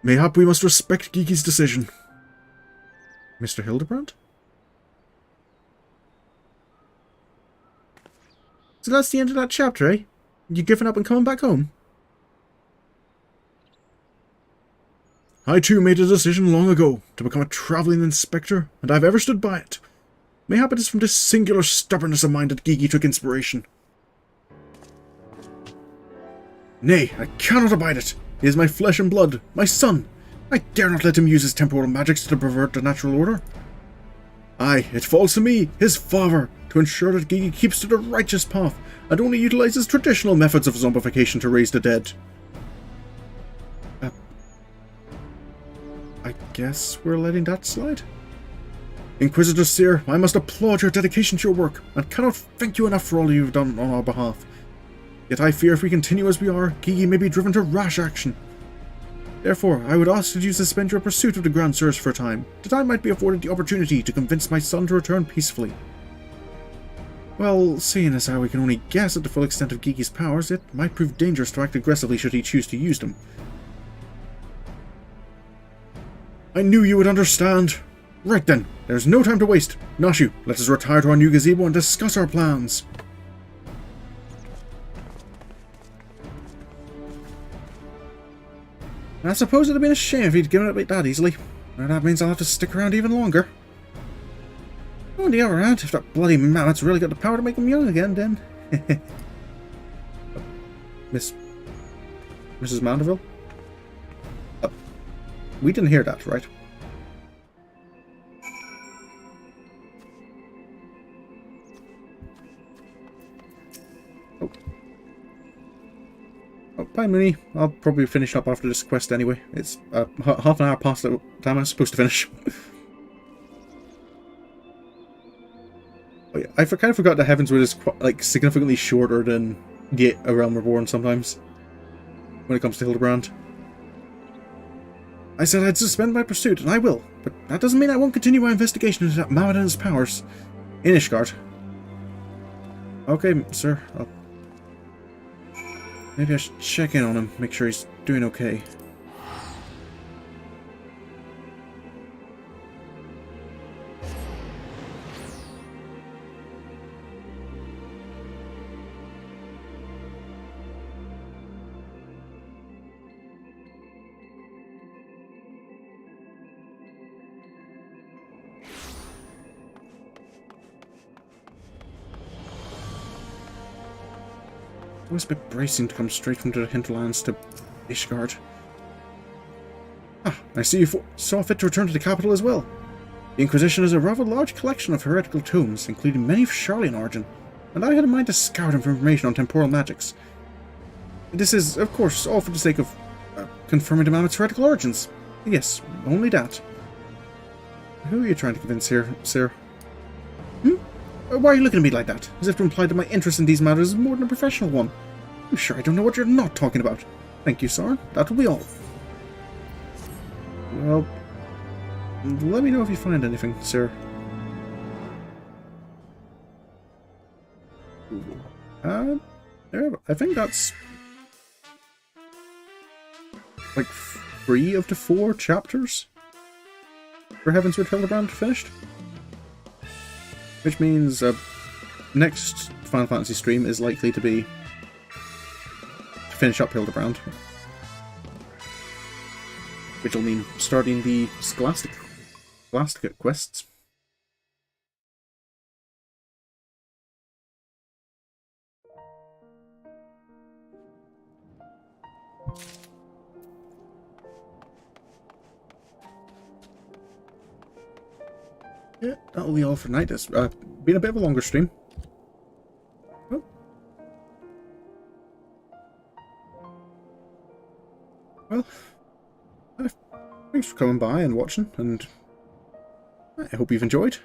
Mayhap we must respect Gigi's decision. Mr. Hildibrand? So that's the end of that chapter, eh? You giving up and coming back home? I too made a decision long ago to become a travelling inspector, and I've ever stood by it. Mayhap it is from this singular stubbornness of mine that Gigi took inspiration. Nay, I cannot abide it. He is my flesh and blood, my son. I dare not let him use his temporal magics to pervert the natural order. Aye, it falls to me, his father, to ensure that Gigi keeps to the righteous path and only utilizes traditional methods of zombification to raise the dead. I guess we're letting that slide? Inquisitor Seer, I must applaud your dedication to your work, and cannot thank you enough for all you've done on our behalf. Yet I fear if we continue as we are, Gigi may be driven to rash action. Therefore, I would ask that you suspend your pursuit of the Grand Sirs for a time, that I might be afforded the opportunity to convince my son to return peacefully. Well, seeing as how we can only guess at the full extent of Gigi's powers, it might prove dangerous to act aggressively should he choose to use them. I knew you would understand. Right then, there's no time to waste. Nashu, let us retire to our new gazebo and discuss our plans. I suppose it would have been a shame if he'd given it that easily. And that means I'll have to stick around even longer. On the other hand, if that bloody mammoth's really got the power to make him young again, then... Mrs. Mandeville? We didn't hear that, right? Oh, bye, Mooney. I'll probably finish up after this quest anyway. It's half an hour past the time I was supposed to finish. Oh, yeah. I kind of forgot that Heaven's Wood is like significantly shorter than the A Realm Reborn sometimes when it comes to Hildibrand. I said I'd suspend my pursuit, and I will, but that doesn't mean I won't continue my investigation into that mammoth and his powers. In Ishgard. Okay, sir. Maybe I should check in on him, make sure he's doing okay. It was a bit bracing to come straight from the hinterlands to Ishgard. Ah, I see you saw fit to return to the capital as well. The Inquisition has a rather large collection of heretical tomes, including many of Charlian origin, and I had in mind to scour them for information on temporal magics. This is, of course, all for the sake of confirming the mammoth's heretical origins. Yes, only that. Who are you trying to convince here, sir? Why are you looking at me like that, as if to imply that my interest in these matters is more than a professional one? I'm sure I don't know what you're not talking about. Thank you, Sorin. That will be all. Well, let me know if you find anything, sir. I think that's like 3 of the 4 chapters for Heavensward Hildibrand finished. Which means next Final Fantasy stream is likely to be to finish up Hildibrand. Which will mean starting the Scholastica quests. Yeah, that'll be all for tonight. It's been a bit of a longer stream. Oh. Well, thanks for coming by and watching, and I hope you've enjoyed.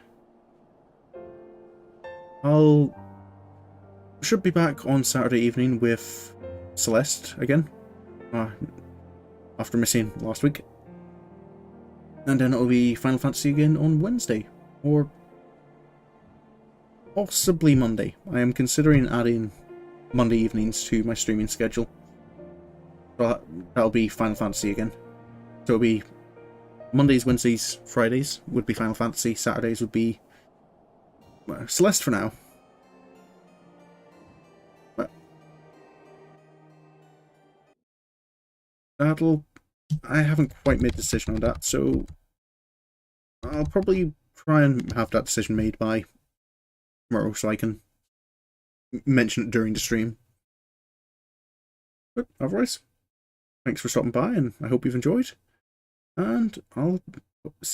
Should be back on Saturday evening with Celeste again, after missing last week. And then it'll be Final Fantasy again on Wednesday. Or possibly Monday. I am considering adding Monday evenings to my streaming schedule. So that'll be Final Fantasy again. So it'll be Mondays, Wednesdays, Fridays would be Final Fantasy. Saturdays would be Celeste for now. But I haven't quite made a decision on that, so I'll probably try and have that decision made by tomorrow so I can mention it during the stream. But otherwise, thanks for stopping by, and I hope you've enjoyed. And I'll see